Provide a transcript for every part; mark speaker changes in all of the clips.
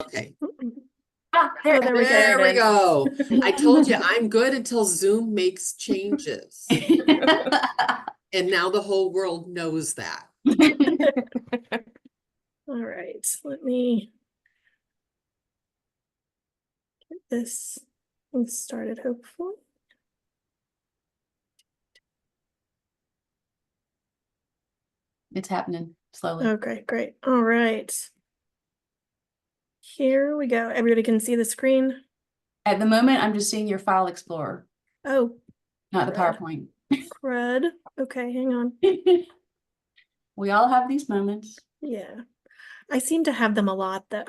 Speaker 1: Okay,
Speaker 2: There,
Speaker 3: there
Speaker 1: there we go. I told you
Speaker 2: you
Speaker 1: I'm good until Zoom makes changes. And now the whole world knows that.
Speaker 3: All right, let me get this one started, hopefully.
Speaker 2: It's happening slowly.
Speaker 3: Okay, great. All right. Here we go. Everybody can see the screen.
Speaker 2: At the moment, I'm just seeing your file explorer,
Speaker 3: Oh,
Speaker 2: not the
Speaker 3: crud.
Speaker 2: PowerPoint.
Speaker 3: Crud. Okay, hang on.
Speaker 2: We all have these moments.
Speaker 3: Yeah, I seem to have them a lot though.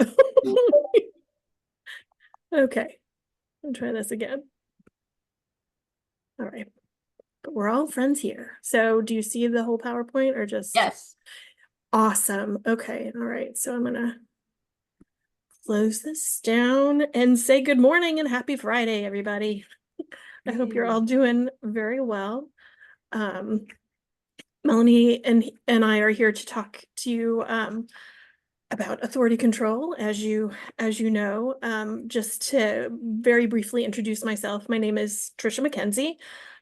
Speaker 3: Okay, I'll try this again. All right, but we're all friends here. So do you see the whole PowerPoint or just?
Speaker 2: Yes.
Speaker 3: Awesome. Okay, all right. So I'm gonna close this down and say good morning and happy Friday, everybody. I hope you're all doing very well. Melanie and I are here to talk to you about authority control, as you know. Just to very briefly introduce myself, my name is Tricia Mackenzie.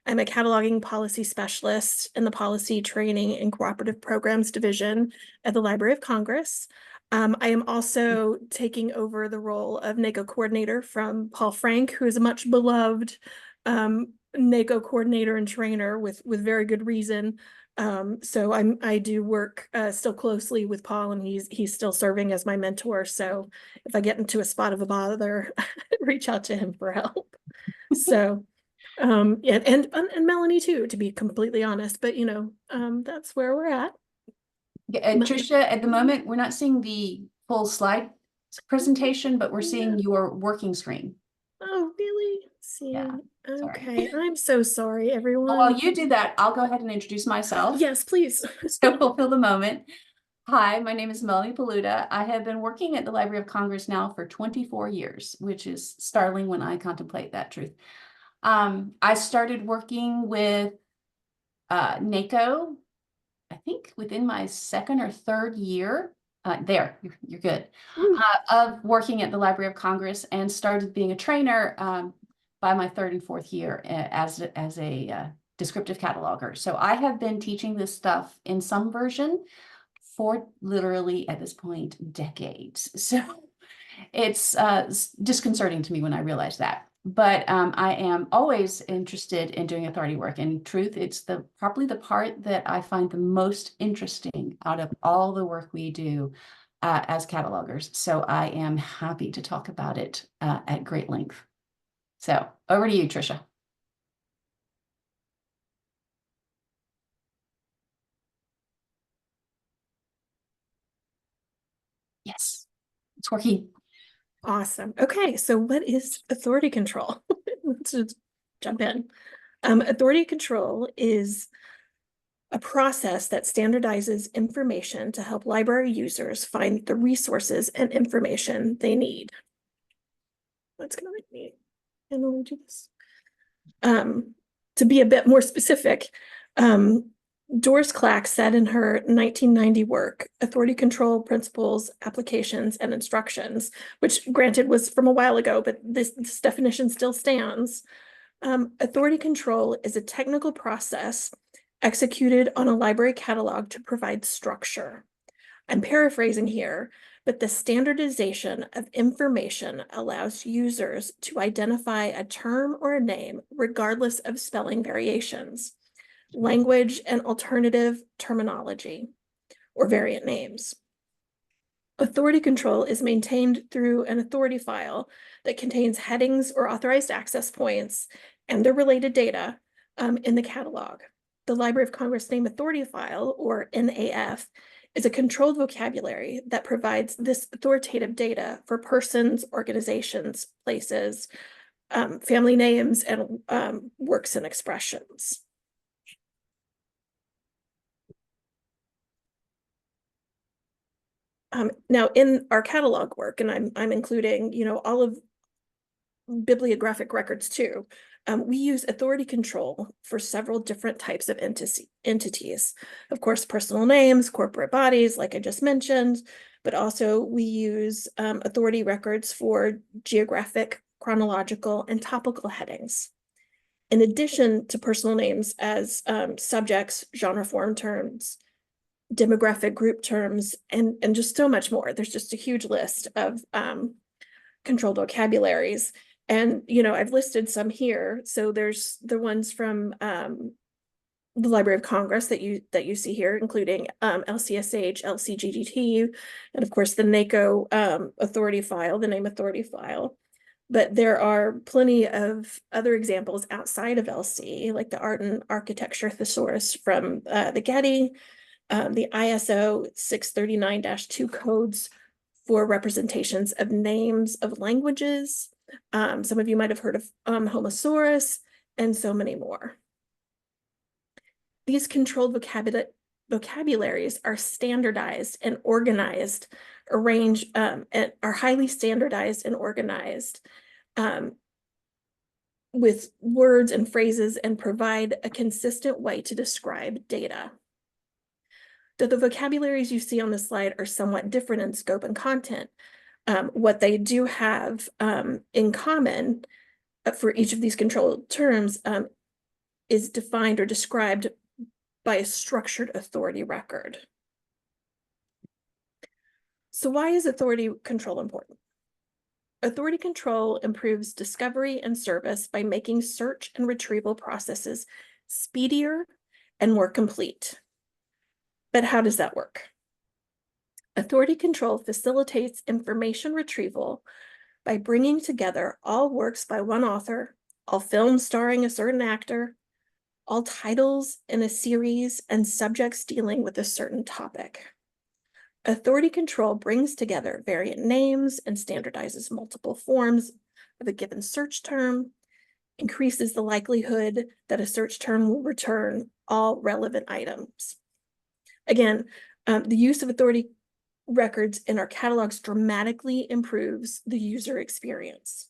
Speaker 3: I'm a cataloging policy specialist in the Policy Training and Cooperative Programs Division at the Library of Congress. I am also taking over the role of NACO coordinator from Paul Frank, who is a much beloved NACO coordinator and trainer with very good reason. So I do work still closely with Paul, and he's still serving as my mentor. So if I get into a spot of a bother, reach out to him for help. So yeah, and Melanie too, to be completely honest, but that's where we're at.
Speaker 2: Tricia, at the moment, we're not seeing the full slide presentation, but we're seeing your working screen.
Speaker 3: Oh, really? See,
Speaker 2: Yeah,
Speaker 3: okay. I'm so sorry, everyone.
Speaker 2: Well, while you do that, I'll go ahead and introduce myself.
Speaker 3: Yes, please.
Speaker 2: So fulfill the moment. Hi, my name is Melanie Polutta. I have been working at the Library of Congress now for 24 years, which is startling when I contemplate that truth. I started working with NACO, I think within my second or third year. You're good. Of working at the Library of Congress, and started being a trainer by my third and fourth year as a descriptive cataloger. So I have been teaching this stuff in some version for literally at this point decades. So it's disconcerting to me when I realize that. But I am always interested in doing authority work. In truth, it's probably the part that I find the most interesting out of all the work we do as catalogers. So I am happy to talk about it at great length. So over to you, Tricia. Yes, it's working.
Speaker 3: Awesome. Okay, so what is authority control? Let's just jump in. Authority control is a process that standardizes information to help library users find the resources and information they need. That's gonna make me manually do this. To be a bit more specific, Doris Clack said in her 1990 work, Authority Control Principles, Applications, and Instructions, which granted was from a while ago, but this definition still stands. Authority control is a technical process executed on a library catalog to provide structure. I'm paraphrasing here, but the standardization of information allows users to identify a term or a name regardless of spelling variations, language and alternative terminology, or variant names. Authority control is maintained through an authority file that contains headings or authorized access points and their related data in the catalog. The Library of Congress Name Authority File, or NAF, is a controlled vocabulary that provides this authoritative data for persons, organizations, places, family names, and works and expressions. Now, in our catalog work, and I'm including, all of bibliographic records too. We use authority control for several different types of entities. Of course, personal names, corporate bodies, like I just mentioned, but also we use authority records for geographic, chronological, and topical headings. In addition to personal names as subjects, genre form terms, demographic group terms, and just so much more. There's just a huge list of controlled vocabularies. And, I've listed some here. So there's the ones from the Library of Congress that you see here, including LCSH, LCGDT, and of course the NACO authority file, the name authority file. But there are plenty of other examples outside of LC, like the Art and Architecture Thesaurus from the Getty, the ISO 639-2 codes for representations of names of languages. Some of you might have heard of Homosaurus, and so many more. These controlled vocabularies are standardized and organized, arranged, and are highly standardized and organized with words and phrases, and provide a consistent way to describe data. Though the vocabularies you see on the slide are somewhat different in scope and content, what they do have in common for each of these controlled terms is defined or described by a structured authority record. So why is authority control important? Authority control improves discovery and service by making search and retrieval processes speedier and more complete. But how does that work? Authority control facilitates information retrieval by bringing together all works by one author, all films starring a certain actor, all titles in a series, and subjects dealing with a certain topic. Authority control brings together variant names and standardizes multiple forms of a given search term, increases the likelihood that a search term will return all relevant items. Again, the use of authority records in our catalogs dramatically improves the user experience.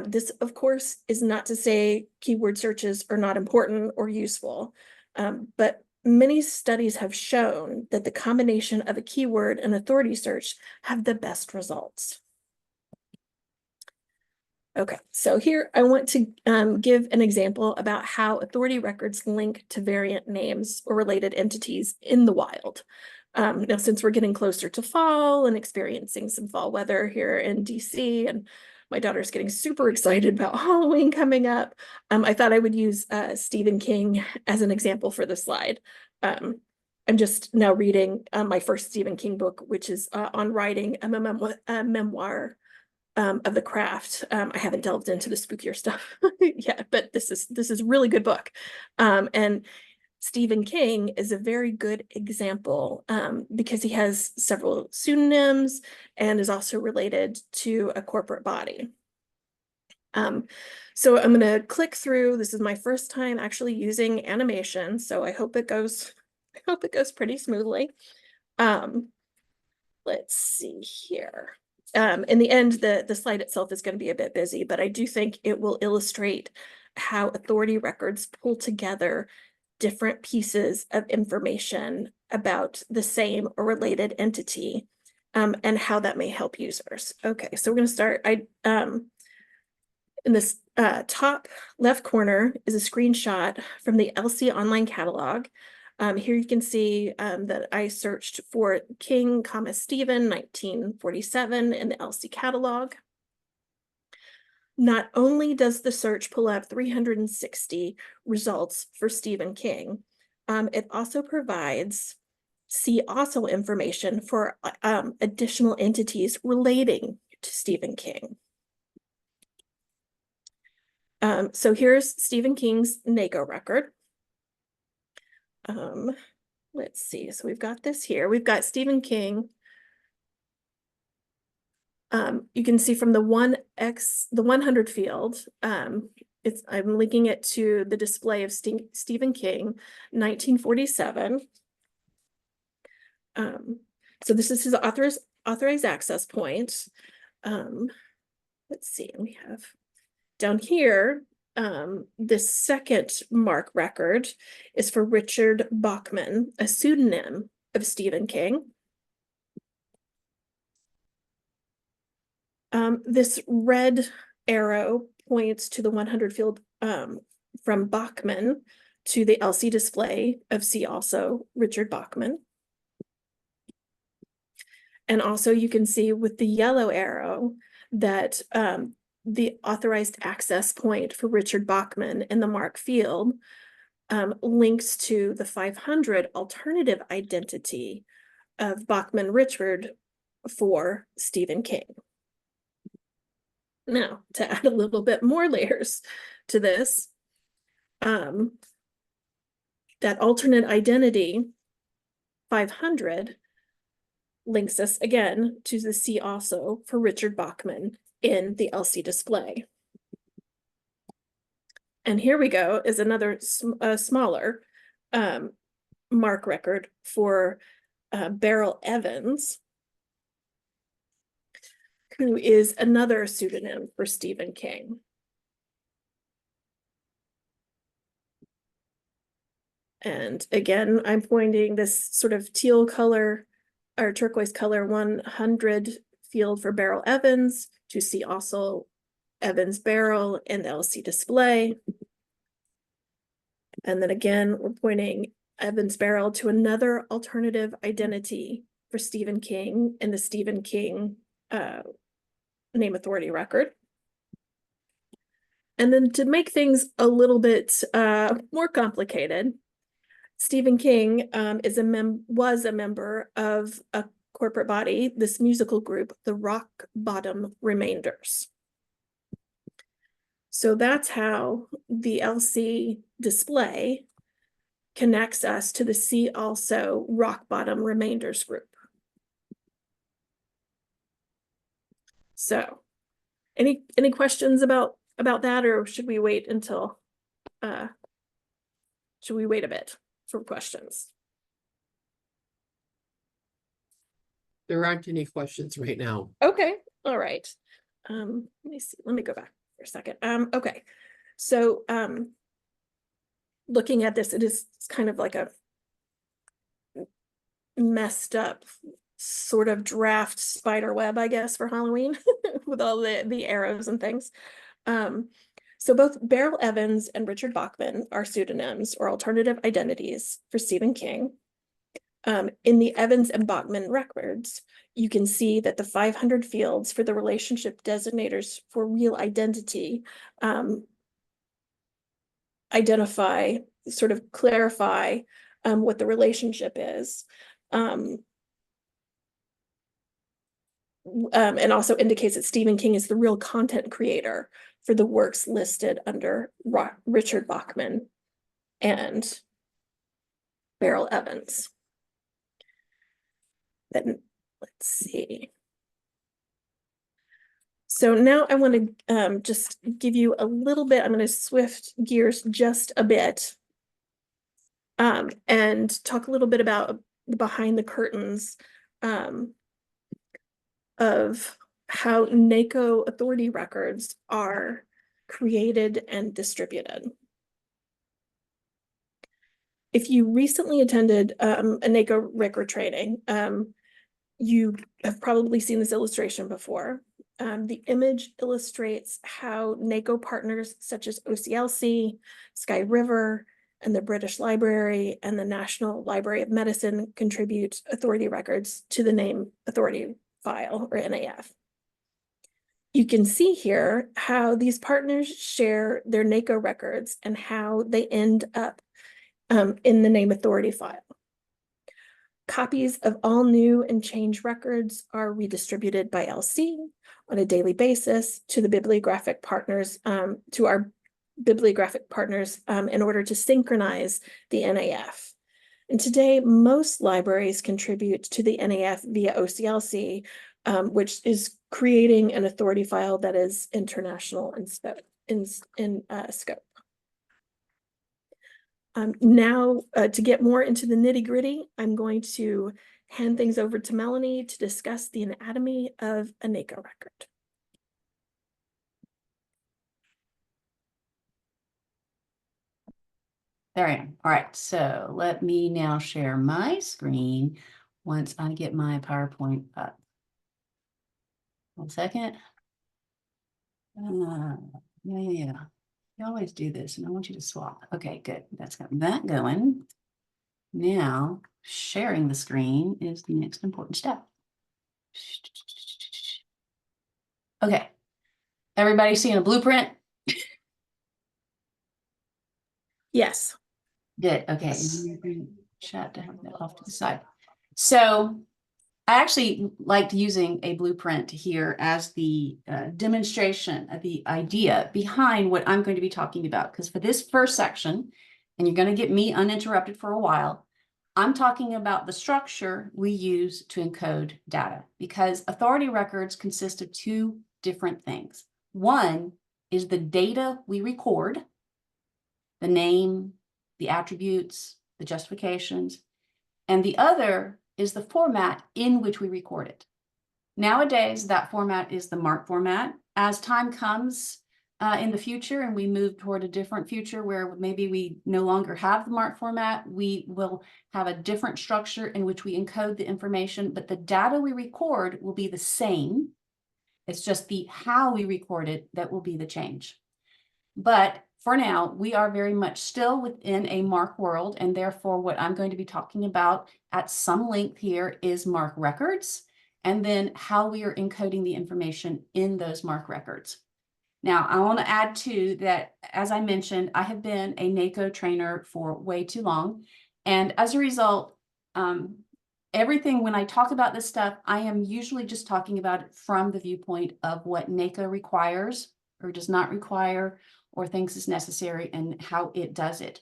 Speaker 3: This, of course, is not to say keyword searches are not important or useful, but many studies have shown that the combination of a keyword and authority search have the best results. Okay, so here I want to give an example about how authority records link to variant names or related entities in the wild. Now, since we're getting closer to fall and experiencing some fall weather here in DC, and my daughter's getting super excited about Halloween coming up, I thought I would use Stephen King as an example for the slide. I'm just now reading my first Stephen King book, which is on writing a memoir of the craft. I haven't delved into the spookier stuff yet, but this is a really good book. And Stephen King is a very good example because he has several pseudonyms and is also related to a corporate body. So I'm going to click through. This is my first time actually using animation, so I hope it goes pretty smoothly. Let's see here. In the end, the slide itself is going to be a bit busy, but I do think it will illustrate how authority records pull together different pieces of information about the same or related entity, and how that may help users. Okay, so we're going to start. In this top left corner is a screenshot from the LC online catalog. Here you can see that I searched for King, Stephen, 1947 in the LC catalog. Not only does the search pull up 360 results for Stephen King, it also provides see also information for additional entities relating to Stephen King. So here's Stephen King's NACO record. Let's see, so we've got this here. We've got Stephen King. You can see from the 100 field, I'm linking it to the display of Stephen King, 1947. So this is his authorized access point. Let's see, we have down here, the second MARC record is for Richard Bachman, a pseudonym of Stephen King. This red arrow points to the 100 field from Bachman to the LC display of See Also Richard Bachman. And also you can see with the yellow arrow that the authorized access point for Richard Bachman in the MARC field links to the 500 alternative identity of Bachman Richard for Stephen King. Now, to add a little bit more layers to this, that alternate identity 500 links us again to the See Also for Richard Bachman in the LC display. And here we go is another smaller MARC record for Beryl Evans, who is another pseudonym for Stephen King. And again, I'm pointing this sort of teal color or turquoise color 100 field for Beryl Evans to See Also Evans Beryl in the LC display. And then again, we're pointing Evans Beryl to another alternative identity for Stephen King in the Stephen King name authority record. And then to make things a little bit more complicated, Stephen King was a member of a corporate body, this musical group, the Rock Bottom Remainders. So that's how the LC display connects us to the See Also Rock Bottom Remainders group. So, any questions about that, or should we wait until? Should we wait a bit for questions?
Speaker 1: There aren't any questions right now.
Speaker 3: Okay, all right. Let me see. Let me go back for a second. Okay, so looking at this, it's kind of like a messed up sort of draft spider web, I guess, for Halloween with all the arrows and things. So both Beryl Evans and Richard Bachman are pseudonyms or alternative identities for Stephen King. In the Evans and Bachman records, you can see that the 500 fields for the relationship designators for real identity identify, sort of clarify what the relationship is. And also indicates that Stephen King is the real content creator for the works listed under Richard Bachman and Beryl Evans. Then let's see. So now I want to just give you a little bit, I'm going to swift gears just a bit and talk a little bit about the behind the curtains of how NACO authority records are created and distributed. If you recently attended a NACO record training, you have probably seen this illustration before. The image illustrates how NACO partners such as OCLC, Sky River, and the British Library and the National Library of Medicine contribute authority records to the name authority file, or NAF. You can see here how these partners share their NACO records and how they end up in the name authority file. Copies of all new and changed records are redistributed by LC on a daily basis to the bibliographic partners, to our bibliographic partners in order to synchronize the NAF. And today, most libraries contribute to the NAF via OCLC, which is creating an authority file that is international in scope. Now, to get more into the nitty-gritty, I'm going to hand things over to Melanie to discuss the anatomy of a NACO record.
Speaker 2: There I am. All right, so let me now share my screen once I get my PowerPoint up. 1 second. Yeah. You always do this, and I want you to swap. Okay, good. That's got that going. Now, sharing the screen is the next important step. Okay. Everybody seeing a blueprint?
Speaker 3: Yes.
Speaker 2: Good. Okay. And then you bring chat to have that off to the side. So I actually liked using a blueprint here as the demonstration of the idea behind what I'm going to be talking about. Because for this first section, and you're going to get me uninterrupted for a while, I'm talking about the structure we use to encode data. Because authority records consist of two different things. One is the data we record, the name, the attributes, the justifications, and the other is the format in which we record it. Nowadays, that format is the MARC format. As time comes in the future and we move toward a different future where maybe we no longer have the MARC format, we will have a different structure in which we encode the information, but the data we record will be the same. It's just the how we record it that will be the change. But for now, we are very much still within a MARC world, and therefore what I'm going to be talking about at some length here is MARC records, and then how we are encoding the information in those MARC records. Now, I want to add too that, as I mentioned, I have been a NACO trainer for way too long, and as a result, everything when I talk about this stuff, I am usually just talking about it from the viewpoint of what NACO requires or does not require, or thinks is necessary, and how it does it.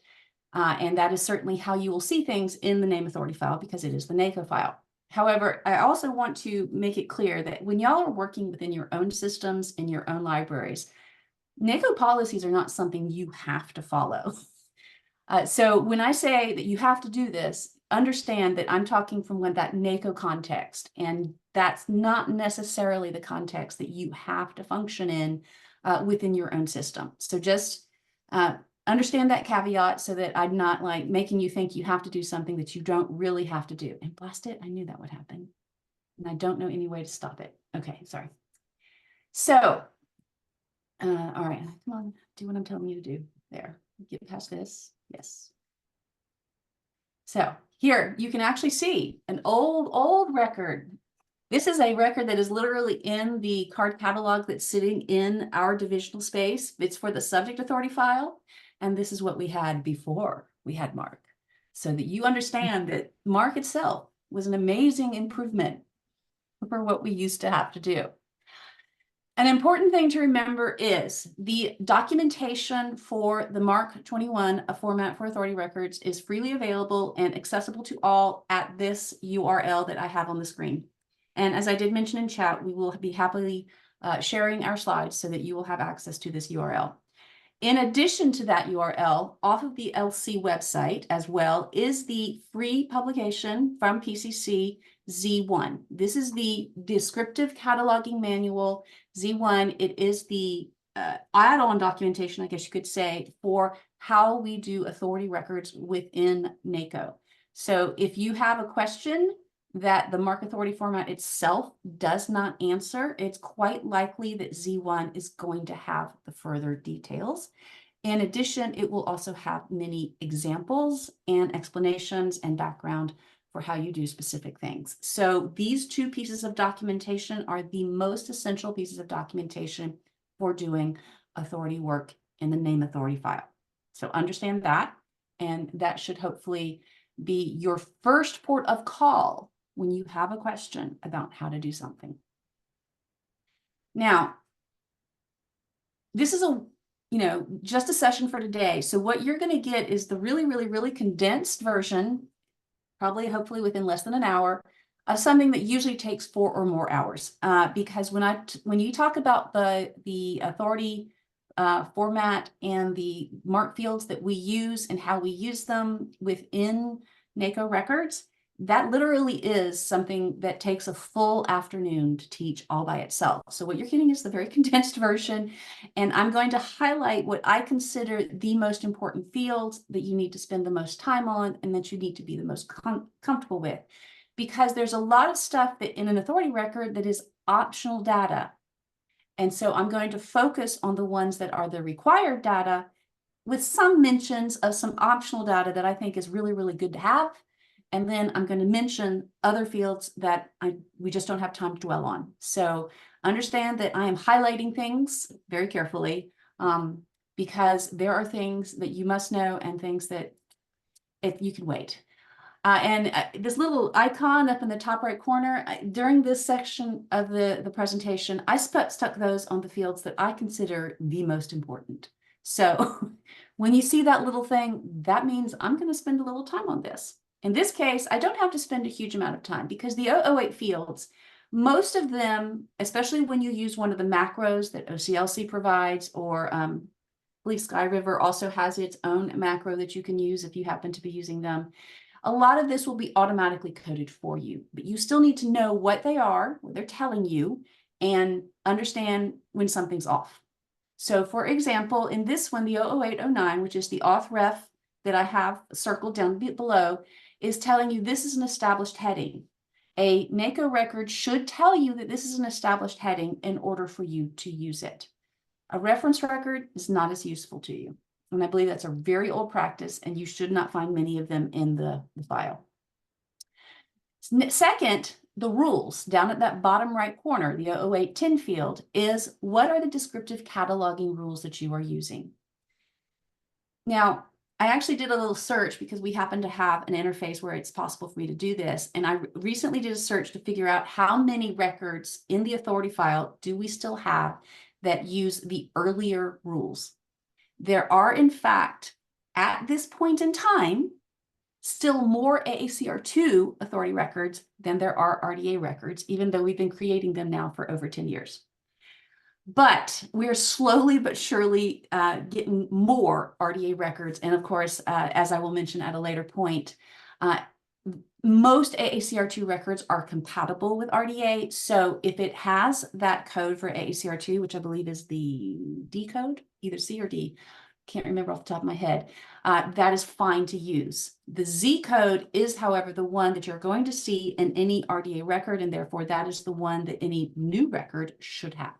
Speaker 2: And that is certainly how you will see things in the name authority file, because it is the NACO file. However, I also want to make it clear that when y'all are working within your own systems, in your own libraries, NACO policies are not something you have to follow. So when I say that you have to do this, understand that I'm talking from that NACO context, and that's not necessarily the context that you have to function in within your own system. So just understand that caveat so that I'm not like making you think you have to do something that you don't really have to do. And blast it, I knew that would happen. And I don't know any way to stop it. Okay, sorry. So, all right, come on, do what I'm telling you to do. There, get past this. Yes. So here you can actually see an old record. This is a record that is literally in the card catalog that's sitting in our divisional space. It's for the subject authority file. And this is what we had before we had MARC. So that you understand that MARC itself was an amazing improvement for what we used to have to do. An important thing to remember is the documentation for the MARC 21, a format for authority records, is freely available and accessible to all at this URL that I have on the screen. And as I did mention in chat, we will be happily sharing our slides so that you will have access to this URL. In addition to that URL, off of the LC website as well is the free publication from PCC Z1. This is the descriptive cataloging manual Z1. It is the add-on documentation, I guess you could say, for how we do authority records within NACO. So if you have a question that the MARC authority format itself does not answer, it's quite likely that Z1 is going to have the further details. In addition, it will also have many examples and explanations and background for how you do specific things. So these two pieces of documentation are the most essential pieces of documentation for doing authority work in the name authority file. So understand that, and that should hopefully be your first port of call when you have a question about how to do something. Now, this is just a session for today. So what you're going to get is the really condensed version, probably hopefully within less than an hour, of something that usually takes 4 or more hours. Because when you talk about the authority format and the MARC fields that we use and how we use them within NACO records, that literally is something that takes a full afternoon to teach all by itself. So what you're getting is the very condensed version, and I'm going to highlight what I consider the most important fields that you need to spend the most time on and that you need to be the most comfortable with. Because there's a lot of stuff that in an authority record that is optional data. And so I'm going to focus on the ones that are the required data with some mentions of some optional data that I think is really, really good to have. And then I'm going to mention other fields that we just don't have time to dwell on. So understand that I am highlighting things very carefully because there are things that you must know and things that if you can wait. This little icon up in the top right corner, during this section of the presentation, I stuck those on the fields that I consider the most important. So when you see that little thing, that means I'm going to spend a little time on this. In this case, I don't have to spend a huge amount of time because the 008 fields, most of them, especially when you use one of the macros that OCLC provides, or I believe Sky River also has its own macro that you can use if you happen to be using them. A lot of this will be automatically coded for you, but you still need to know what they are, what they're telling you, and understand when something's off. So for example, in this one, the 00809, which is the auth ref that I have circled down below, is telling you this is an established heading. A NACO record should tell you that this is an established heading in order for you to use it. A reference record is not as useful to you. And I believe that's a very old practice, and you should not find many of them in the file. Second, the rules down at that bottom right corner, the 00810 field, is what are the descriptive cataloging rules that you are using? Now, I actually did a little search because we happen to have an interface where it's possible for me to do this. And I recently did a search to figure out how many records in the authority file do we still have that use the earlier rules. There are, in fact, at this point in time, still more AACR2 authority records than there are RDA records, even though we've been creating them now for over 10 years. But we're slowly but surely getting more RDA records. And of course, as I will mention at a later point, most AACR2 records are compatible with RDA. So if it has that code for AACR2, which I believe is the D code, either C or D, can't remember off the top of my head, that is fine to use. The Z code is, however, the one that you're going to see in any RDA record, and therefore that is the one that any new record should have.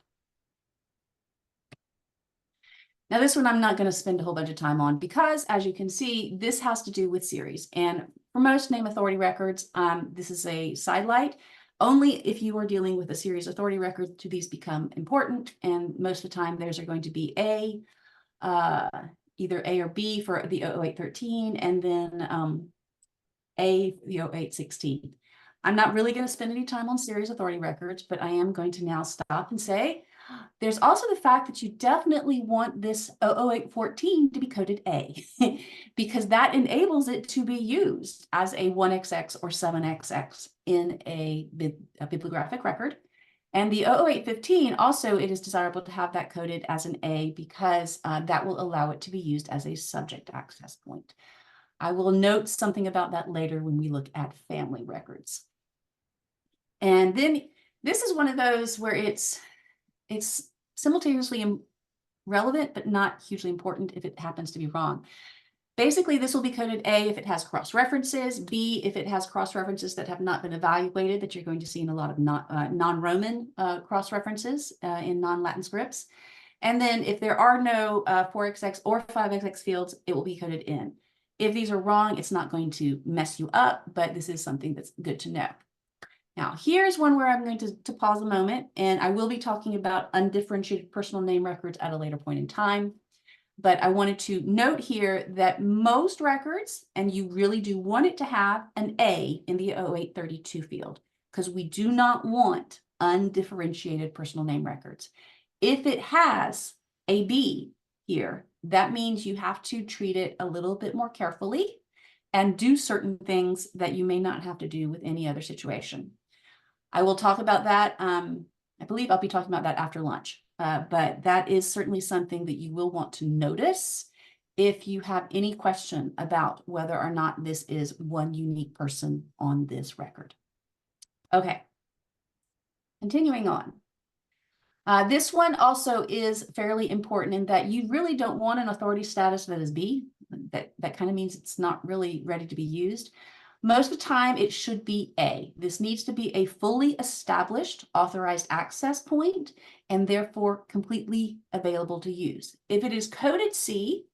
Speaker 2: Now, this one I'm not going to spend a whole bunch of time on because, as you can see, this has to do with series. And for most name authority records, this is a sidelight. Only if you are dealing with a series authority record do these become important. And most of the time, theirs are going to be either A or B for the 00813, and then A for the 00816. I'm not really going to spend any time on series authority records, but I am going to now stop and say, there's also the fact that you definitely want this 00814 to be coded A, because that enables it to be used as a 1XX or 7XX in a bibliographic record. And the 00815, also, it is desirable to have that coded as an A because that will allow it to be used as a subject access point. I will note something about that later when we look at family records. And then this is one of those where it's simultaneously relevant, but not hugely important if it happens to be wrong. Basically, this will be coded A if it has cross-references, B if it has cross-references that have not been evaluated, that you're going to see in a lot of non-Roman cross-references in non-Latin scripts. And then if there are no 4XX or 5XX fields, it will be coded in. If these are wrong, it's not going to mess you up, but this is something that's good to know. Now, here's one where I'm going to pause a moment, and I will be talking about undifferentiated personal name records at a later point in time. But I wanted to note here that most records, and you really do want it to have an A in the 0832 field, because we do not want undifferentiated personal name records. If it has a B here, that means you have to treat it a little bit more carefully and do certain things that you may not have to do with any other situation. I will talk about that. I believe I'll be talking about that after lunch, but that is certainly something that you will want to notice if you have any question about whether or not this is one unique person on this record. Okay, continuing on. This one also is fairly important in that you really don't want an authority status that is B. That kind of means it's not really ready to be used. Most of the time, it should be A. This needs to be a fully established authorized access point and therefore completely available to use. If it is coded C,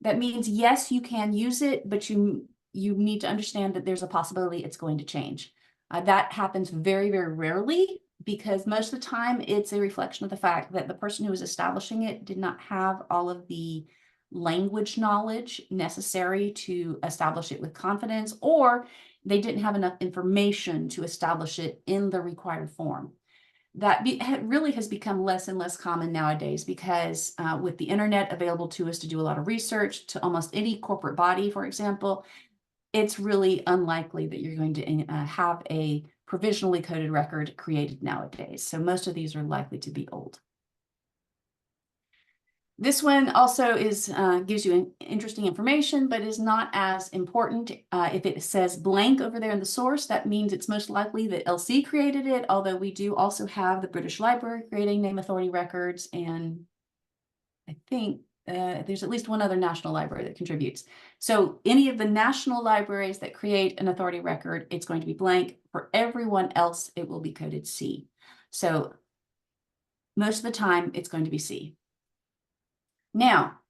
Speaker 2: that means yes, you can use it, but you need to understand that there's a possibility it's going to change. That happens very, very rarely, because most of the time it's a reflection of the fact that the person who was establishing it did not have all of the language knowledge necessary to establish it with confidence, or they didn't have enough information to establish it in the required form. That really has become less and less common nowadays, because with the internet available to us to do a lot of research to almost any corporate body, for example, it's really unlikely that you're going to have a provisionally coded record created nowadays. So most of these are likely to be old. This one also is gives you interesting information, but is not as important. If it says blank over there in the source, that means it's most likely that LC created it, although we do also have the British Library creating name authority records, and I think there's at least one other national library that contributes. So any of the national libraries that create an authority record, it's going to be blank. For everyone else, it will be coded C. So most of the time, it's going to be C. Now,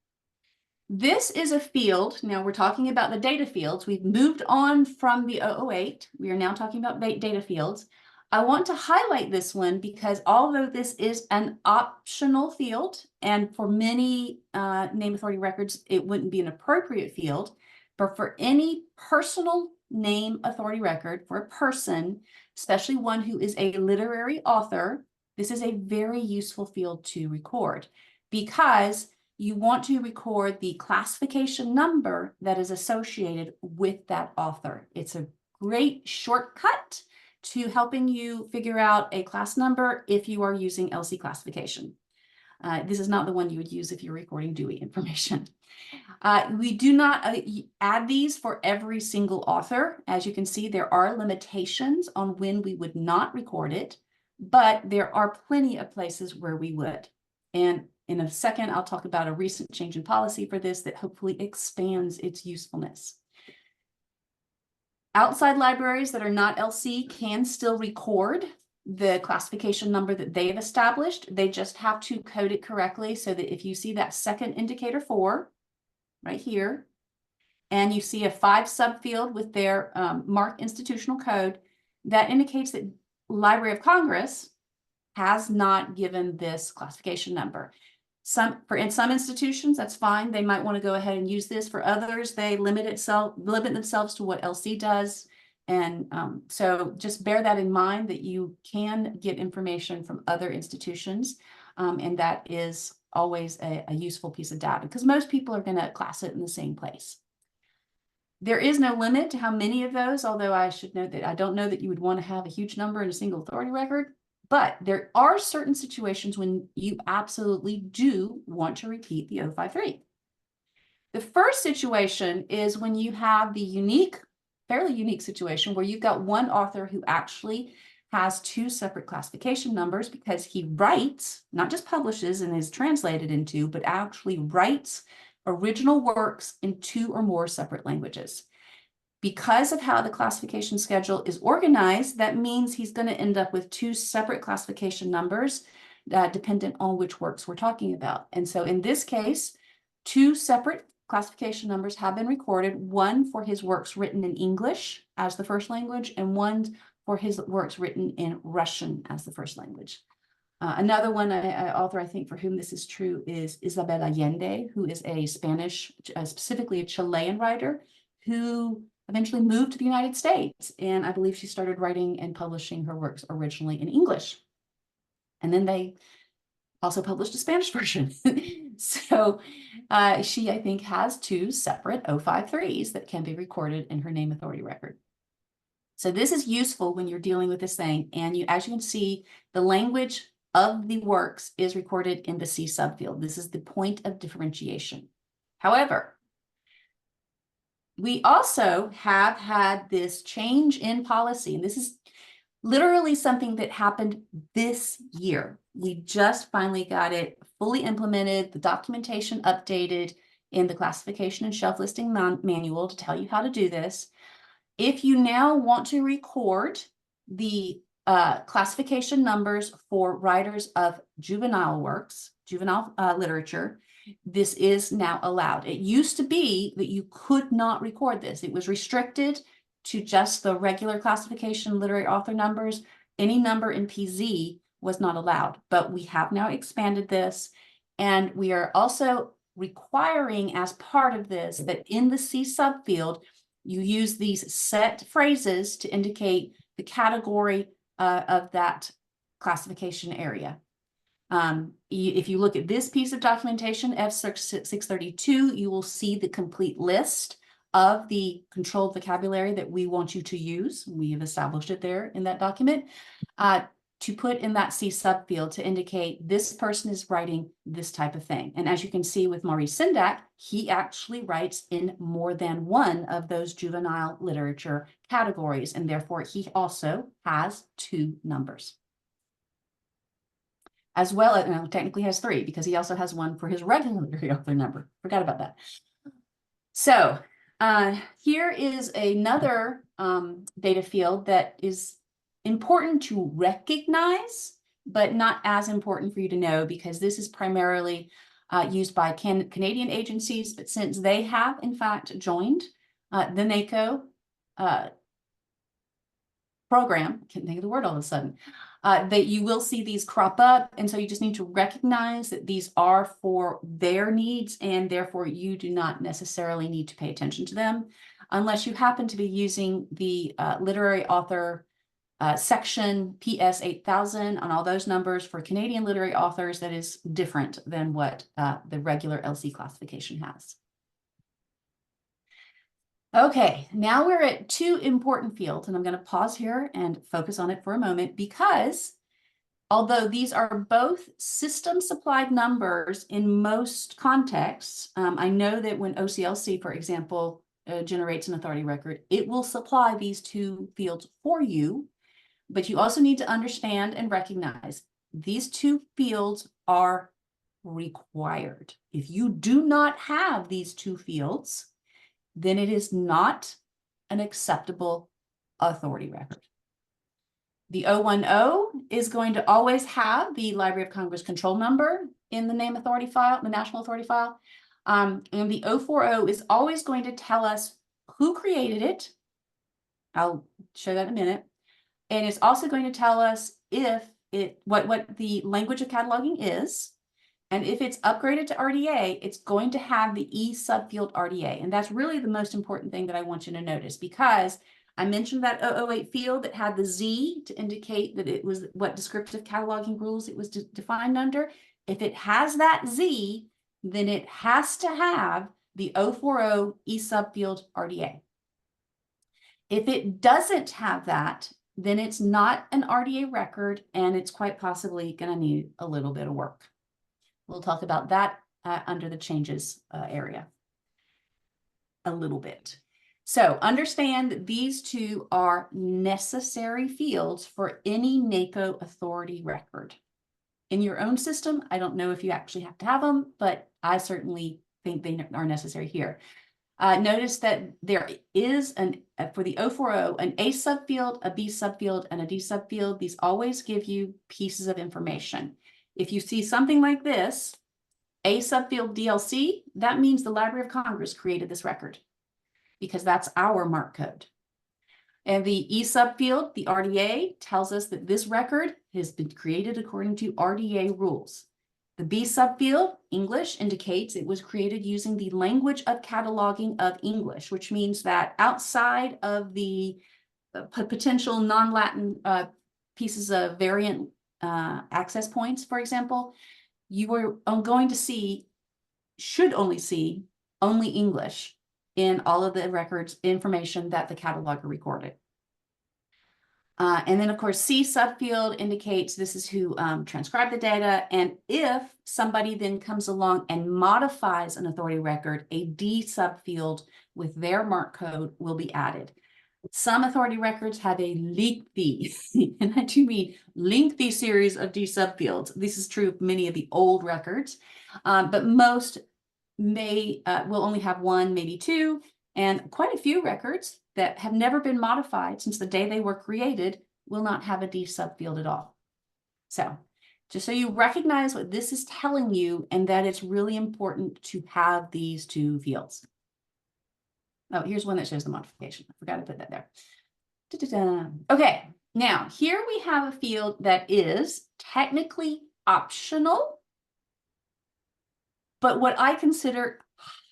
Speaker 2: this is a field. Now we're talking about the data fields. We've moved on from the 008. We are now talking about data fields. I want to highlight this one because although this is an optional field, and for many name authority records, it wouldn't be an appropriate field, but for any personal name authority record for a person, especially one who is a literary author, this is a very useful field to record, because you want to record the classification number that is associated with that author. It's a great shortcut to helping you figure out a class number if you are using LC classification. This is not the one you would use if you're recording Dewey information. We do not add these for every single author. As you can see, there are limitations on when we would not record it, but there are plenty of places where we would. And in a second, I'll talk about a recent change in policy for this that hopefully expands its usefulness. Outside libraries that are not LC can still record the classification number that they have established. They just have to code it correctly, so that if you see that second indicator 4 right here, and you see a 5 subfield with their marked institutional code, that indicates that Library of Congress has not given this classification number. In some institutions, that's fine. They might want to go ahead and use this. For others, they limit themselves to what LC does. And so just bear that in mind, that you can get information from other institutions. And that is always a useful piece of data, because most people are going to class it in the same place. There is no limit to how many of those, although I should note that I don't know that you would want to have a huge number in a single authority record. But there are certain situations when you absolutely do want to repeat the 053. The first situation is when you have the fairly unique situation where you've got one author who actually has 2 separate classification numbers, because he writes, not just publishes and is translated into, but actually writes original works in 2 or more separate languages. Because of how the classification schedule is organized, that means he's going to end up with 2 separate classification numbers, dependent on which works we're talking about. And so in this case, 2 separate classification numbers have been recorded, one for his works written in English as the first language, and one for his works written in Russian as the first language. Another one, author I think for whom this is true, is Isabel Allende, who is a Spanish, specifically a Chilean writer, who eventually moved to the United States. And I believe she started writing and publishing her works originally in English. And then they also published a Spanish version. So she, I think, has 2 separate 053s that can be recorded in her name authority record. So this is useful when you're dealing with this thing. And as you can see, the language of the works is recorded in the C subfield. This is the point of differentiation. However, We also have had this change in policy, and this is literally something that happened this year. We just finally got it fully implemented, the documentation updated in the classification and shelf listing manual to tell you how to do this. If you now want to record the classification numbers for writers of juvenile works, juvenile literature, this is now allowed. It used to be that you could not record this. It was restricted to just the regular classification literary author numbers. Any number in PZ was not allowed, but we have now expanded this, and we are also requiring as part of this that in the C subfield, you use these set phrases to indicate the category of that classification area. If you look at this piece of documentation, F632, you will see the complete list of the controlled vocabulary that we want you to use. We have established it there in that document to put in that C subfield to indicate this person is writing this type of thing. And as you can see with Maurice Sendak, he actually writes in more than one of those juvenile literature categories, and therefore he also has 2 numbers. As well as, no, technically has 3 because he also has one for his regular literary author number. Forgot about that. So here is another data field that is important to recognize, but not as important for you to know, because this is primarily used by Canadian agencies, but since they have in fact joined the NACO program, can't think of the word all of a sudden, that you will see these crop up. And so you just need to recognize that these are for their needs, and therefore you do not necessarily need to pay attention to them unless you happen to be using the literary author section PS 8000 on all those numbers for Canadian literary authors. That is different than what the regular LC classification has. Okay, now we're at 2 important fields, and I'm going to pause here and focus on it for a moment, because although these are both system supplied numbers in most contexts, I know that when OCLC, for example, generates an authority record, it will supply these 2 fields for you. But you also need to understand and recognize these 2 fields are required. If you do not have these 2 fields, then it is not an acceptable authority record. The 010 is going to always have the Library of Congress control number in the name authority file, the national authority file. And the 040 is always going to tell us who created it. I'll show that in a minute. And it's also going to tell us if what the language of cataloging is. And if it's upgraded to RDA, it's going to have the E subfield RDA. And that's really the most important thing that I want you to notice, because I mentioned that 008 field that had the Z to indicate that it was what descriptive cataloging rules it was defined under. If it has that Z, then it has to have the 040 E subfield RDA. If it doesn't have that, then it's not an RDA record, and it's quite possibly going to need a little bit of work. We'll talk about that under the changes area a little bit. So understand that these 2 are necessary fields for any NACO authority record. In your own system, I don't know if you actually have to have them, but I certainly think they are necessary here. Notice that there is for the 040, an A subfield, a B subfield, and a D subfield. These always give you pieces of information. If you see something like this, A subfield DLC, that means the Library of Congress created this record, because that's our mark code. And the E subfield, the RDA, tells us that this record has been created according to RDA rules. The B subfield, English, indicates it was created using the language of cataloging of English, which means that outside of the potential non-Latin pieces of variant access points, for example, you are going to see, should only see, only English in all of the records information that the cataloger recorded. And then, of course, C subfield indicates this is who transcribed the data. And if somebody then comes along and modifies an authority record, a D subfield with their mark code will be added. Some authority records have a lengthy, and I do mean lengthy series of D subfields. This is true of many of the old records, but most will only have one, maybe two, and quite a few records that have never been modified since the day they were created will not have a D subfield at all. So just so you recognize what this is telling you and that it's really important to have these two fields. Oh, here's one that shows the modification. I forgot to put that there. Da-da-da. Okay, now here we have a field that is technically optional, but what I consider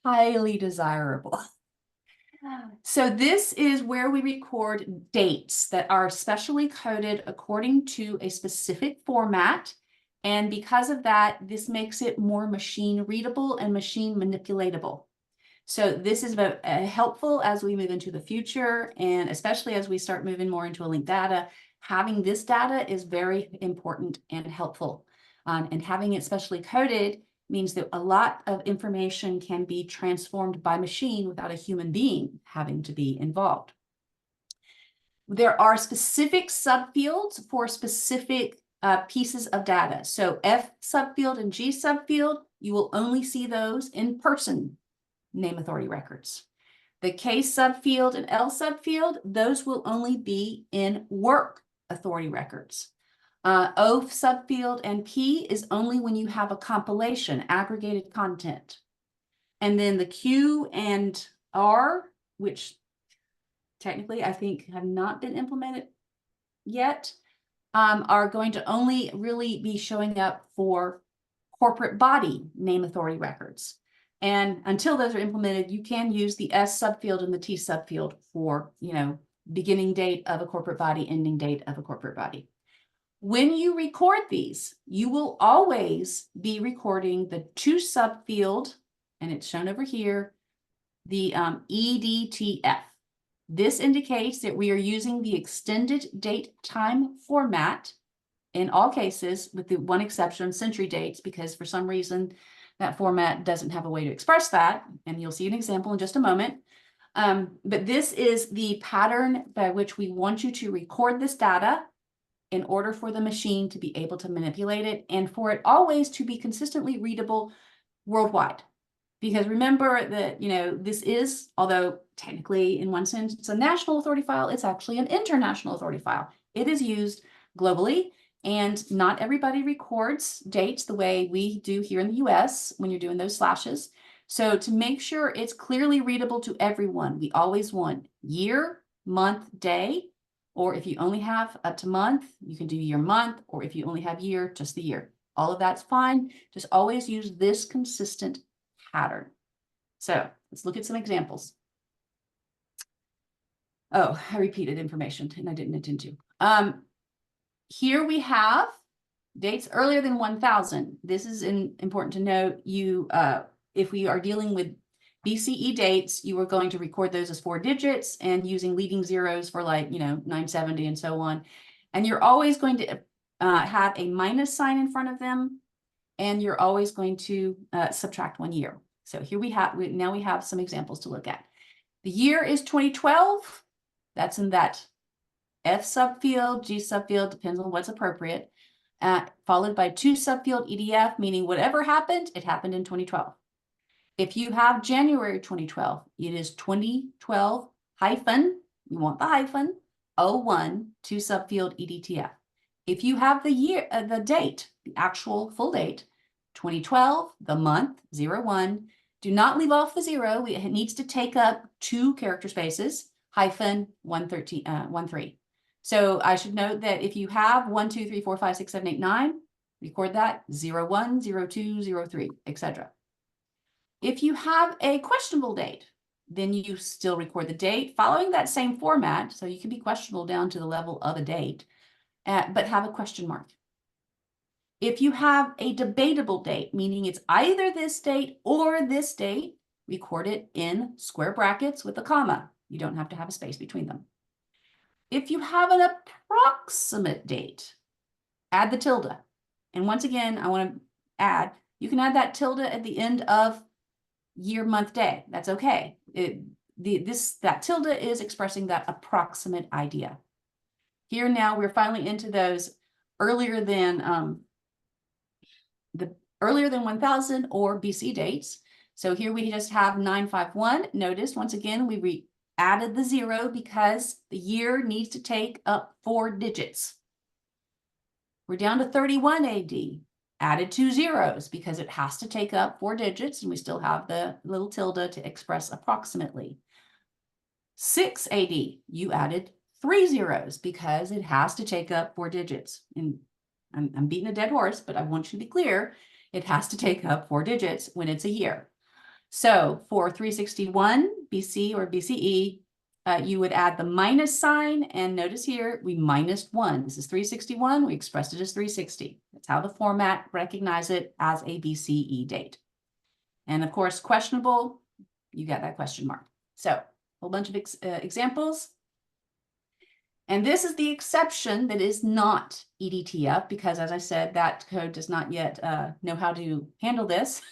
Speaker 2: highly desirable. So this is where we record dates that are specially coded according to a specific format. And because of that, this makes it more machine readable and machine manipulatable. So this is helpful as we move into the future, and especially as we start moving more into linked data. Having this data is very important and helpful. And having it specially coded means that a lot of information can be transformed by machine without a human being having to be involved. There are specific subfields for specific pieces of data. So F subfield and G subfield, you will only see those in person name authority records. The K subfield and L subfield, those will only be in work authority records. O subfield and P is only when you have a compilation, aggregated content. And then the Q and R, which technically I think have not been implemented yet, are going to only really be showing up for corporate body name authority records. And until those are implemented, you can use the S subfield and the T subfield for, beginning date of a corporate body, ending date of a corporate body. When you record these, you will always be recording the to subfield, and it's shown over here, the EDTF. This indicates that we are using the extended date time format in all cases, with the one exception, century dates, because for some reason that format doesn't have a way to express that, and you'll see an example in just a moment. But this is the pattern by which we want you to record this data in order for the machine to be able to manipulate it and for it always to be consistently readable worldwide. Because remember that, this is, although technically in one sense it's a national authority file, it's actually an international authority file. It is used globally, and not everybody records dates the way we do here in the US when you're doing those slashes. So to make sure it's clearly readable to everyone, we always want year, month, day, or if you only have up to month, you can do year, month, or if you only have year, just the year. All of that's fine. Just always use this consistent pattern. So let's look at some examples. Oh, I repeated information and I didn't intend to. Here we have dates earlier than 1000. This is important to note. If we are dealing with BCE dates, you are going to record those as 4 digits and using leading zeros for 970 and so on. And you're always going to have a minus sign in front of them, and you're always going to subtract 1 year. So here we have some examples to look at. The year is 2012. That's in that F subfield, G subfield, depends on what's appropriate, followed by to subfield EDF, meaning whatever happened, it happened in 2012. If you have January 2012, it is 2012 hyphen, you want the hyphen, 01 to subfield EDTF. If you have the year, the date, the actual full date, 2012, the month, 01, do not leave off the 0. It needs to take up 2 character spaces, hyphen 13. So I should note that if you have 1, 2, 3, 4, 5, 6, 7, 8, 9, record that 01, 02, 03, etc. If you have a questionable date, then you still record the date following that same format. So you can be questionable down to the level of a date, but have a question mark. If you have a debatable date, meaning it's either this date or this date, record it in square brackets with a comma. You don't have to have a space between them. If you have an approximate date, add the tilde. And once again, I want to add, you can add that tilde at the end of year, month, day. That's okay. That tilde is expressing that approximate idea. Here now we're finally into those earlier than 1000 or BC dates. So here we just have 951. Notice once again we added the 0 because the year needs to take up 4 digits. We're down to 31 AD. Added 2 zeros because it has to take up 4 digits, and we still have the little tilde to express approximately. 6 AD, you added 3 zeros because it has to take up 4 digits. And I'm beating a dead horse, but I want you to be clear. It has to take up 4 digits when it's a year. So for 361 BC or BCE, you would add the minus sign, and notice here we minus 1. This is 361. We expressed it as 360. That's how the format recognizes it as a BCE date. And of course, questionable, you got that question mark. So a whole bunch of examples. And this is the exception that is not EDTF, because as I said, that code does not yet know how to handle this.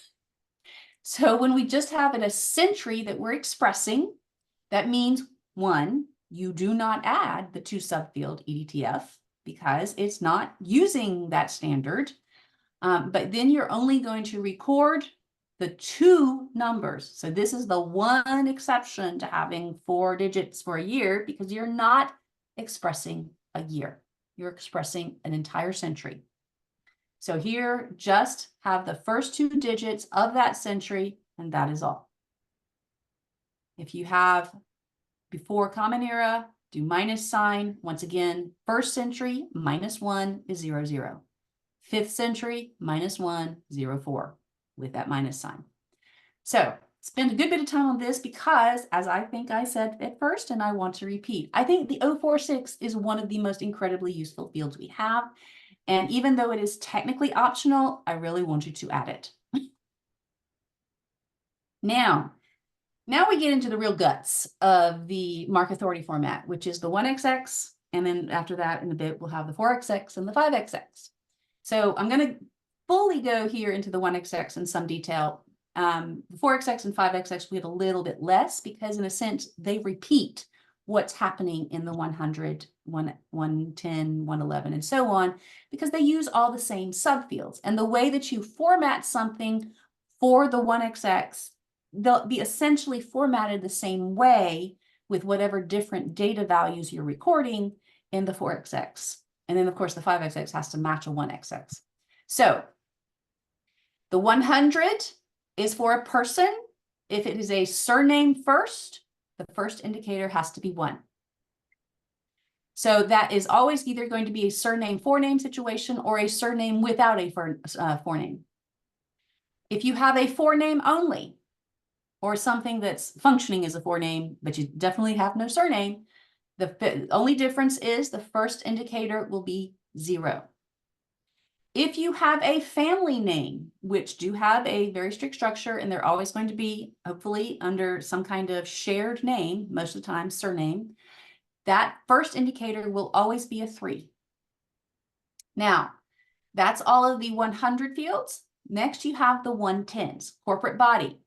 Speaker 2: So when we just have a century that we're expressing, that means 1, you do not add the to subfield EDTF because it's not using that standard. But then you're only going to record the 2 numbers. So this is the one exception to having 4 digits for a year, because you're not expressing a year. You're expressing an entire century. So here, just have the first 2 digits of that century, and that is all. If you have before Common Era, do minus sign. Once again, first century, -1 is 00. 5th century, -1, 04, with that minus sign. So spend a good bit of time on this because, as I think I said at first, and I want to repeat, I think the 046 is one of the most incredibly useful fields we have. And even though it is technically optional, I really want you to add it. Now we get into the real guts of the mark authority format, which is the 1XX. And then after that, in a bit, we'll have the 4XX and the 5XX. So I'm going to fully go here into the 1XX in some detail. The 4XX and 5XX, we have a little bit less because in a sense, they repeat what's happening in the 100, 110, 111, and so on, because they use all the same subfields. And the way that you format something for the 1XX, they'll be essentially formatted the same way with whatever different data values you're recording in the 4XX. And then, of course, the 5XX has to match a 1XX. So the 100 is for a person. If it is a surname first, the first indicator has to be 1. So that is always either going to be a surname forename situation or a surname without a forename. If you have a forename only, or something that's functioning as a forename, but you definitely have no surname, the only difference is the first indicator will be 0. If you have a family name, which do have a very strict structure, and they're always going to be, hopefully, under some kind of shared name, most of the time surname, that first indicator will always be a 3. Now, that's all of the 100 fields. Next, you have the 110s, corporate body.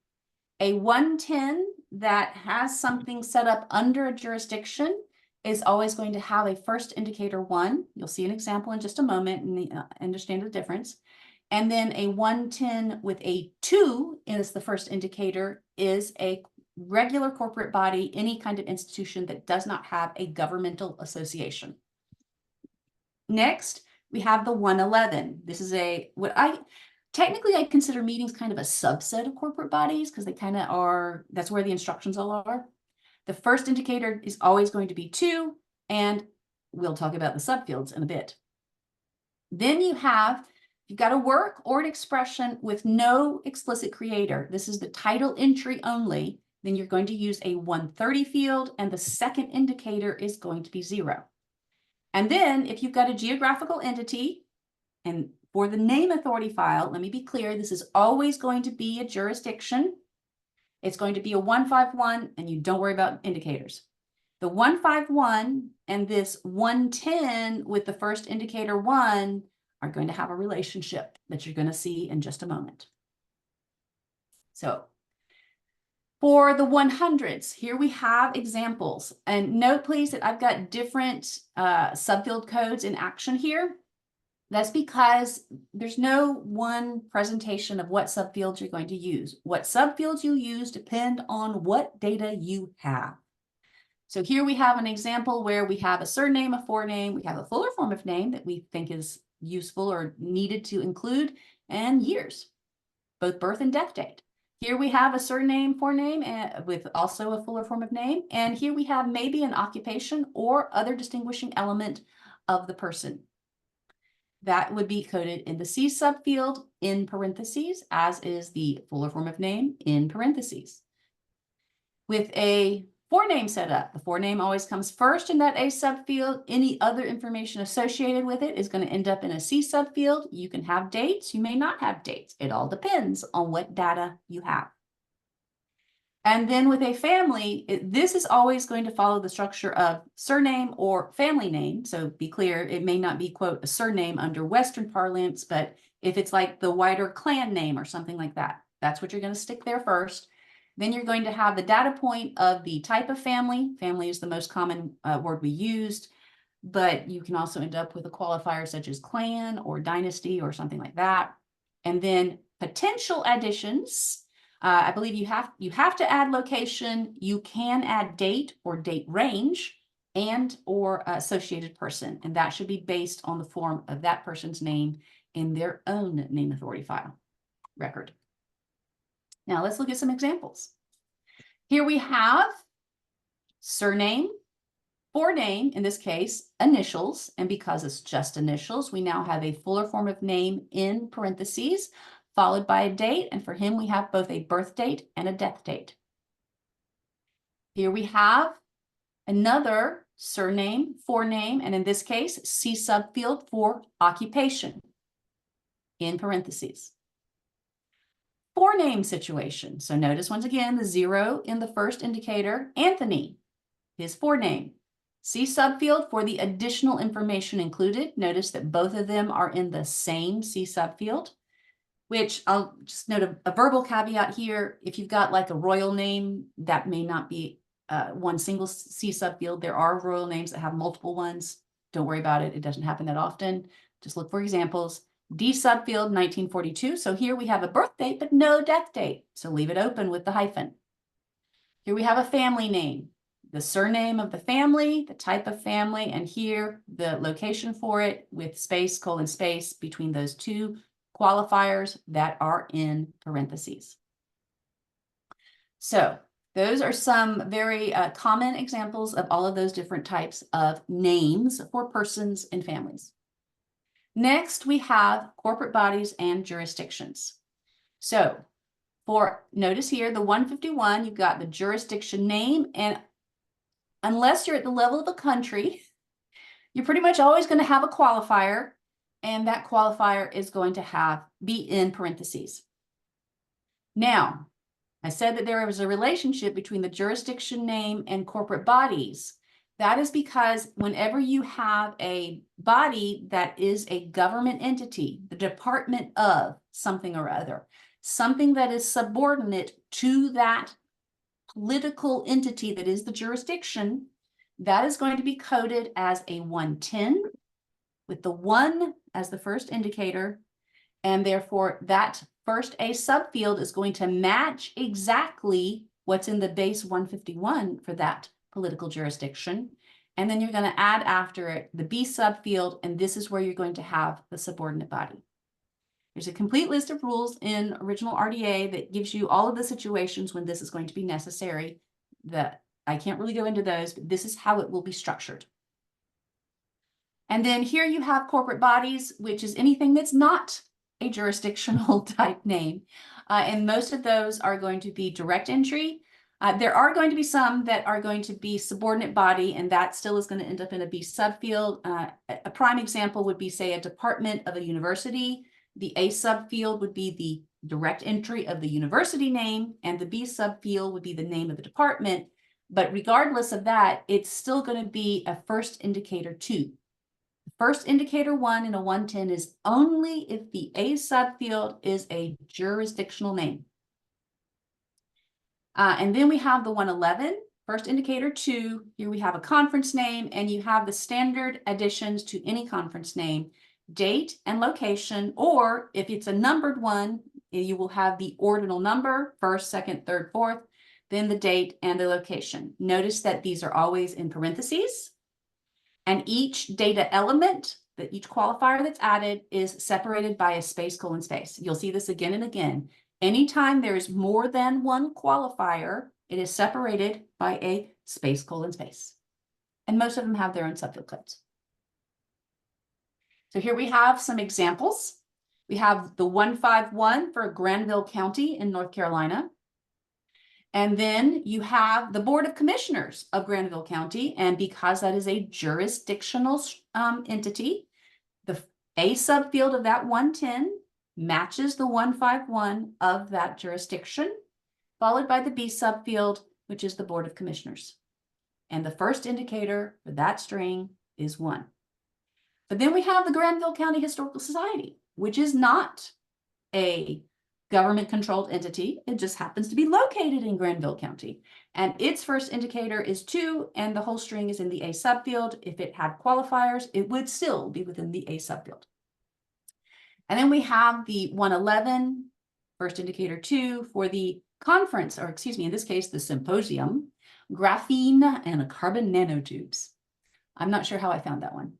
Speaker 2: A 110 that has something set up under a jurisdiction is always going to have a first indicator 1. You'll see an example in just a moment and understand the difference. And then a 110 with a 2 as the first indicator is a regular corporate body, any kind of institution that does not have a governmental association. Next, we have the 111. This is technically I consider meetings kind of a subset of corporate bodies because they kind of are, that's where the instructions all are. The first indicator is always going to be 2, and we'll talk about the subfields in a bit. Then you've got a work or an expression with no explicit creator. This is the title entry only. Then you're going to use a 130 field, and the second indicator is going to be 0. And then if you've got a geographical entity, and for the name authority file, let me be clear, this is always going to be a jurisdiction. It's going to be a 151, and you don't worry about indicators. The 151 and this 110 with the first indicator 1 are going to have a relationship that you're going to see in just a moment. So for the 100s, here we have examples. And note, please, that I've got different subfield codes in action here. That's because there's no one presentation of what subfields you're going to use. What subfields you use depend on what data you have. So here we have an example where we have a surname, a forename, we have a fuller form of name that we think is useful or needed to include, and years, both birth and death date. Here we have a surname, forename, and with also a fuller form of name. And here we have maybe an occupation or other distinguishing element of the person. That would be coded in the C subfield in parentheses, as is the fuller form of name in parentheses. With a forename setup, the forename always comes first in that A subfield. Any other information associated with it is going to end up in a C subfield. You can have dates, you may not have dates. It all depends on what data you have. And then with a family, this is always going to follow the structure of surname or family name. So be clear, it may not be, quote, a surname under Western parlance, but if it's like the wider clan name or something like that, that's what you're going to stick there first. Then you're going to have the data point of the type of family. Family is the most common word we used, but you can also end up with a qualifier such as clan or dynasty or something like that. And then potential additions. I believe you have to add location. You can add date or date range and or associated person. And that should be based on the form of that person's name in their own name authority file record. Now let's look at some examples. Here we have surname, forename, in this case, initials. And because it's just initials, we now have a fuller form of name in parentheses, followed by a date, and for him we have both a birth date and a death date. Here we have another surname, forename, and in this case, C subfield for occupation, in parentheses. Forename situation. So notice once again the 0 in the first indicator, Anthony, his forename. C subfield for the additional information included. Notice that both of them are in the same C subfield, which I'll just note a verbal caveat here. If you've got like a royal name, that may not be one single C subfield. There are royal names that have multiple ones. Don't worry about it. It doesn't happen that often. Just look for examples. D subfield 1942. So here we have a birth date, but no death date. So leave it open with the hyphen. Here we have a family name, the surname of the family, the type of family, and here the location for it with space, colon, space between those two qualifiers that are in parentheses. So those are some very common examples of all of those different types of names for persons and families. Next, we have corporate bodies and jurisdictions. So notice here, the 151, you've got the jurisdiction name, and unless you're at the level of a country, you're pretty much always going to have a qualifier, and that qualifier is going to be in parentheses. Now, I said that there was a relationship between the jurisdiction name and corporate bodies. That is because whenever you have a body that is a government entity, the department of something or other, something that is subordinate to that political entity that is the jurisdiction, that is going to be coded as a 110 with the 1 as the first indicator, and therefore that first A subfield is going to match exactly what's in the base 151 for that political jurisdiction. And then you're going to add after it the B subfield, and this is where you're going to have the subordinate body. There's a complete list of rules in original RDA that gives you all of the situations when this is going to be necessary. That I can't really go into those, but this is how it will be structured. And then here you have corporate bodies, which is anything that's not a jurisdictional type name. And most of those are going to be direct entry. There are going to be some that are going to be subordinate body, and that still is going to end up in a B subfield. A prime example would be, say, a department of a university. The A subfield would be the direct entry of the university name, and the B subfield would be the name of the department. But regardless of that, it's still going to be a first indicator 2. First indicator 1 in a 110 is only if the A subfield is a jurisdictional name. And then we have the 111, first indicator 2. Here we have a conference name, and you have the standard additions to any conference name, date and location, or if it's a numbered one, you will have the ordinal number, first, second, third, fourth, then the date and the location. Notice that these are always in parentheses. And each data element, that each qualifier that's added, is separated by a space, colon, space. You'll see this again and again. Anytime there's more than one qualifier, it is separated by a space, colon, space. And most of them have their own subfield codes. So here we have some examples. We have the 151 for Granville County in North Carolina. And then you have the Board of Commissioners of Granville County. And because that is a jurisdictional entity, the A subfield of that 110 matches the 151 of that jurisdiction, followed by the B subfield, which is the Board of Commissioners. And the first indicator for that string is 1. But then we have the Granville County Historical Society, which is not a government-controlled entity. It just happens to be located in Granville County. And its first indicator is 2, and the whole string is in the A subfield. If it had qualifiers, it would still be within the A subfield. And then we have the 111, first indicator 2, for the conference, or excuse me, in this case, the symposium, graphene and carbon nanotubes. I'm not sure how I found that one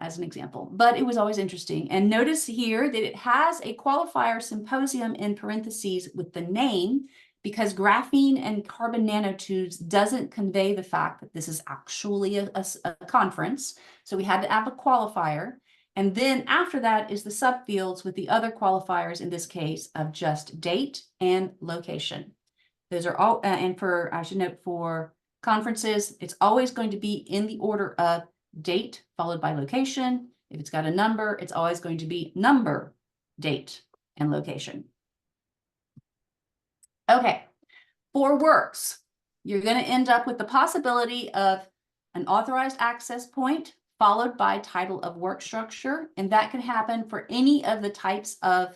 Speaker 2: as an example, but it was always interesting. And notice here that it has a qualifier symposium in parentheses with the name, because graphene and carbon nanotubes doesn't convey the fact that this is actually a conference. So we had to add a qualifier. And then after that is the subfields with the other qualifiers, in this case, of just date and location. Those are all, and for, I should note, for conferences, it's always going to be in the order of date followed by location. If it's got a number, it's always going to be number, date, and location. Okay, for works, you're going to end up with the possibility of an authorized access point followed by title of work structure, and that can happen for any of the types of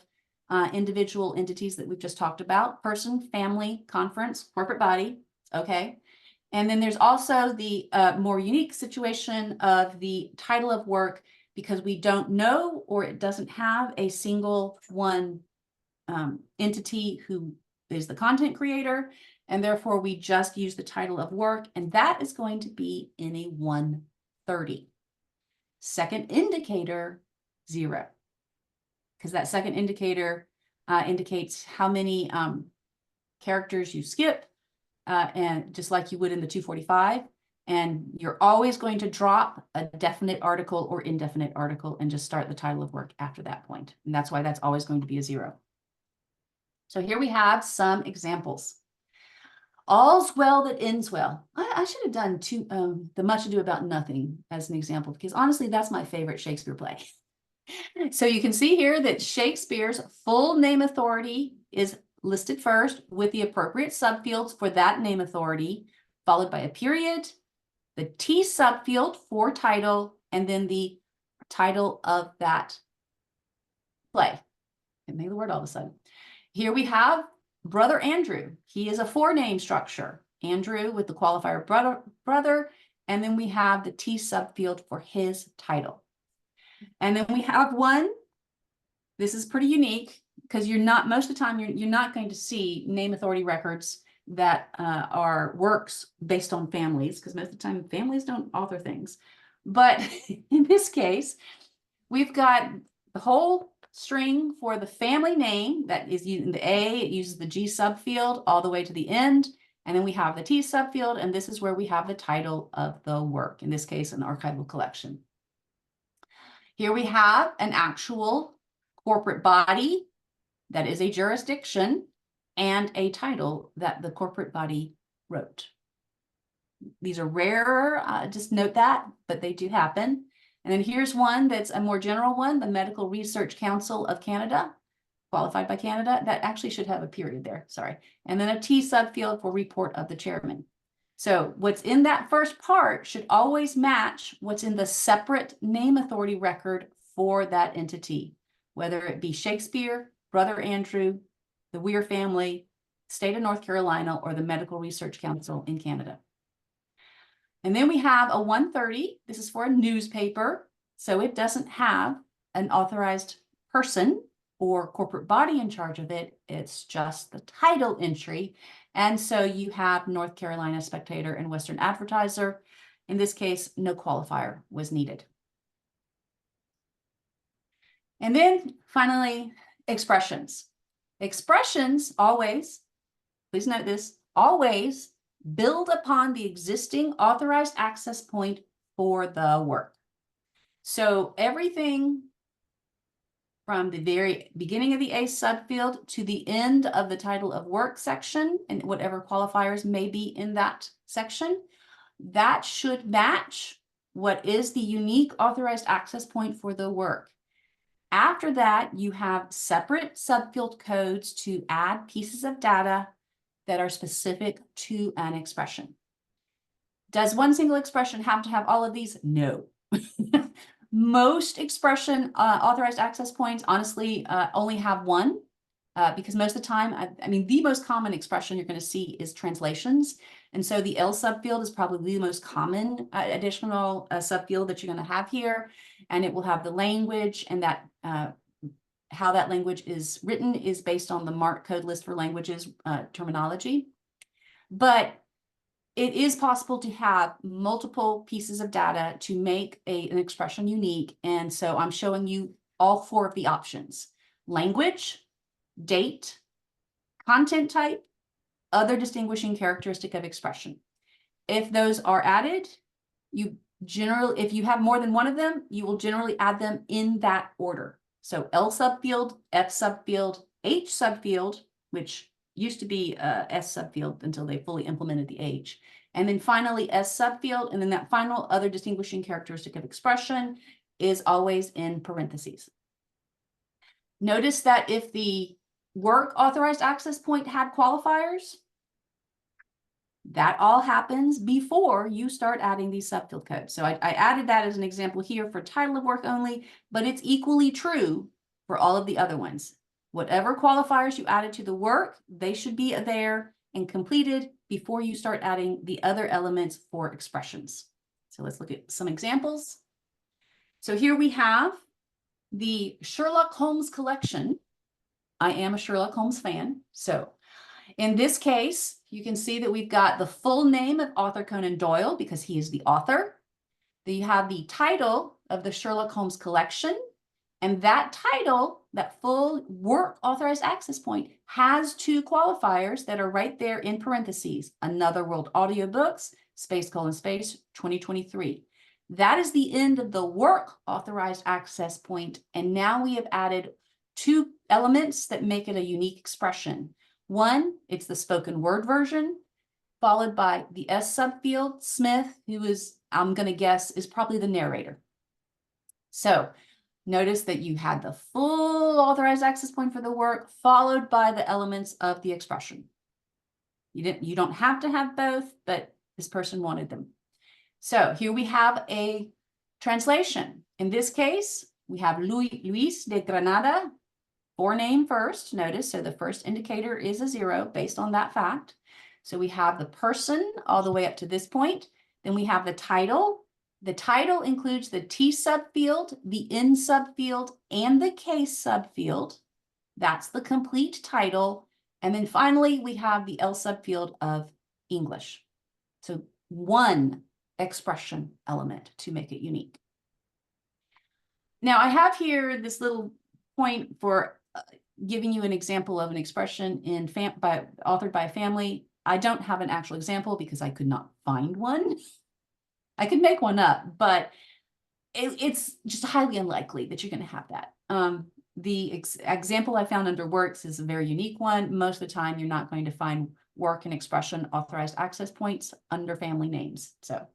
Speaker 2: individual entities that we've just talked about: person, family, conference, corporate body. Okay. And then there's also the more unique situation of the title of work, because we don't know, or it doesn't have a single one entity who is the content creator, and therefore we just use the title of work, and that is going to be in a 130. Second indicator, 0, because that second indicator indicates how many characters you skip, and just like you would in the 245, and you're always going to drop a definite article or indefinite article and just start the title of work after that point. And that's why that's always going to be a 0. So here we have some examples. All's well that ends well. I should have done the Much Ado About Nothing as an example, because honestly, that's my favorite Shakespeare play. So you can see here that Shakespeare's full name authority is listed first with the appropriate subfields for that name authority, followed by a period, the T subfield for title, and then the title of that play. It made the word all of a sudden. Here we have Brother Andrew. He is a 4-name structure. Andrew with the qualifier brother, and then we have the T subfield for his title. And then we have one, this is pretty unique, because you're not, most of the time, you're not going to see name authority records that are works based on families, because most of the time families don't author things. But in this case, we've got the whole string for the family name that is using the A, it uses the G subfield all the way to the end. And then we have the T subfield, and this is where we have the title of the work, in this case, an archival collection. Here we have an actual corporate body that is a jurisdiction and a title that the corporate body wrote. These are rare, just note that, but they do happen. And then here's one that's a more general one, the Medical Research Council of Canada, qualified by Canada. That actually should have a period there, sorry. And then a T subfield for report of the chairman. So what's in that first part should always match what's in the separate name authority record for that entity, whether it be Shakespeare, Brother Andrew, the Weir family, state of North Carolina, or the Medical Research Council in Canada. And then we have a 130. This is for a newspaper, so it doesn't have an authorized person or corporate body in charge of it. It's just the title entry. And so you have North Carolina Spectator and Western Advertiser. In this case, no qualifier was needed. And then finally, expressions. Expressions always, please note this, always build upon the existing authorized access point for the work. So everything from the very beginning of the A subfield to the end of the title of work section and whatever qualifiers may be in that section, that should match what is the unique authorized access point for the work. After that, you have separate subfield codes to add pieces of data that are specific to an expression. Does one single expression have to have all of these? No. Most expression authorized access points, honestly, only have one because most of the time, I mean, the most common expression you're going to see is translations. And so the L subfield is probably the most common additional subfield that you're going to have here. And it will have the language, and that how that language is written is based on the MARC code list for languages terminology. But it is possible to have multiple pieces of data to make an expression unique. And so I'm showing you all 4 of the options: language, date, content type, other distinguishing characteristic of expression. If those are added, if you have more than one of them, you will generally add them in that order. So L subfield, F subfield, H subfield, which used to be S subfield until they fully implemented the H. And then finally S subfield, and then that final other distinguishing characteristic of expression is always in parentheses. Notice that if the work authorized access point had qualifiers, that all happens before you start adding these subfield codes. So I added that as an example here for title of work only, but it's equally true for all of the other ones. Whatever qualifiers you added to the work, they should be there and completed before you start adding the other elements for expressions. So let's look at some examples. So here we have the Sherlock Holmes collection. I am a Sherlock Holmes fan. So in this case, you can see that we've got the full name of Arthur Conan Doyle because he is the author. Then you have the title of the Sherlock Holmes collection. And that title, that full work authorized access point, has 2 qualifiers that are right there in parentheses: Another World Audiobooks, / 2023. That is the end of the work authorized access point. And now we have added 2 elements that make it a unique expression. One, it's the spoken word version, followed by the S subfield, Smith, who is, I'm going to guess, is probably the narrator. So notice that you had the full authorized access point for the work, followed by the elements of the expression. You don't have to have both, but this person wanted them. So here we have a translation. In this case, we have Luis de Granada, forename first, notice, so the first indicator is a 0 based on that fact. So we have the person all the way up to this point. Then we have the title. The title includes the T subfield, the N subfield, and the K subfield. That's the complete title. And then finally, we have the L subfield of English. So 1 expression element to make it unique. Now I have here this little point for giving you an example of an expression authored by a family. I don't have an actual example because I could not find one. I could make one up, but it's just highly unlikely that you're going to have that. The example I found under works is a very unique one. Most of the time, you're not going to find work and expression authorized access points under family names. So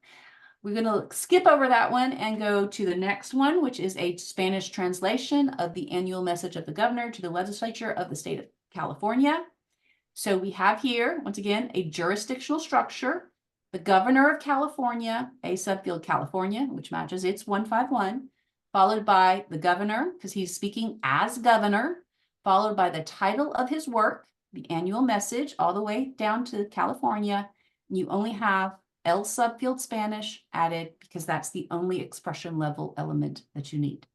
Speaker 2: we're going to skip over that one and go to the next one, which is a Spanish translation of the annual message of the governor to the legislature of the state of California. So we have here, once again, a jurisdictional structure. the governor of California, A subfield California, which matches its 151, followed by the governor, because he's speaking as governor, followed by the title of his work, the annual message, all the way down to California. You only have L subfield Spanish added because that's the only expression level element that you need.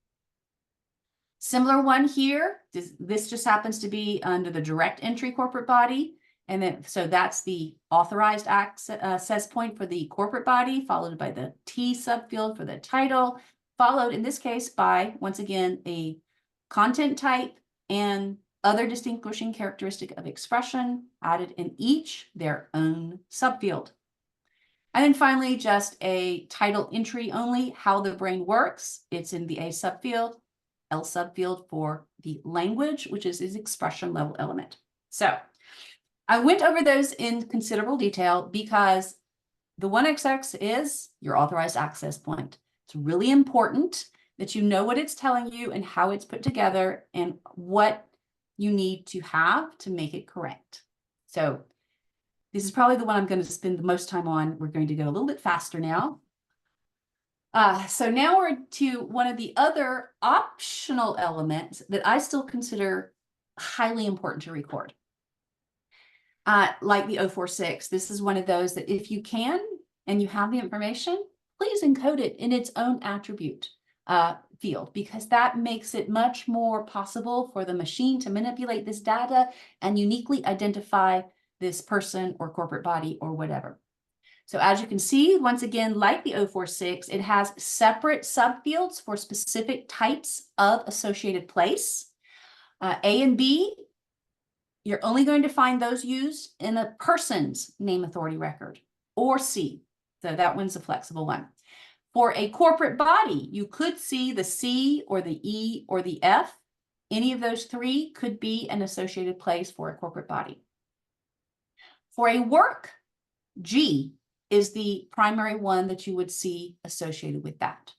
Speaker 2: Similar one here, this just happens to be under the direct entry corporate body. And then, so that's the authorized access point for the corporate body, followed by the T subfield for the title, followed in this case by, once again, a content type and other distinguishing characteristic of expression added in each their own subfield. And then finally, just a title entry only, how the brain works. It's in the A subfield, L subfield for the language, which is his expression level element. So I went over those in considerable detail because the 1XX is your authorized access point. It's really important that you know what it's telling you and how it's put together and what you need to have to make it correct. So this is probably the one I'm going to spend the most time on. We're going to go a little bit faster now. So now we're to one of the other optional elements that I still consider highly important to record. Like the 046, this is one of those that if you can and you have the information, please encode it in its own attribute field, because that makes it much more possible for the machine to manipulate this data and uniquely identify this person or corporate body or whatever. So as you can see, once again, like the 046, it has separate subfields for specific types of associated place. A and B, you're only going to find those used in a person's name authority record, or C. So that one's a flexible one. For a corporate body, you could see the C or the E or the F. Any of those three could be an associated place for a corporate body. For a work, G is the primary one that you would see associated with that.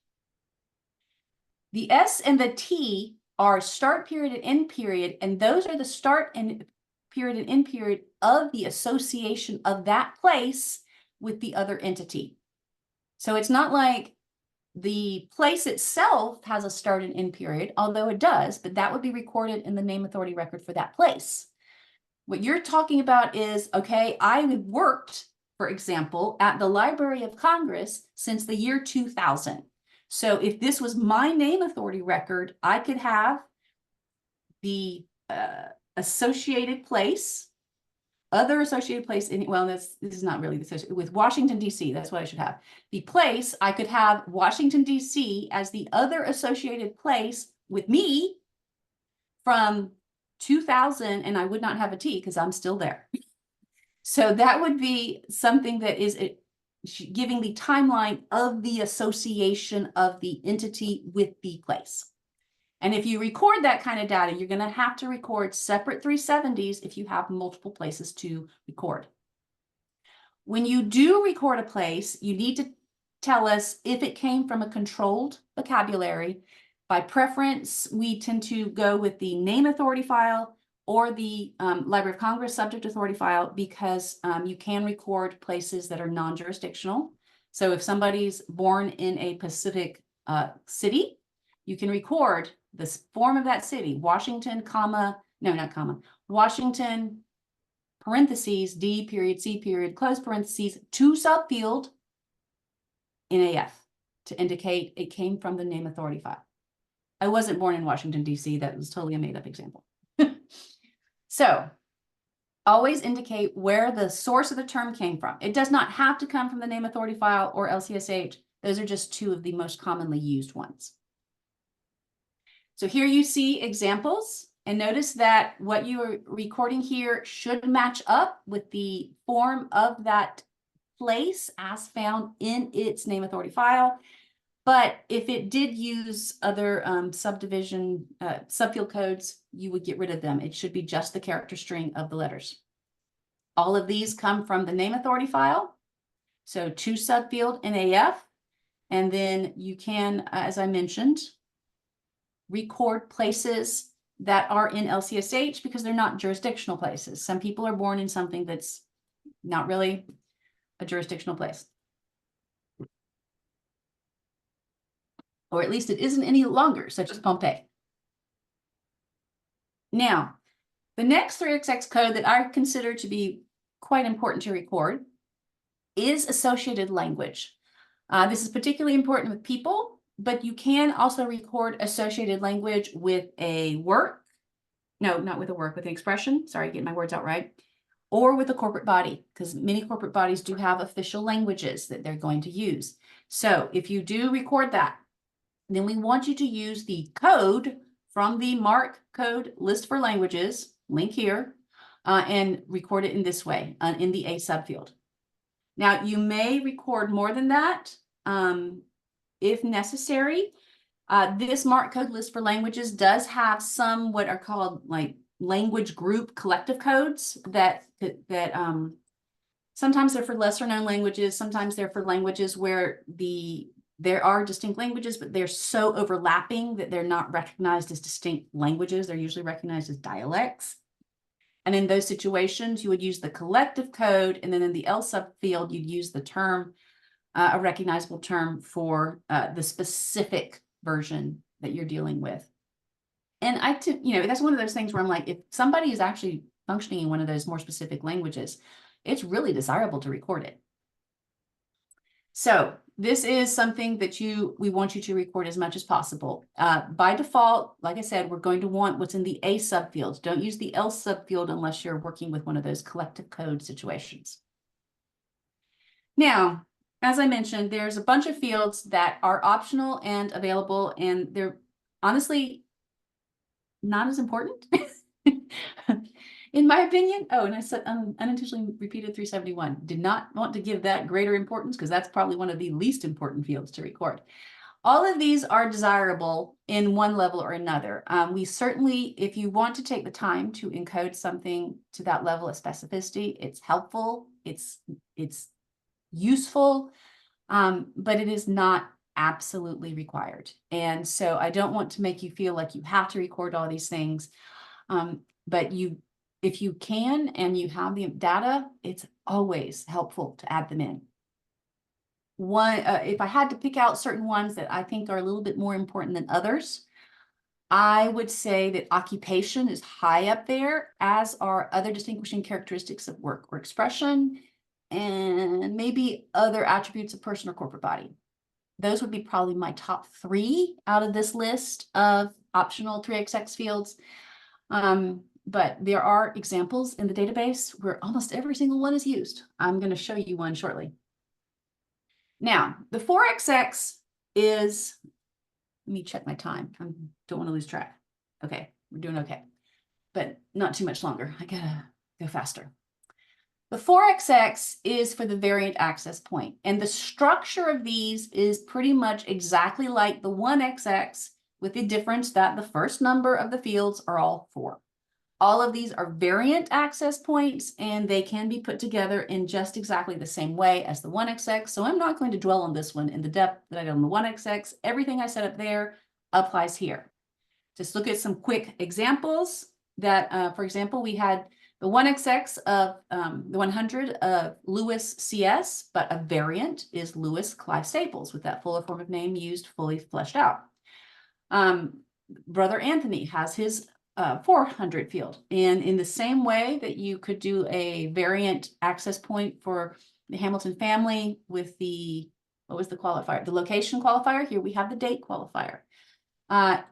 Speaker 2: The S and the T are start period and end period, and those are the start and period and end period of the association of that place with the other entity. So it's not like the place itself has a start and end period, although it does, but that would be recorded in the name authority record for that place. What you're talking about is, okay, I worked, for example, at the Library of Congress since the year 2000. So if this was my name authority record, I could have the associated place, other associated place, well, this is not really the associated, with Washington, D.C., that's what I should have. The place, I could have Washington, D.C. as the other associated place with me from 2000, and I would not have a T because I'm still there. So that would be something that is giving the timeline of the association of the entity with the place. And if you record that kind of data, you're going to have to record separate 370s if you have multiple places to record. When you do record a place, you need to tell us if it came from a controlled vocabulary. By preference, we tend to go with the name authority file or the Library of Congress subject authority file, because you can record places that are non-jurisdictional. So if somebody's born in a Pacific city, you can record the form of that city, Washington, comma, no, not comma, Washington, parentheses, D period, C period, close parentheses, to subfield NAF to indicate it came from the name authority file. I wasn't born in Washington, D.C. That was totally a made-up example. So always indicate where the source of the term came from. It does not have to come from the name authority file or LCSH. Those are just two of the most commonly used ones. So here you see examples, and notice that what you are recording here should match up with the form of that place as found in its name authority file. But if it did use other subfield codes, you would get rid of them. It should be just the character string of the letters. All of these come from the name authority file. So to subfield NAF, and then you can, as I mentioned, record places that are in LCSH because they're not jurisdictional places. Some people are born in something that's not really a jurisdictional place. Or at least it isn't any longer, such as Pompeii. Now, the next 3XX code that I consider to be quite important to record is associated language. This is particularly important with people, but you can also record associated language with a work. No, not with a work, with an expression. Sorry, getting my words out right. Or with a corporate body, because many corporate bodies do have official languages that they're going to use. So if you do record that, then we want you to use the code from the MARC code list for languages, link here, and record it in this way, in the A subfield. Now, you may record more than that if necessary. This MARC code list for languages does have some what are called like language group collective codes that sometimes they're for lesser known languages, sometimes they're for languages where there are distinct languages, but they're so overlapping that they're not recognized as distinct languages. They're usually recognized as dialects. And in those situations, you would use the collective code, and then in the L subfield, you'd use the term, a recognizable term for the specific version that you're dealing with. And that's one of those things where I'm like, if somebody is actually functioning in one of those more specific languages, it's really desirable to record it. So this is something that we want you to record as much as possible. By default, like I said, we're going to want what's in the A subfield. Don't use the L subfield unless you're working with one of those collective code situations. Now, as I mentioned, there's a bunch of fields that are optional and available, and they're honestly not as important. In my opinion. Oh, and I said unintentionally repeated 371. Did not want to give that greater importance because that's probably one of the least important fields to record. All of these are desirable in one level or another. We certainly, if you want to take the time to encode something to that level of specificity, it's helpful, it's useful, but it is not absolutely required. And so I don't want to make you feel like you have to record all these things, but if you can and you have the data, it's always helpful to add them in. If I had to pick out certain ones that I think are a little bit more important than others, I would say that occupation is high up there, as are other distinguishing characteristics of work or expression, and maybe other attributes of person or corporate body. Those would be probably my top 3 out of this list of optional 3XX fields. But there are examples in the database where almost every single one is used. I'm going to show you one shortly. Now, the 4XX is, let me check my time. I don't want to lose track. Okay, we're doing okay, but not too much longer. I gotta go faster. The 4XX is for the variant access point, and the structure of these is pretty much exactly like the 1XX, with the difference that the first number of the fields are all 4. All of these are variant access points, and they can be put together in just exactly the same way as the 1XX. So I'm not going to dwell on this one in the depth that I did on the 1XX. Everything I set up there applies here. Just look at some quick examples that, for example, we had the 1XX of the 100 of Lewis CS, but a variant is Lewis Clive Staples with that fuller form of name used fully fleshed out. Brother Anthony has his 400 field. And in the same way that you could do a variant access point for the Hamilton family with the, what was the qualifier? The location qualifier. Here we have the date qualifier. The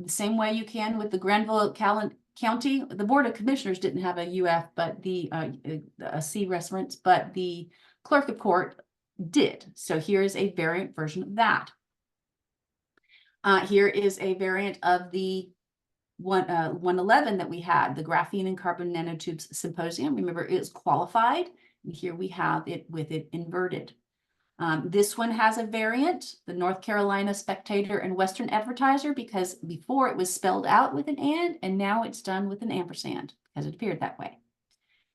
Speaker 2: same way you can with the Granville County. The Board of Commissioners didn't have a UF, but a C reference, but the Clerk of Court did. So here is a variant version of that. Here is a variant of the 111 that we had, the Graphene and Carbon Nanotubes Symposium. Remember, it is qualified, and here we have it with it inverted. This one has a variant, the North Carolina Spectator and Western Advertiser, because before it was spelled out with an and now it's done with an ampersand, because it appeared that way.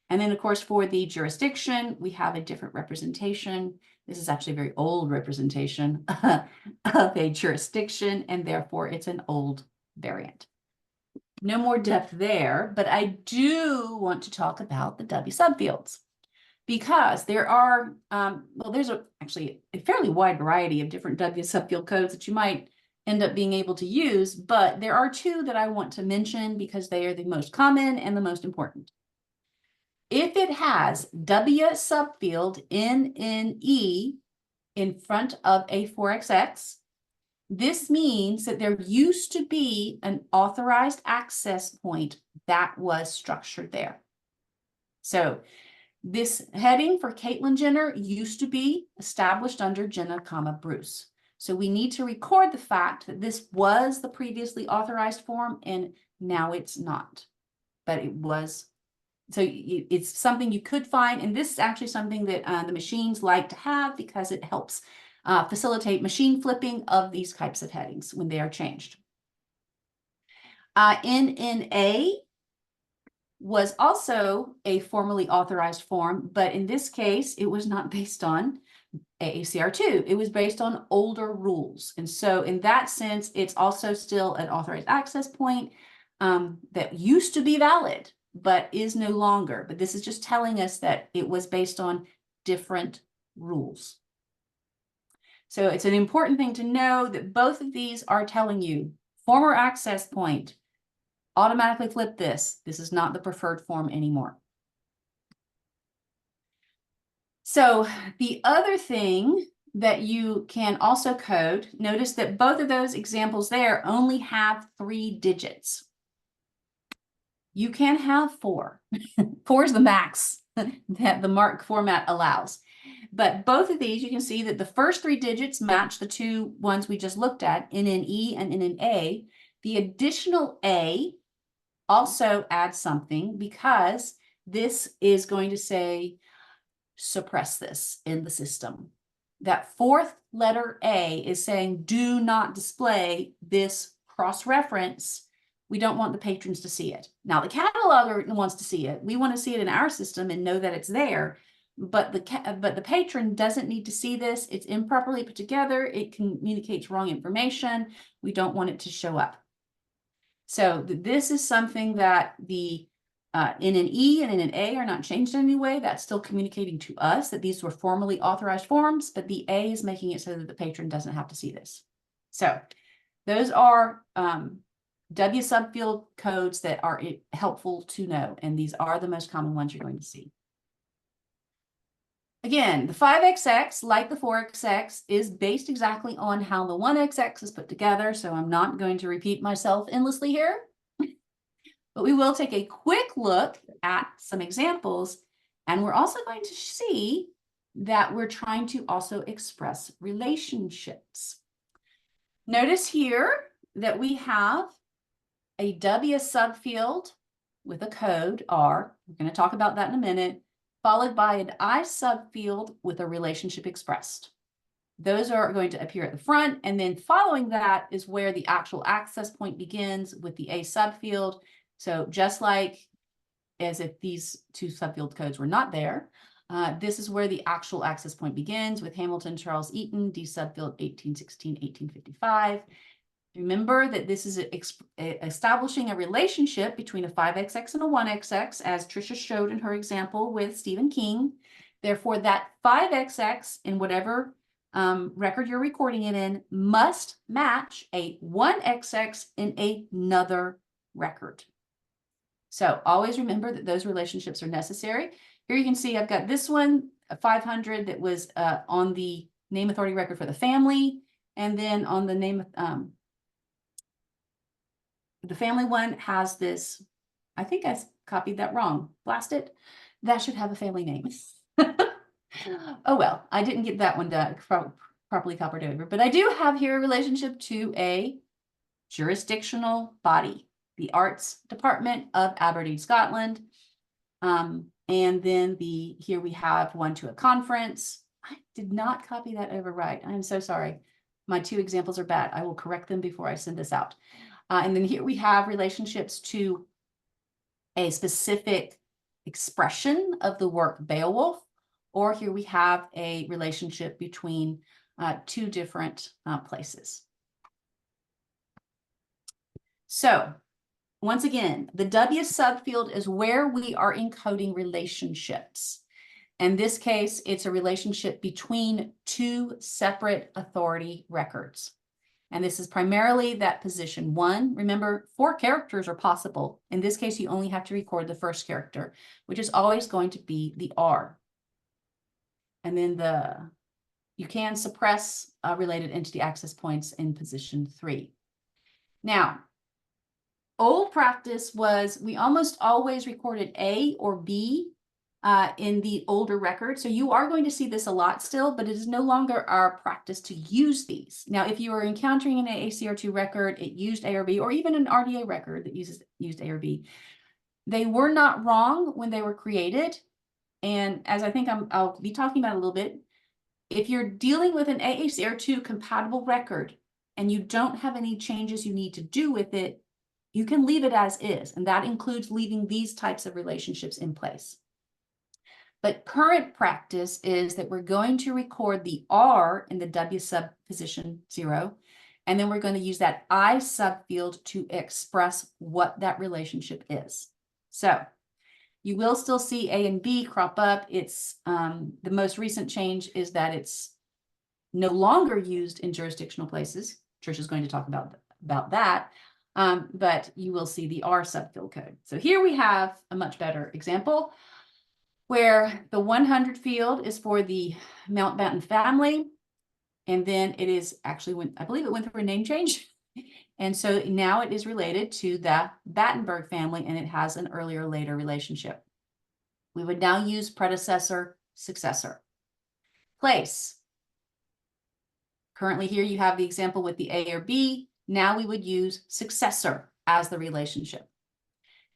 Speaker 2: And then, of course, for the jurisdiction, we have a different representation. This is actually a very old representation of a jurisdiction, and therefore it's an old variant. No more depth there, but I do want to talk about the W subfields. because there are, well, there's actually a fairly wide variety of different W subfield codes that you might end up being able to use, but there are two that I want to mention because they are the most common and the most important. If it has W subfield NNE in front of a 4XX, this means that there used to be an authorized access point that was structured there. So this heading for Caitlin Jenner used to be established under Jenna, Bruce. So we need to record the fact that this was the previously authorized form and now it's not, but it was. So it's something you could find, and this is actually something that the machines like to have because it helps facilitate machine flipping of these types of headings when they are changed. NNA was also a formally authorized form, but in this case, it was not based on AACR2. It was based on older rules. And so in that sense, it's also still an authorized access point that used to be valid, but is no longer. But this is just telling us that it was based on different rules. So it's an important thing to know that both of these are telling you former access point, automatically flip this. This is not the preferred form anymore. So the other thing that you can also code, notice that both of those examples there only have 3 digits. You can have 4. 4 is the max that the MARC format allows. But both of these, you can see that the first 3 digits match the 2 ones we just looked at, NNE and NNA. The additional A also adds something because this is going to say suppress this in the system. That 4th letter A is saying do not display this cross-reference. We don't want the patrons to see it. Now the cataloger wants to see it. We want to see it in our system and know that it's there. But the patron doesn't need to see this. It's improperly put together. It communicates wrong information. We don't want it to show up. So this is something that the NNE and NNA are not changed in any way. That's still communicating to us that these were formally authorized forms, but the A is making it so that the patron doesn't have to see this. So those are W subfield codes that are helpful to know, and these are the most common ones you're going to see. Again, the 5XX, like the 4XX, is based exactly on how the 1XX is put together, so I'm not going to repeat myself endlessly here. But we will take a quick look at some examples, and we're also going to see that we're trying to also express relationships. Notice here that we have a W subfield with a code R. We're going to talk about that in a minute, followed by an I subfield with a relationship expressed. Those are going to appear at the front, and then following that is where the actual access point begins with the A subfield. So just like as if these 2 subfield codes were not there, this is where the actual access point begins with Hamilton, Charles Eaton, D subfield 1816, 1855. Remember that this is establishing a relationship between a 5XX and a 1XX, as Tricia showed in her example with Stephen King. Therefore, that 5XX in whatever record you're recording it in must match a 1XX in another record. So always remember that those relationships are necessary. Here you can see I've got this one, a 500 that was on the name authority record for the family, and then on the name the family one has this, I think I copied that wrong. Blast it. That should have a family name. Oh, well, I didn't get that one done, properly copied over, but I do have here a relationship to a jurisdictional body, the Arts Department of Aberdeen, Scotland. And then here we have one to a conference. I did not copy that over right. I'm so sorry. My 2 examples are bad. I will correct them before I send this out. And then here we have relationships to a specific expression of the work Beowulf, or here we have a relationship between 2 different places. So once again, the W subfield is where we are encoding relationships. In this case, it's a relationship between two separate authority records. And this is primarily that position 1. Remember, 4 characters are possible. In this case, you only have to record the first character, which is always going to be the R. And then you can suppress related entity access points in position 3. Now, old practice was we almost always recorded A or B in the older record. So you are going to see this a lot still, but it is no longer our practice to use these. Now, if you are encountering an AACR2 record, it used A or B, or even an RDA record that used A or B, they were not wrong when they were created. And as I think I'll be talking about a little bit, if you're dealing with an AACR2 compatible record and you don't have any changes you need to do with it, you can leave it as is. And that includes leaving these types of relationships in place. But current practice is that we're going to record the R in the W sub position 0, and then we're going to use that I subfield to express what that relationship is. So you will still see A and B crop up. It's the most recent change is that it's no longer used in jurisdictional places. Tricia is going to talk about that, but you will see the R subfield code. So here we have a much better example, where the 100 field is for the Mountbatten family. And then it is actually, I believe it went through a name change. And so now it is related to the Battenberg family, and it has an earlier later relationship. We would now use predecessor, successor. Place. Currently here you have the example with the A or B. Now we would use successor as the relationship.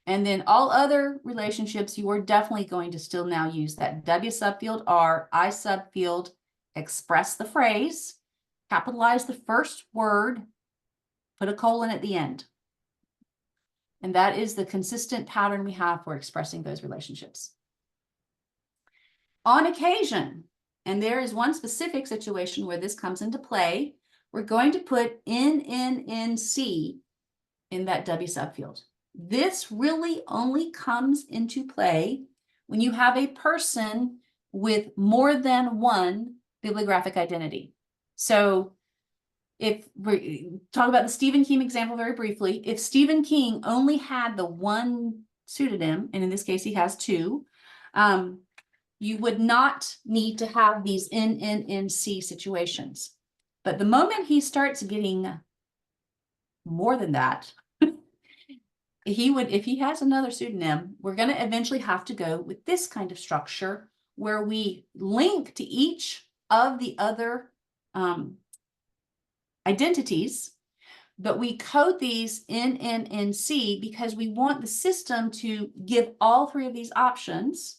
Speaker 2: And then all other relationships, you are definitely going to still now use that W subfield R, I subfield, express the phrase, capitalize the first word, put a colon at the end. And that is the consistent pattern we have for expressing those relationships. On occasion, and there is one specific situation where this comes into play, we're going to put NNNC in that W subfield. This really only comes into play when you have a person with more than one bibliographic identity. So if we talk about the Stephen King example very briefly, if Stephen King only had the one pseudonym, and in this case he has 2, you would not need to have these NNNC situations. But the moment he starts getting more than that, if he has another pseudonym, we're going to eventually have to go with this kind of structure where we link to each of the other identities, but we code these NNNC because we want the system to give all 3 of these options,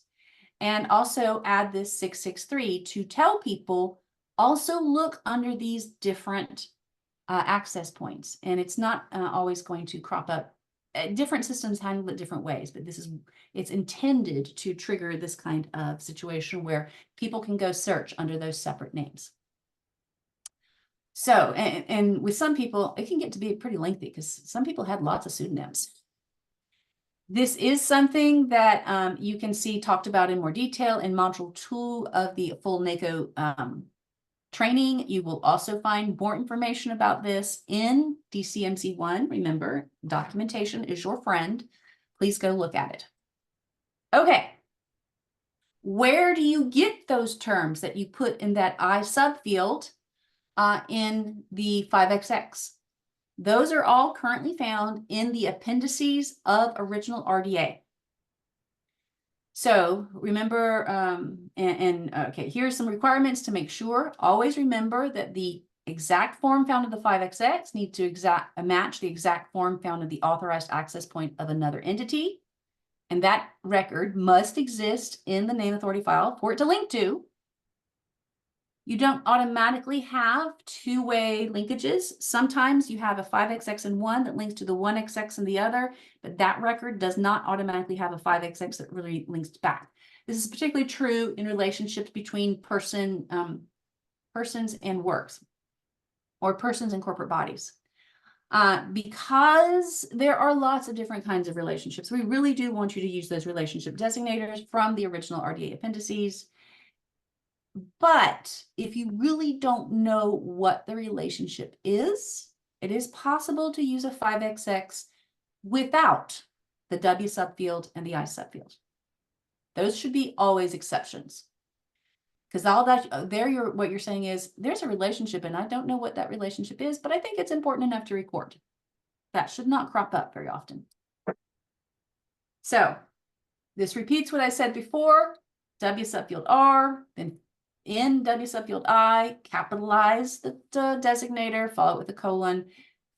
Speaker 2: and also add this 663 to tell people also look under these different access points. And it's not always going to crop up. Different systems handle it different ways, but it's intended to trigger this kind of situation where people can go search under those separate names. So, and with some people, it can get to be pretty lengthy because some people had lots of pseudonyms. This is something that you can see talked about in more detail in module 2 of the full NACO training. You will also find more information about this in DCMC1. Remember, documentation is your friend. Please go look at it. Okay. Where do you get those terms that you put in that I subfield in the 5XX? Those are all currently found in the appendices of original RDA. So remember, okay, here's some requirements to make sure. Always remember that the exact form found in the 5XX need to match the exact form found in the authorized access point of another entity. And that record must exist in the name authority file for it to link to. You don't automatically have 2-way linkages. Sometimes you have a 5XX in one that links to the 1XX in the other, but that record does not automatically have a 5XX that really links back. This is particularly true in relationships between persons and works, or persons and corporate bodies. Because there are lots of different kinds of relationships, we really do want you to use those relationship designators from the original RDA appendices. But if you really don't know what the relationship is, it is possible to use a 5XX without the W subfield and the I subfield. Those should be always exceptions. Because all that what you're saying is there's a relationship and I don't know what that relationship is, but I think it's important enough to record. That should not crop up very often. So this repeats what I said before. W subfield R, then in W subfield I, capitalize the designator, follow it with a colon,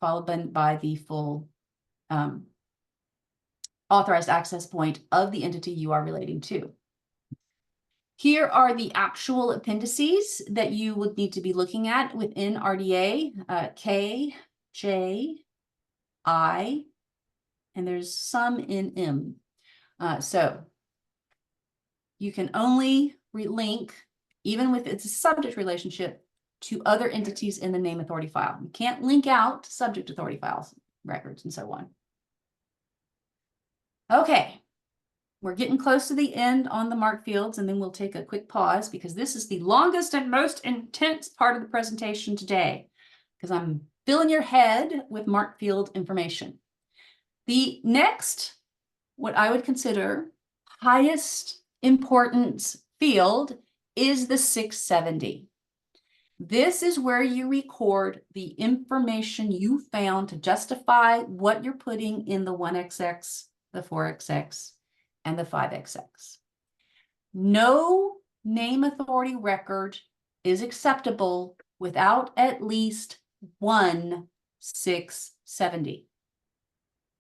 Speaker 2: followed by the full authorized access point of the entity you are relating to. Here are the actual appendices that you would need to be looking at within RDA, K, J, I, and there's some in M. So you can only relink, even with its a subject relationship, to other entities in the name authority file. You can't link out to subject authority files, records, and so on. Okay. We're getting close to the end on the mark fields, and then we'll take a quick pause because this is the longest and most intense part of the presentation today, because I'm filling your head with mark field information. The next, what I would consider highest importance field is the 670. This is where you record the information you found to justify what you're putting in the 1XX, the 4XX, and the 5XX. No name authority record is acceptable without at least one 670.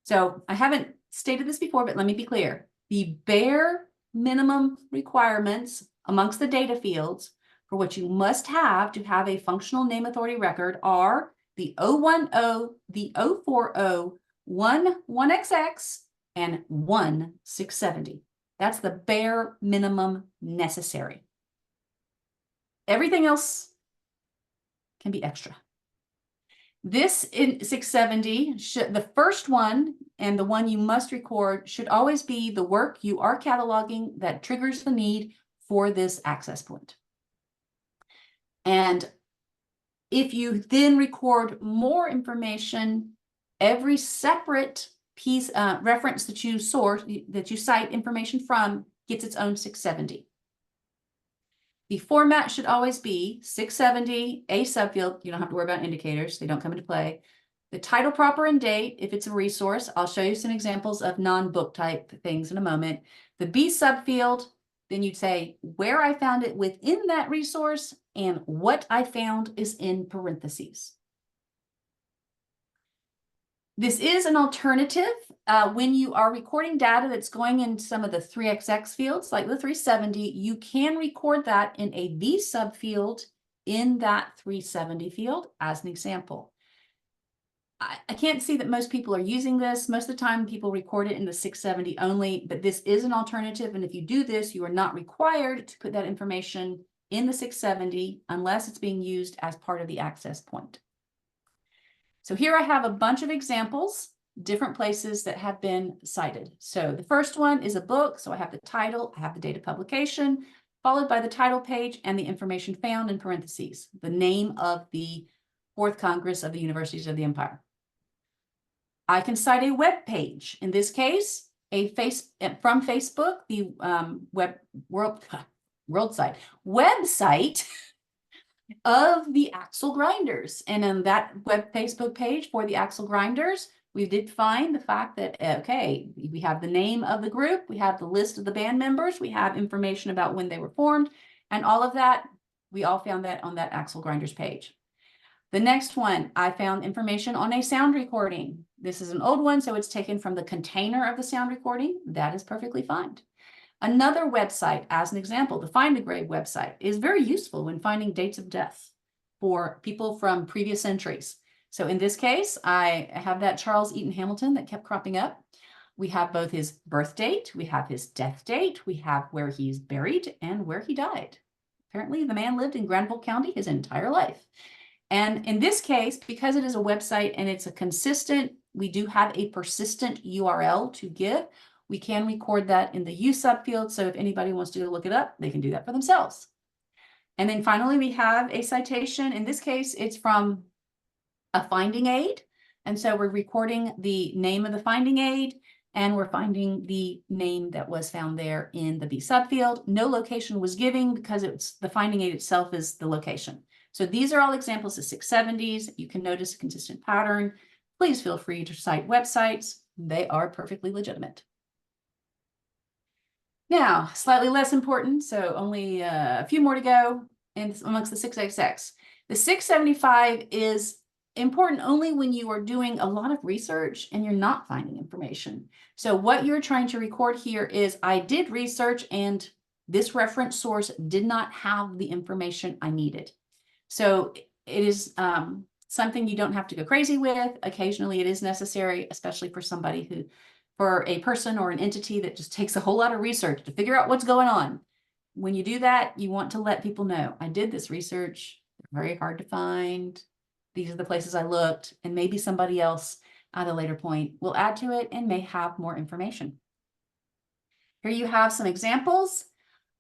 Speaker 2: So I haven't stated this before, but let me be clear. The bare minimum requirements amongst the data fields for what you must have to have a functional name authority record are the 010, the 040, 1XX, and 670. That's the bare minimum necessary. Everything else can be extra. This in 670, the first one and the one you must record should always be the work you are cataloging that triggers the need for this access point. And if you then record more information, every separate piece reference that you cite information from gets its own 670. The format should always be 670, a subfield. You don't have to worry about indicators. They don't come into play. The title proper and date, if it's a resource. I'll show you some examples of non-book type things in a moment. The B subfield, then you'd say where I found it within that resource and what I found is in parentheses. This is an alternative when you are recording data that's going in some of the 3XX fields, like the 370, you can record that in a V subfield in that 370 field as an example. I can't see that most people are using this. Most of the time people record it in the 670 only, but this is an alternative. And if you do this, you are not required to put that information in the 670 unless it's being used as part of the access point. So here I have a bunch of examples, different places that have been cited. So the first one is a book. So I have the title, I have the date of publication, followed by the title page and the information found in parentheses, the name of the 4th Congress of the Universities of the Empire. I can cite a web page. In this case, from Facebook, the website of the axle grinders. And on that web Facebook page for the axle grinders, we did find the fact that, okay, we have the name of the group, we have the list of the band members, we have information about when they were formed, and all of that, we all found that on that axle grinders page. The next one, I found information on a sound recording. This is an old one, so it's taken from the container of the sound recording. That is perfectly fine. Another website, as an example, the Find a Grave website, is very useful when finding dates of death for people from previous centuries. So in this case, I have that Charles Eaton Hamilton that kept cropping up. We have both his birth date, we have his death date, we have where he's buried and where he died. Apparently the man lived in Granville County his entire life. And in this case, because it is a website and it's a consistent, we do have a persistent URL to give. We can record that in the U subfield. So if anybody wants to look it up, they can do that for themselves. And then finally, we have a citation. In this case, it's from a finding aid. And so we're recording the name of the finding aid, and we're finding the name that was found there in the B subfield. No location was given because it's the finding aid itself is the location. So these are all examples of 670s. You can notice a consistent pattern. Please feel free to cite websites. They are perfectly legitimate. Now, slightly less important, so only a few more to go amongst the 6XX. The 675 is important only when you are doing a lot of research and you're not finding information. So what you're trying to record here is, I did research and this reference source did not have the information I needed. So it is something you don't have to go crazy with. Occasionally it is necessary, especially for somebody who, for a person or an entity that just takes a whole lot of research to figure out what's going on. When you do that, you want to let people know, I did this research, they're very hard to find. These are the places I looked, and maybe somebody else at a later point will add to it and may have more information. Here you have some examples.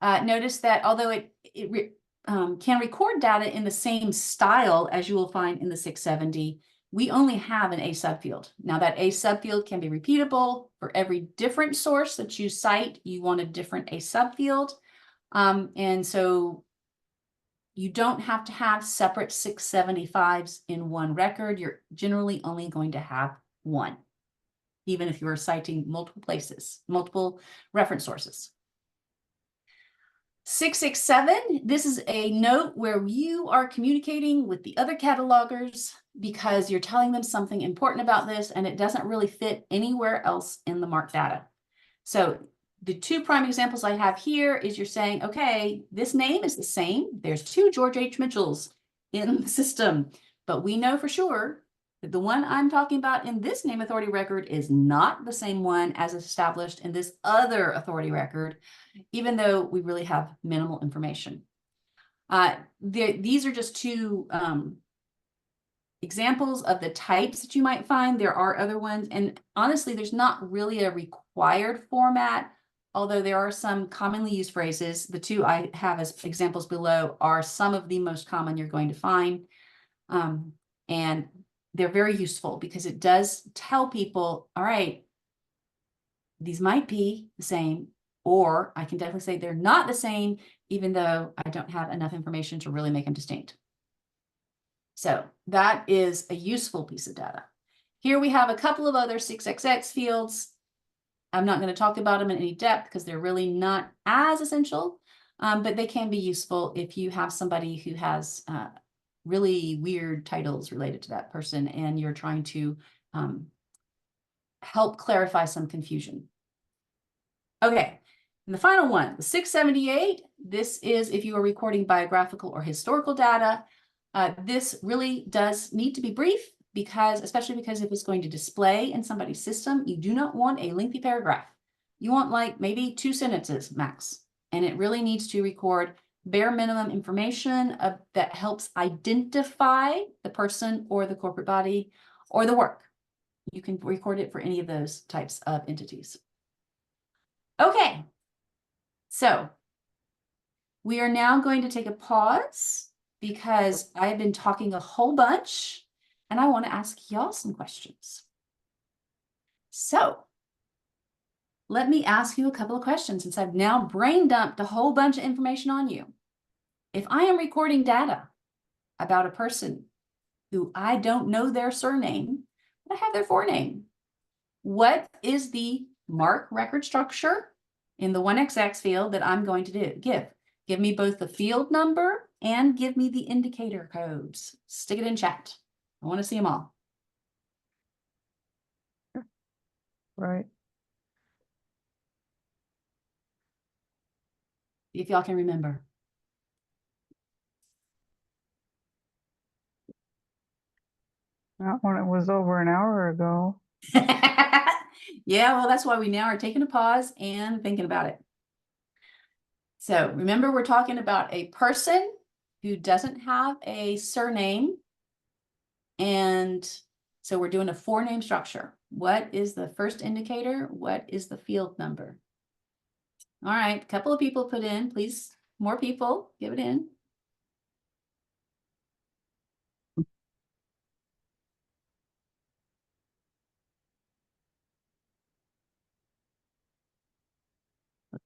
Speaker 2: Notice that although it can record data in the same style as you will find in the 670, we only have an A subfield. Now that A subfield can be repeatable. For every different source that you cite, you want a different A subfield. And so you don't have to have separate 675s in one record. You're generally only going to have one, even if you're citing multiple places, multiple reference sources. 667, this is a note where you are communicating with the other catalogers because you're telling them something important about this and it doesn't really fit anywhere else in the MARC data. So the two prime examples I have here is you're saying, okay, this name is the same. There's two George H. Mitchells in the system, but we know for sure that the one I'm talking about in this name authority record is not the same one as established in this other authority record, even though we really have minimal information. These are just two examples of the types that you might find. There are other ones, and honestly, there's not really a required format, although there are some commonly used phrases. The two I have as examples below are some of the most common you're going to find. And they're very useful because it does tell people, all right, these might be the same, or I can definitely say they're not the same, even though I don't have enough information to really make them distinct. So that is a useful piece of data. Here we have a couple of other 6XX fields. I'm not going to talk about them in any depth because they're really not as essential, but they can be useful if you have somebody who has really weird titles related to that person and you're trying to help clarify some confusion. Okay, and the final one, the 678, this is if you are recording biographical or historical data. This really does need to be brief because, especially because if it's going to display in somebody's system, you do not want a lengthy paragraph. You want like maybe 2 sentences max, and it really needs to record bare minimum information that helps identify the person or the corporate body or the work. You can record it for any of those types of entities. Okay, so we are now going to take a pause because I've been talking a whole bunch and I want to ask y'all some questions. So let me ask you a couple of questions since I've now brain dumped a whole bunch of information on you. If I am recording data about a person who I don't know their surname, but I have their forename, what is the MARC record structure in the 1XX field that I'm going to give? Give me both the field number and give me the indicator codes. Stick it in chat. I want to see them all.
Speaker 4: Right.
Speaker 2: If y'all can remember.
Speaker 4: Not when it was over an hour ago.
Speaker 2: Yeah, well, that's why we now are taking a pause and thinking about it. So remember, we're talking about a person who doesn't have a surname. And so we're doing a 4-name structure. What is the first indicator? What is the field number? All right, a couple of people put in, please. More people, give it in.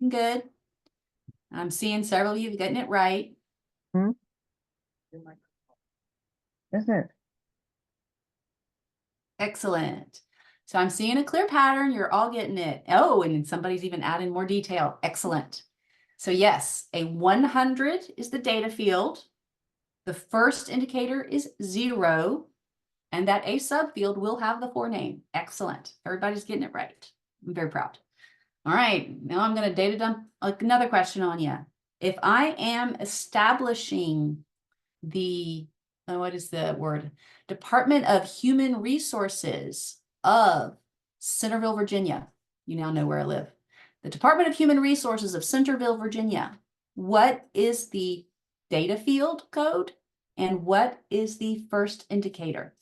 Speaker 2: good. I'm seeing several of you getting it right.
Speaker 4: Is it?
Speaker 2: Excellent. So I'm seeing a clear pattern. You're all getting it. Oh, and somebody's even adding more detail. Excellent. So yes, a 100 is the data field. The first indicator is 0, and that a subfield will have the forename. Excellent. Everybody's getting it right. I'm very proud. All right, now I'm going to data dump another question on you. If I am establishing the, what is the word? Department of Human Resources of Centerville, Virginia. You now know where I live. The Department of Human Resources of Centerville, Virginia. What is the data field code and what is the first indicator?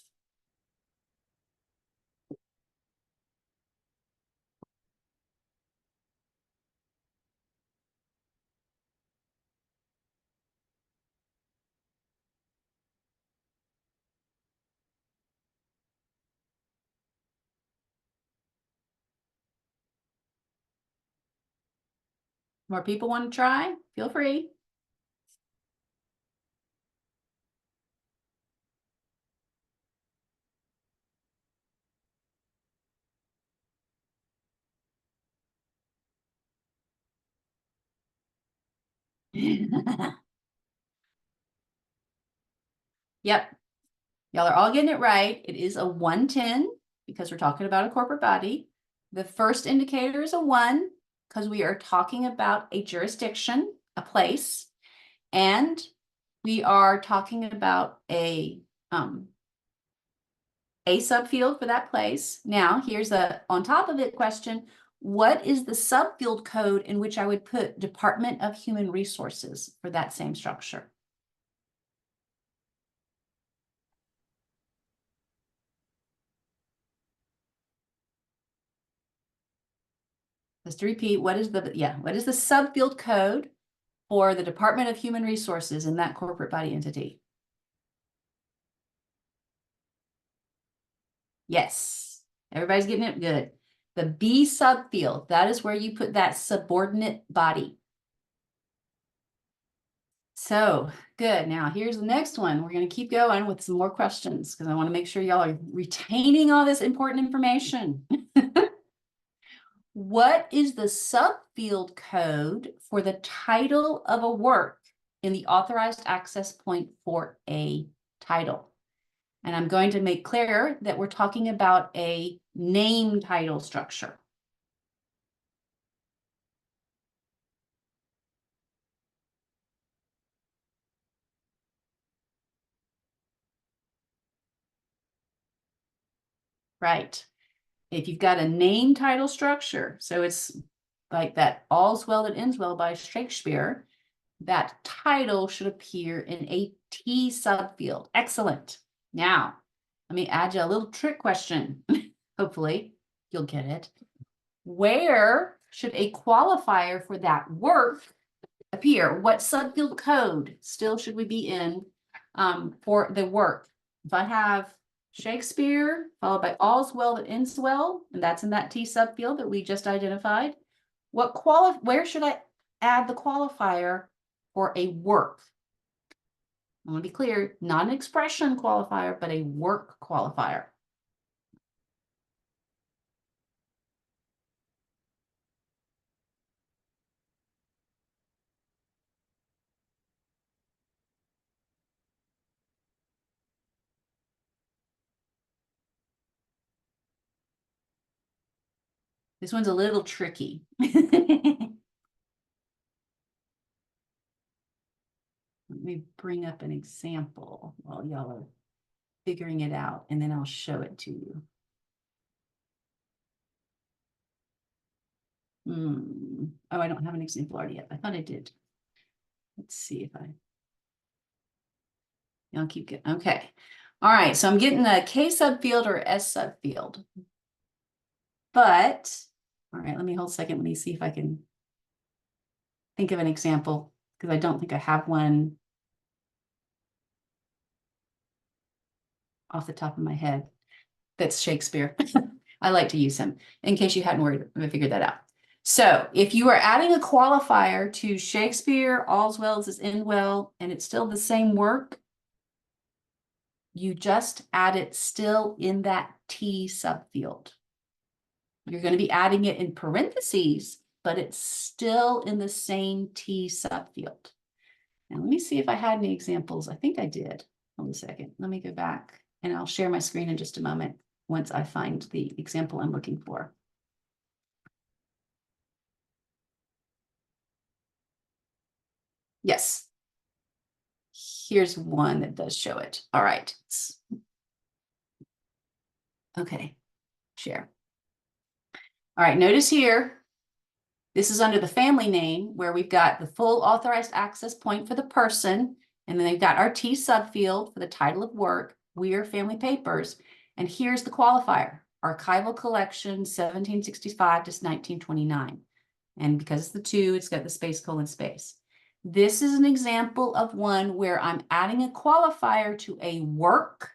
Speaker 2: More people want to try? Feel free. Yep. Y'all are all getting it right. It is a 110 because we're talking about a corporate body. The first indicator is a 1 because we are talking about a jurisdiction, a place, and we are talking about a subfield for that place. Now, here's a on top of it question. What is the subfield code in which I would put Department of Human Resources for that same structure? Just to repeat, what is the subfield code for the Department of Human Resources in that corporate body entity? Yes, everybody's getting it good. The B subfield, that is where you put that subordinate body. So good. Now here's the next one. We're going to keep going with some more questions because I want to make sure y'all are retaining all this important information. What is the subfield code for the title of a work in the authorized access point for a title? And I'm going to make clear that we're talking about a name title structure. Right. If you've got a name title structure, so it's like that All's Well That Ends Well by Shakespeare, that title should appear in a T subfield. Excellent. Now, let me add you a little trick question. Hopefully, you'll get it. Where should a qualifier for that work appear? What subfield code still should we be in for the work? If I have Shakespeare followed by All's Well That Ends Well, and that's in that T subfield that we just identified, where should I add the qualifier for a work? I want to be clear, not an expression qualifier, but a work qualifier. This one's a little tricky. Let me bring up an example while y'all are figuring it out, and then I'll show it to you. Oh, I don't have an example already yet. I thought I did. Let's see if y'all keep getting, okay. All right, so I'm getting a K subfield or S subfield. But, all right, let me hold a second. Let me see if I can think of an example, because I don't think I have one off the top of my head that's Shakespeare. I like to use him in case you hadn't figured that out. So if you are adding a qualifier to Shakespeare, all's well as end well, and it's still the same work, you just add it still in that T subfield. You're going to be adding it in parentheses, but it's still in the same T subfield. Now let me see if I had any examples. I think I did. Hold a second. Let me go back and I'll share my screen in just a moment once I find the example I'm looking for. Yes. Here's one that does show it. All right. Okay. Share. All right. Notice here, this is under the family name where we've got the full authorized access point for the person. And then they've got our T subfield for the title of work, Weir Family Papers. And here's the qualifier, archival collection 1765 to 1929. And because it's the two, it's got the space, colon, space. This is an example of one where I'm adding a qualifier to a work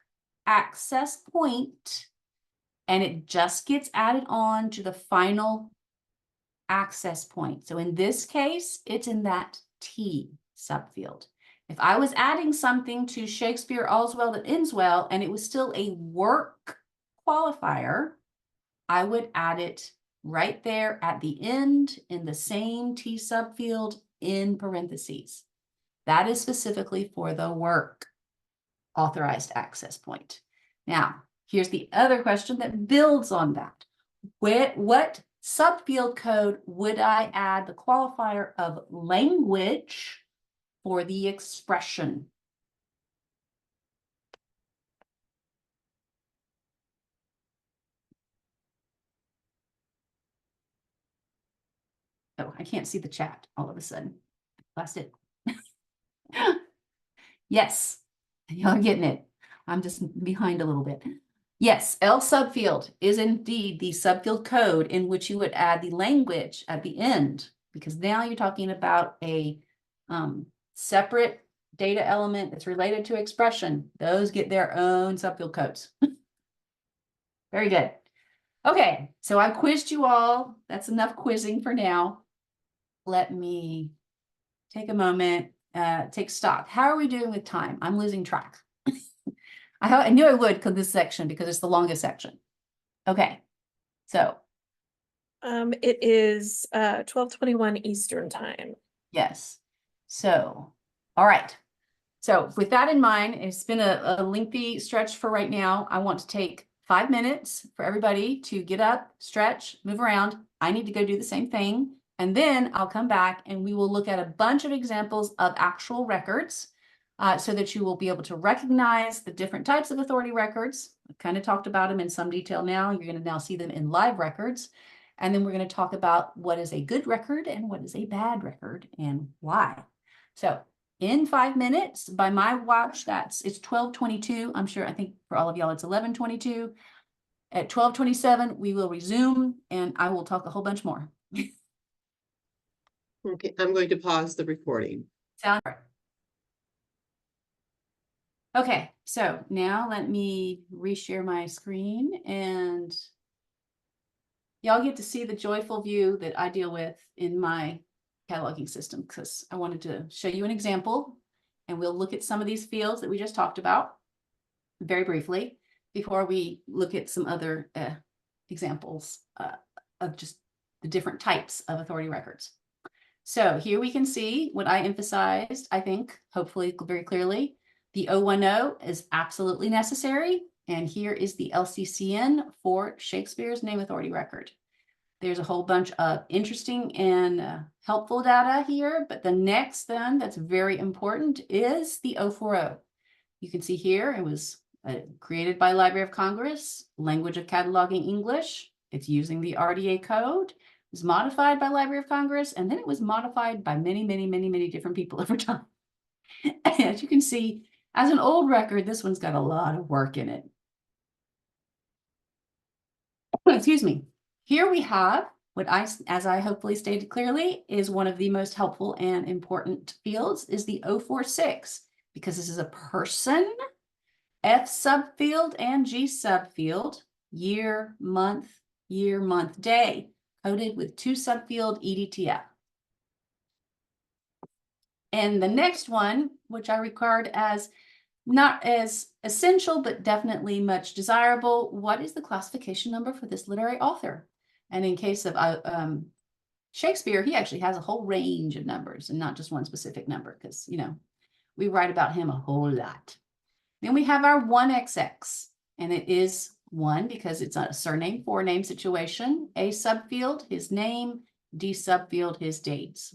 Speaker 2: access point, and it just gets added on to the final access point. So in this case, it's in that T subfield. If I was adding something to Shakespeare, all's well that ends well, and it was still a work qualifier, I would add it right there at the end in the same T subfield in parentheses. That is specifically for the work authorized access point. Now, here's the other question that builds on that. What subfield code would I add the qualifier of language for the expression? Oh, I can't see the chat all of a sudden. That's it. Yes, y'all are getting it. I'm just behind a little bit. Yes, L subfield is indeed the subfield code in which you would add the language at the end, because now you're talking about a separate data element that's related to expression. Those get their own subfield codes. Very good. Okay, so I quizzed you all. That's enough quizzing for now. Let me take a moment, take stock. How are we doing with time? I'm losing track. I knew I would because this section, because it's the longest section. Okay, so.
Speaker 3: It is 12:21 Eastern time.
Speaker 2: Yes. So, all right. So with that in mind, it's been a lengthy stretch for right now. I want to take 5 minutes for everybody to get up, stretch, move around. I need to go do the same thing. And then I'll come back and we will look at a bunch of examples of actual records so that you will be able to recognize the different types of authority records. I've kind of talked about them in some detail now. You're going to now see them in live records. And then we're going to talk about what is a good record and what is a bad record and why. So in 5 minutes, by my watch, it's 12:22. I'm sure, I think for all of y'all, it's 11:22. At 12:27, we will resume and I will talk a whole bunch more.
Speaker 1: Okay, I'm going to pause the recording.
Speaker 2: Sound right. Okay, so now let me reshare my screen and y'all get to see the joyful view that I deal with in my cataloging system, because I wanted to show you an example and we'll look at some of these fields that we just talked about very briefly before we look at some other examples of just the different types of authority records. So here we can see what I emphasized, I think, hopefully very clearly. The 010 is absolutely necessary. And here is the LCCN for Shakespeare's name authority record. There's a whole bunch of interesting and helpful data here, but the next then that's very important is the 040. You can see here it was created by Library of Congress, language of cataloging English. It's using the RDA code. It was modified by Library of Congress, and then it was modified by many different people over time. As you can see, as an old record, this one's got a lot of work in it. Excuse me. Here we have what as I hopefully stated clearly, is one of the most helpful and important fields is the 046, because this is a person, F subfield and G subfield, year, month, day, coded with 2 subfield EDTF. And the next one, which I regard as not as essential, but definitely much desirable, what is the classification number for this literary author? And in case of Shakespeare, he actually has a whole range of numbers and not just one specific number, because, you know, we write about him a whole lot. Then we have our 1XX, and it is 1 because it's a surname, forename situation. A subfield, his name, D subfield, his dates.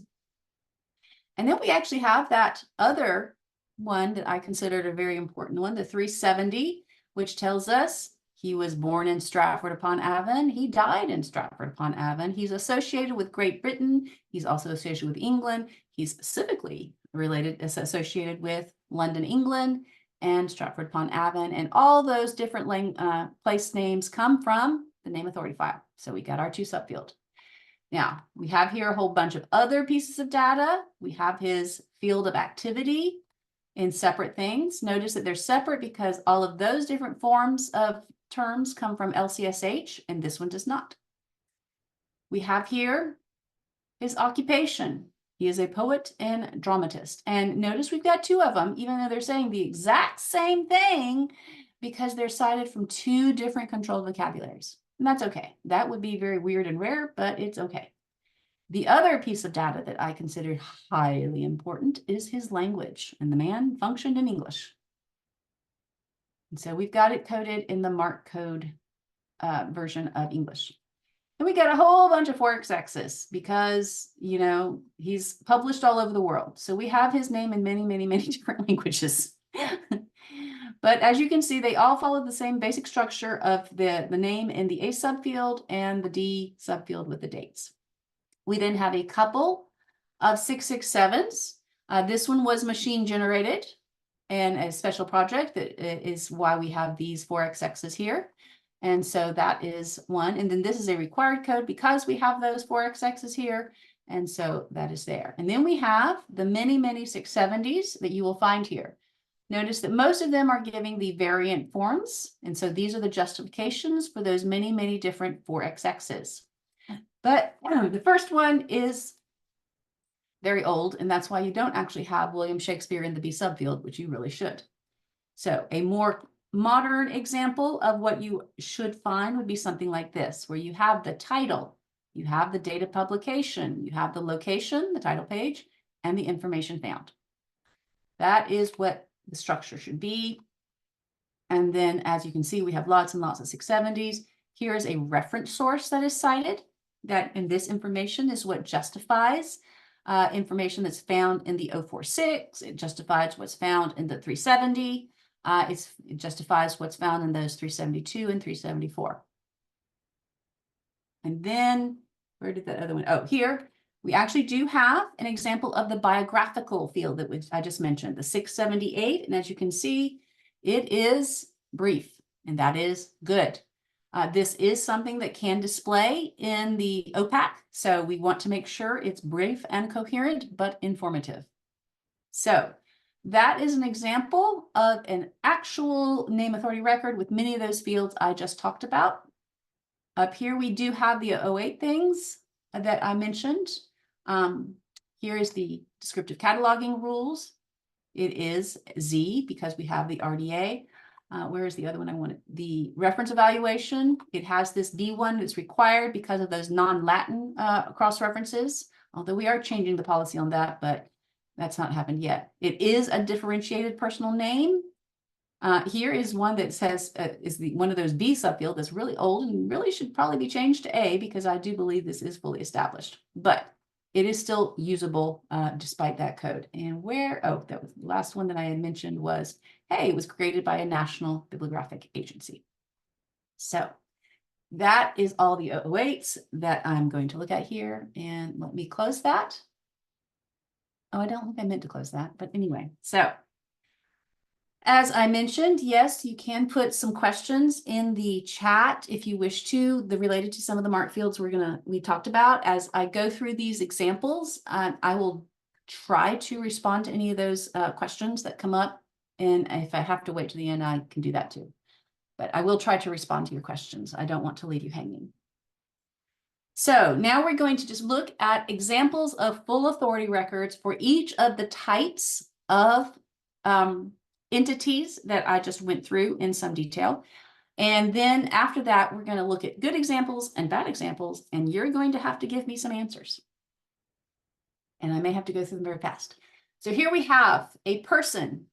Speaker 2: And then we actually have that other one that I considered a very important one, the 370, which tells us he was born in Stratford-upon-Avon. He died in Stratford-upon-Avon. He's associated with Great Britain. He's also associated with England. He's specifically associated with London, England, and Stratford-upon-Avon. And all those different place names come from the name authority file. So we got our 2 subfield. Now, we have here a whole bunch of other pieces of data. We have his field of activity in separate things. Notice that they're separate because all of those different forms of terms come from LCSH, and this one does not. We have here his occupation. He is a poet and dramatist. And notice we've got 2 of them, even though they're saying the exact same thing, because they're cited from 2 different controlled vocabularies. And that's okay. That would be very weird and rare, but it's okay. The other piece of data that I consider highly important is his language, and the man functioned in English. And so we've got it coded in the mark code version of English. And we got a whole bunch of 4XXs because, you know, he's published all over the world. So we have his name in many, many, many different languages. But as you can see, they all follow the same basic structure of the name in the A subfield and the D subfield with the dates. We then have a couple of 667s. This one was machine generated and a special project that is why we have these 4XXs here. And so that is one. And then this is a required code because we have those 4XXs here. And so that is there. And then we have the many, many 670s that you will find here. Notice that most of them are giving the variant forms. And so these are the justifications for those many, many different 4XXs. But the first one is very old, and that's why you don't actually have William Shakespeare in the B subfield, which you really should. So a more modern example of what you should find would be something like this, where you have the title, you have the date of publication, you have the location, the title page, and the information found. That is what the structure should be. And then, as you can see, we have lots and lots of 670s. Here is a reference source that is cited. That in this information is what justifies information that's found in the 046. It justifies what's found in the 370. It justifies what's found in those 372 and 374. And then, where did that other one? Oh, here. We actually do have an example of the biographical field that I just mentioned, the 678. And as you can see, it is brief, and that is good. This is something that can display in the OPAC, so we want to make sure it's brief and coherent, but informative. So that is an example of an actual name authority record with many of those fields I just talked about. Up here, we do have the 08 things that I mentioned. Here is the descriptive cataloging rules. It is Z because we have the RDA. Where is the other one I wanted? The reference evaluation. It has this D1 that's required because of those non-Latin cross-references, although we are changing the policy on that, but that's not happened yet. It is a differentiated personal name. Here is one that says, one of those B subfield that's really old and really should probably be changed to A because I do believe this is fully established, but it is still usable despite that code. And that was the last one that I had mentioned was, hey, it was created by a national bibliographic agency. So that is all the 008s that I'm going to look at here. And let me close that. Oh, I don't think I meant to close that, but anyway, so as I mentioned, yes, you can put some questions in the chat if you wish to, related to some of the mark fields we talked about. As I go through these examples, I will try to respond to any of those questions that come up. And if I have to wait to the end, I can do that too. But I will try to respond to your questions. I don't want to leave you hanging. So now we're going to just look at examples of full authority records for each of the types of entities that I just went through in some detail. And then after that, we're going to look at good examples and bad examples, and you're going to have to give me some answers. And I may have to go through them very fast. So here we have a person.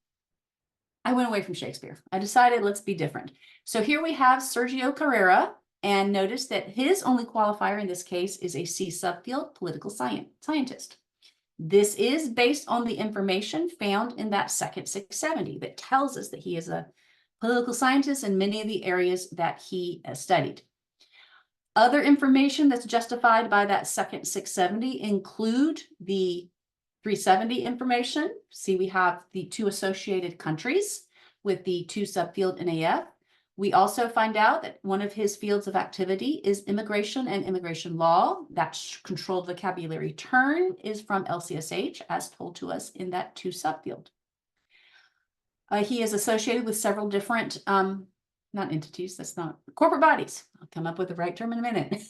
Speaker 2: I went away from Shakespeare. I decided let's be different. So here we have Sergio Carrera, and notice that his only qualifier in this case is a C subfield political scientist. This is based on the information found in that second 670 that tells us that he is a political scientist in many of the areas that he studied. Other information that's justified by that second 670 include the 370 information. See, we have the 2 associated countries with the 2 subfield NAF. We also find out that one of his fields of activity is immigration and immigration law. That controlled vocabulary term is from LCSH, as told to us in that 2 subfield. He is associated with several different, not entities, that's not corporate bodies. I'll come up with the right term in a minute.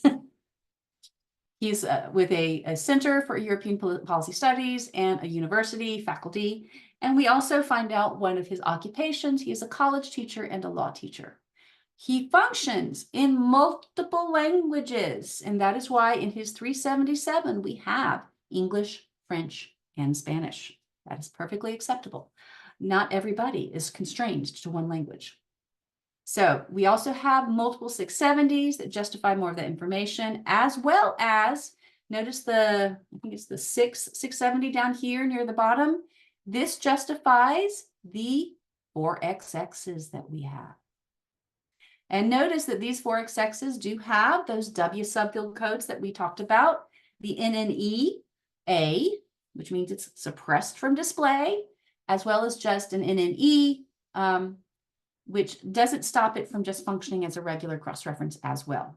Speaker 2: He's with a Center for European Policy Studies and a university faculty. And we also find out one of his occupations. He is a college teacher and a law teacher. He functions in multiple languages. And that is why in his 377, we have English, French, and Spanish. That is perfectly acceptable. Not everybody is constrained to one language. So we also have multiple 670s that justify more of that information, as well as, notice I think it's the 670 down here near the bottom. This justifies the 4XXs that we have. And notice that these 4XXs do have those W subfield codes that we talked about, the NNE-A, which means it's suppressed from display, as well as just an NNE, which doesn't stop it from just functioning as a regular cross-reference as well.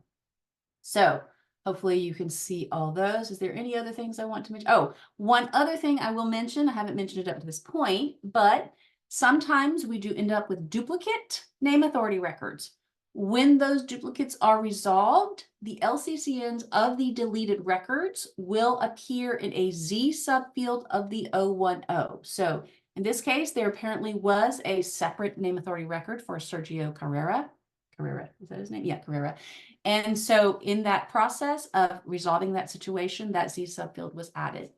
Speaker 2: So hopefully you can see all those. Is there any other things I want to mention? Oh, one other thing I will mention, I haven't mentioned it up to this point, but sometimes we do end up with duplicate name authority records. When those duplicates are resolved, the LCCNs of the deleted records will appear in a Z subfield of the 010. So in this case, there apparently was a separate name authority record for Sergio Carrera. Carrera, is that his name? Yeah, Carrera. And so in that process of resolving that situation, that Z subfield was added.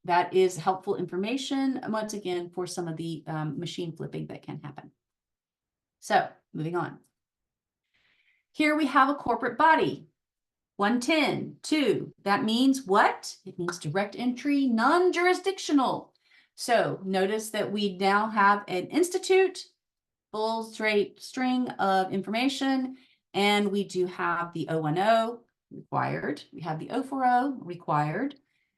Speaker 2: That is helpful information, once again, for some of the machine flipping that can happen. So moving on. Here we have a corporate body, 110.2. That means what? It means direct entry, non-jurisdictional. So notice that we now have an institute, full straight string of information, and we do have the 010 required. We have the 040 required,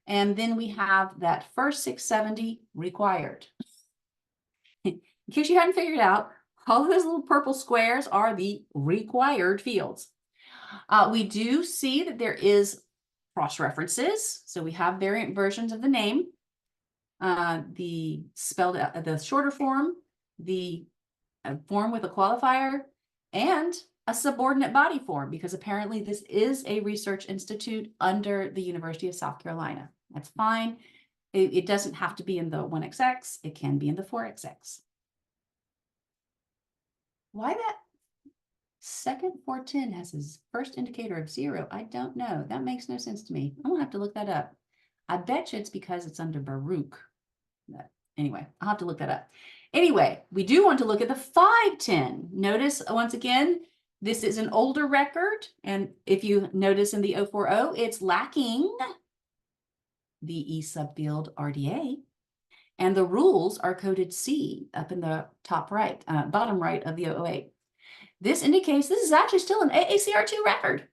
Speaker 2: and then we have that first 670 required. In case you hadn't figured it out, all of those little purple squares are the required fields. We do see that there is cross-references. So we have variant versions of the name, the spelled out, the shorter form, the form with a qualifier, and a subordinate body form, because apparently this is a research institute under the University of South Carolina. That's fine. It doesn't have to be in the 1XX. It can be in the 4XX. Why that second 410 has his first indicator of 0, I don't know. That makes no sense to me. I'm gonna have to look that up. I bet you it's because it's under Baruch. But anyway, I'll have to look that up. Anyway, we do want to look at the 510. Notice once again, this is an older record. And if you notice in the 040, it's lacking the E subfield RDA. And the rules are coded C up in the top right, bottom right of the 008. This indicates this is actually still an AACR2 record.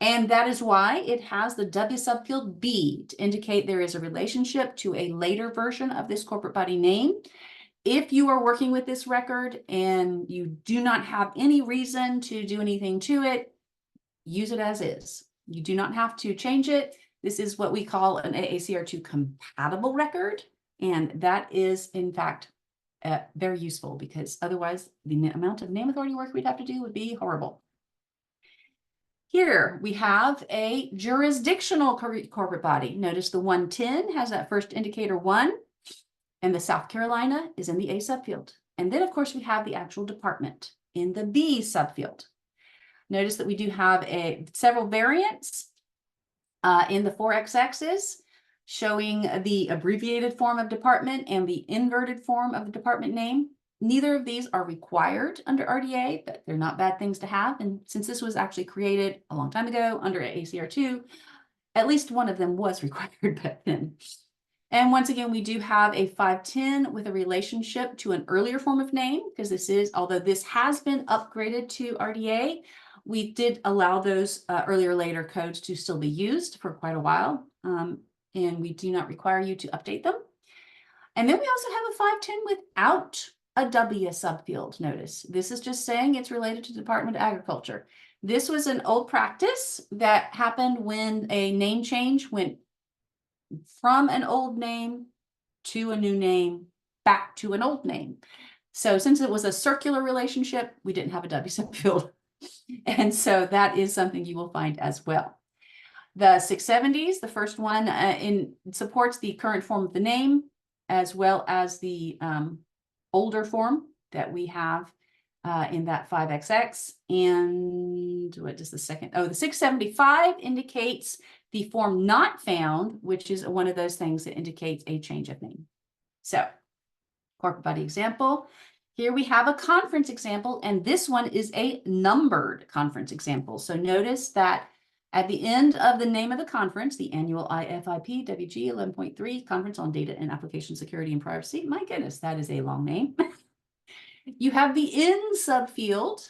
Speaker 2: And that is why it has the W subfield B to indicate there is a relationship to a later version of this corporate body name. If you are working with this record and you do not have any reason to do anything to it, use it as is. You do not have to change it. This is what we call an AACR2 compatible record. And that is, in fact, very useful, because otherwise the amount of name authority work we'd have to do would be horrible. Here we have a jurisdictional corporate body. Notice the 110 has that first indicator 1, and the South Carolina is in the A subfield. And then, of course, we have the actual department in the B subfield. Notice that we do have several variants in the 4x-axis showing the abbreviated form of department and the inverted form of the department name. Neither of these are required under RDA, but they're not bad things to have. And since this was actually created a long time ago under ACR2, at least one of them was required back then. And once again, we do have a 510 with a relationship to an earlier form of name, because this is, although this has been upgraded to RDA, we did allow those earlier later codes to still be used for quite a while. And we do not require you to update them. And then we also have a 510 without a W subfield. Notice this is just saying it's related to the Department of Agriculture. This was an old practice that happened when a name change went from an old name to a new name back to an old name. So since it was a circular relationship, we didn't have a W subfield. And so that is something you will find as well. The 670s, the first one supports the current form of the name, as well as the older form that we have in that 5XX. And what does the second? Oh, the 675 indicates the form not found, which is one of those things that indicates a change of name. So, corporate body example. Here we have a conference example, and this one is a numbered conference example. So notice that at the end of the name of the conference, the annual IFIP WG 11.3 Conference on Data and Application Security and Privacy. My goodness, that is a long name. You have the in subfield,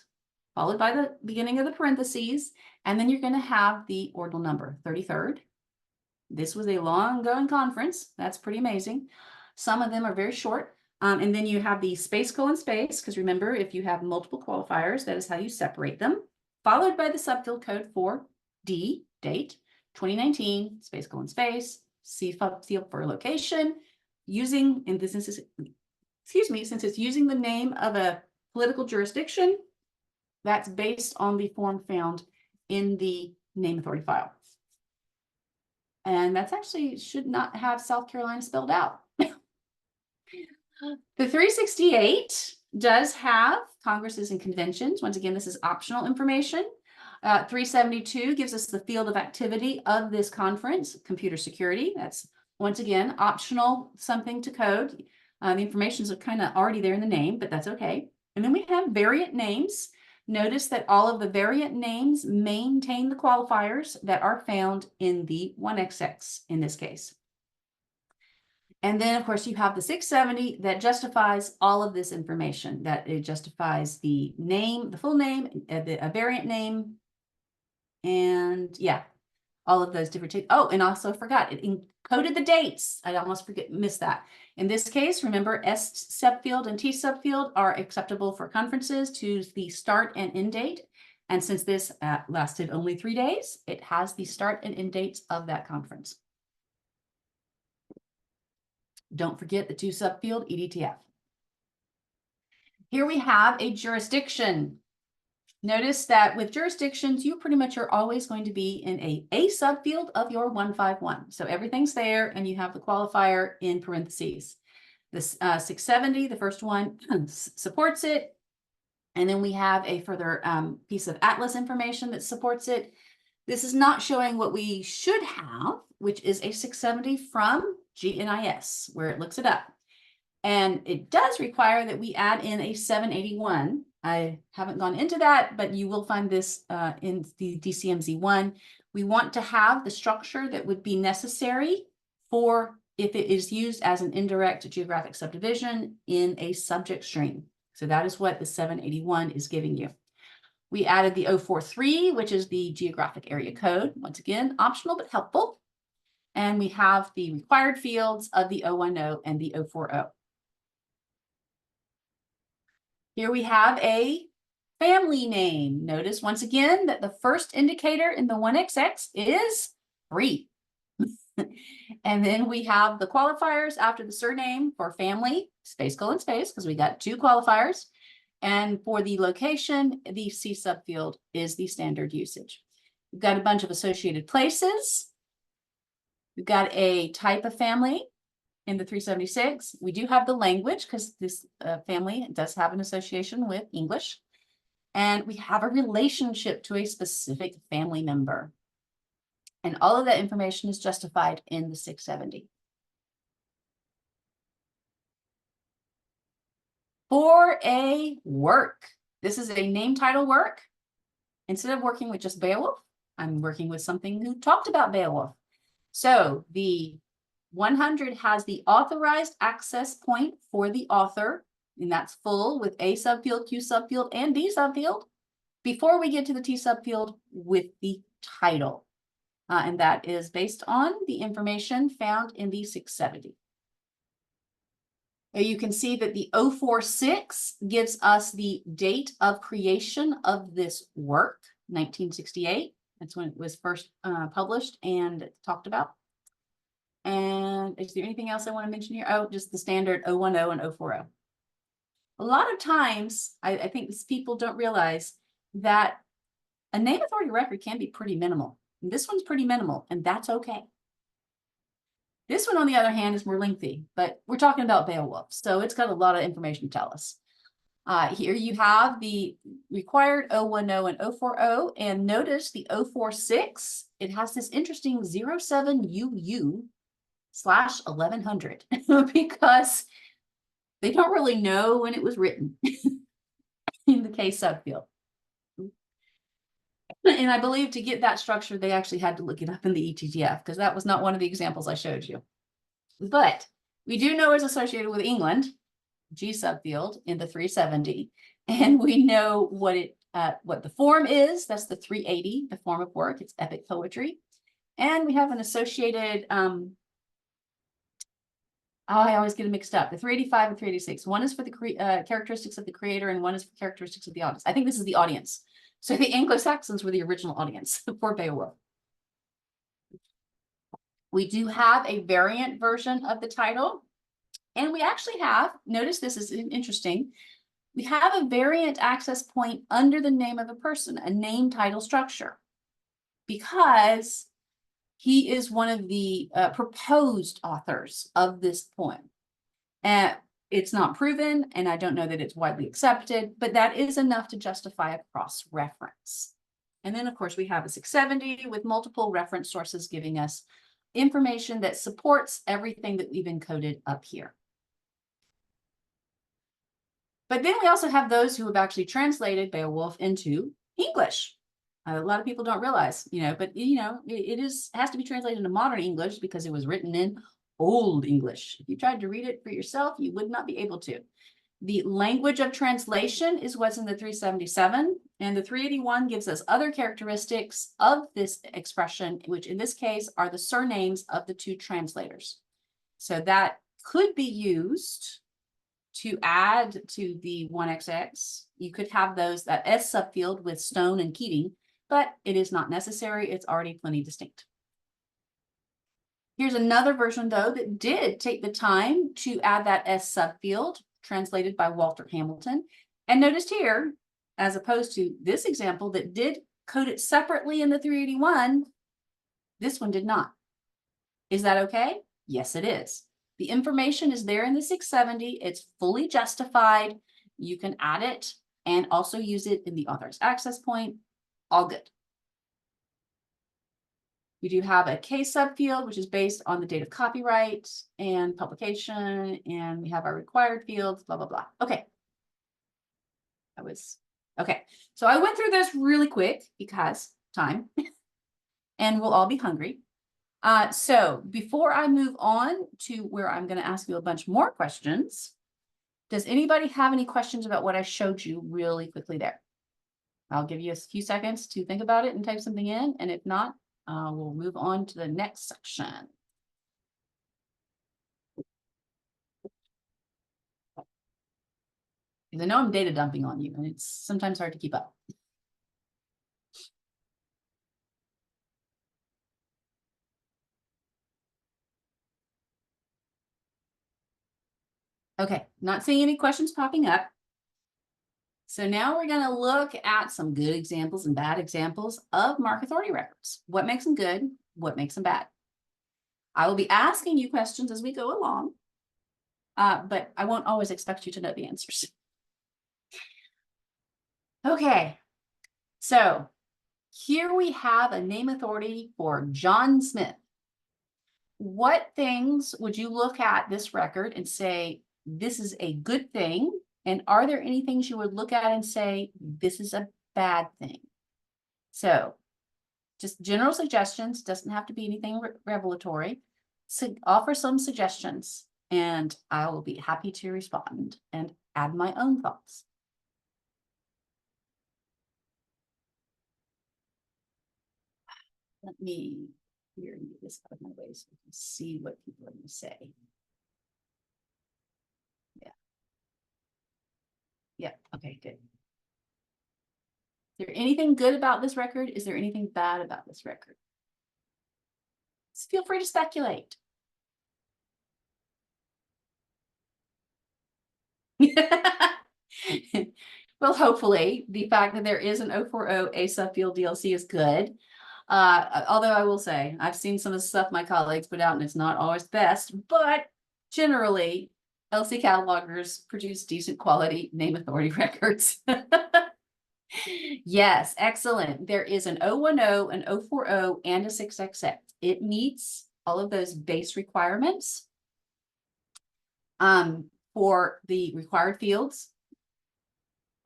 Speaker 2: followed by the beginning of the parentheses, and then you're going to have the ordinal number, 33rd. This was a long-going conference. That's pretty amazing. Some of them are very short. And then you have the space, space, because remember, if you have multiple qualifiers, that is how you separate them, followed by the subfield code for D, date, 2019, space, space, C field for location, using, in this instance, excuse me, since it's using the name of a political jurisdiction, that's based on the form found in the name authority file. And that's actually should not have South Carolina spelled out. The 368 does have congresses and conventions. Once again, this is optional information. 372 gives us the field of activity of this conference, computer security. That's, once again, optional, something to code. The information is kind of already there in the name, but that's okay. And then we have variant names. Notice that all of the variant names maintain the qualifiers that are found in the 1XX in this case. And then, of course, you have the 670 that justifies all of this information, that it justifies the name, the full name, a variant name, and yeah, all of those different. Oh, and also forgot, it encoded the dates. I almost missed that. In this case, remember, S subfield and T subfield are acceptable for conferences to the start and end date. And since this lasted only 3 days, it has the start and end dates of that conference. Don't forget the 2 subfield EDTF. Here we have a jurisdiction. Notice that with jurisdictions, you pretty much are always going to be in a subfield of your 151. So everything's there, and you have the qualifier in parentheses. This 670, the first one, supports it. And then we have a further piece of Atlas information that supports it. This is not showing what we should have, which is a 670 from GNIS, where it looks it up. And it does require that we add in a 781. I haven't gone into that, but you will find this in the DCMZ1. We want to have the structure that would be necessary for if it is used as an indirect geographic subdivision in a subject string. So that is what the 781 is giving you. We added the 043, which is the geographic area code. Once again, optional but helpful. And we have the required fields of the 010 and the 040. Here we have a family name. Notice once again that the first indicator in the 1XX is 3. And then we have the qualifiers after the surname for family, space, because we got 2 qualifiers. And for the location, the C subfield is the standard usage. We've got a bunch of associated places. We've got a type of family in the 376. We do have the language because this family does have an association with English. And we have a relationship to a specific family member. And all of that information is justified in the 670. For a work, this is a name title work. Instead of working with just Beowulf, I'm working with something who talked about Beowulf. So the 100 has the authorized access point for the author, and that's full with A subfield, Q subfield, and D subfield, before we get to the T subfield with the title. And that is based on the information found in the 670. You can see that the 046 gives us the date of creation of this work, 1968. That's when it was first published and talked about. And is there anything else I want to mention here? Oh, just the standard 010 and 040. A lot of times, I think people don't realize that a name authority record can be pretty minimal. And this one's pretty minimal, and that's okay. This one, on the other hand, is more lengthy, but we're talking about Beowulf, so it's got a lot of information to tell us. Here you have the required 010 and 040, and notice the 046, it has this interesting 07UU/1100 because they don't really know when it was written in the case subfield. And I believe to get that structure, they actually had to look it up in the ETTF because that was not one of the examples I showed you. But we do know it's associated with England, G subfield in the 370, and we know what the form is. That's the 380, the form of work. It's epic poetry, and we have an associated. I always get it mixed up. The 385 and 386. One is for the characteristics of the creator, and one is for characteristics of the audience. I think this is the audience. So the Anglo-Saxons were the original audience for Beowulf. We do have a variant version of the title. And we actually have, notice this is interesting, we have a variant access point under the name of a person, a name title structure, because he is one of the proposed authors of this poem. It's not proven, and I don't know that it's widely accepted, but that is enough to justify a cross-reference. And then, of course, we have a 670 with multiple reference sources giving us information that supports everything that we've encoded up here. But then we also have those who have actually translated Beowulf into English. A lot of people don't realize, but it has to be translated into modern English because it was written in Old English. If you tried to read it for yourself, you would not be able to. The language of translation is what's in the 377, and the 381 gives us other characteristics of this expression, which in this case are the surnames of the two translators. So that could be used to add to the 1XX. You could have that S subfield with Stone and Keating, but it is not necessary. It's already plenty distinct. Here's another version, though, that did take the time to add that S subfield, translated by Walter Hamilton. And noticed here, as opposed to this example that did code it separately in the 381, this one did not. Is that okay? Yes, it is. The information is there in the 670. It's fully justified. You can add it and also use it in the author's access point. All good. We do have a case subfield, which is based on the date of copyright and publication, and we have our required fields, blah, blah, blah. Okay. Okay. So I went through this really quick because time, and we'll all be hungry. So before I move on to where I'm going to ask you a bunch more questions, does anybody have any questions about what I showed you really quickly there? I'll give you a few seconds to think about it and type something in, and if not, we'll move on to the next section. Because I know I'm data dumping on you, and it's sometimes hard to keep up. Okay, not seeing any questions popping up. So now we're going to look at some good examples and bad examples of mark authority records. What makes them good? What makes them bad? I will be asking you questions as we go along, but I won't always expect you to know the answers. Okay, so here we have a name authority for John Smith. What things would you look at this record and say, this is a good thing? And are there any things you would look at and say, this is a bad thing? So just general suggestions, doesn't have to be anything revelatory. So offer some suggestions and I will be happy to respond and add my own thoughts. Let me clear this out of my way so we can see what people are going to say. Yeah, okay, good. Is there anything good about this record? Is there anything bad about this record? So feel free to speculate. Well, hopefully the fact that there is an 040 A subfield DLC is good. Although I will say, I've seen some of the stuff my colleagues put out and it's not always best, but generally LC catalogers produce decent quality name authority records. Yes, excellent. There is an 010, an 040, and a 6XX. It meets all of those base requirements for the required fields.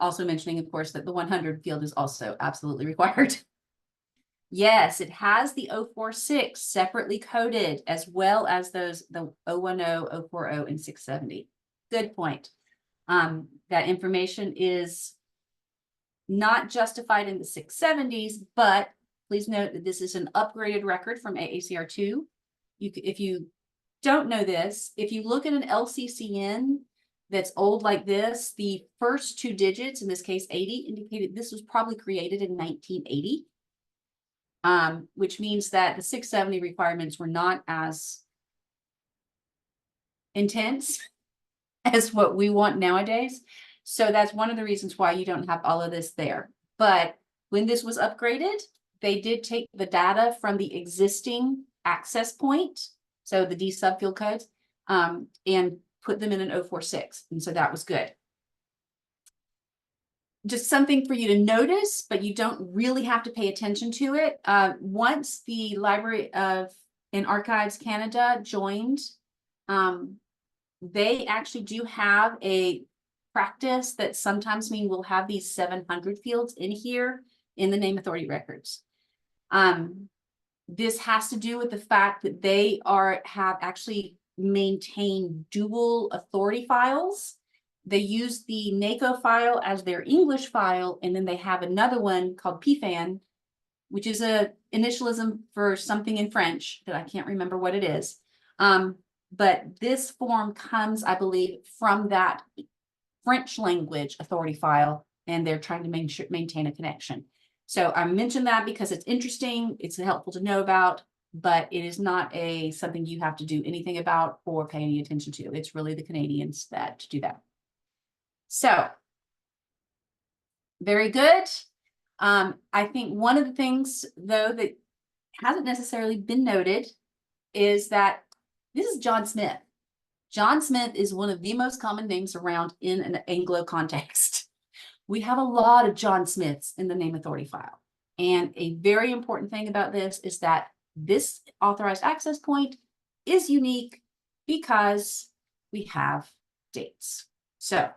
Speaker 2: Also mentioning, of course, that the 100 field is also absolutely required. Yes, it has the 046 separately coded as well as those the 010, 040, and 670. Good point. That information is not justified in the 670s, but please note that this is an upgraded record from AACR2. If you don't know this, if you look at an LCCN that's old like this, the first two digits, in this case 80, indicated this was probably created in 1980. Which means that the 670 requirements were not as intense as what we want nowadays. So that's one of the reasons why you don't have all of this there. But when this was upgraded, they did take the data from the existing access point, so the D subfield codes, and put them in an 046. And so that was good. Just something for you to notice, but you don't really have to pay attention to it. Once the Library of and Archives Canada joined, they actually do have a practice that sometimes mean we'll have these 700 fields in here in the name authority records. This has to do with the fact that they have actually maintained dual authority files. They use the NACO file as their English file, and then they have another one called PFAN, which is a initialism for something in French that I can't remember what it is. But this form comes, I believe, from that French language authority file, and they're trying to maintain a connection. So I mentioned that because it's interesting, it's helpful to know about, but it is not something you have to do anything about or pay any attention to. It's really the Canadians that do that. So, very good. I think one of the things, though, that hasn't necessarily been noted is that this is John Smith. John Smith is one of the most common names around in an Anglo context. We have a lot of John Smiths in the name authority file. And a very important thing about this is that this authorized access point is unique because we have dates. So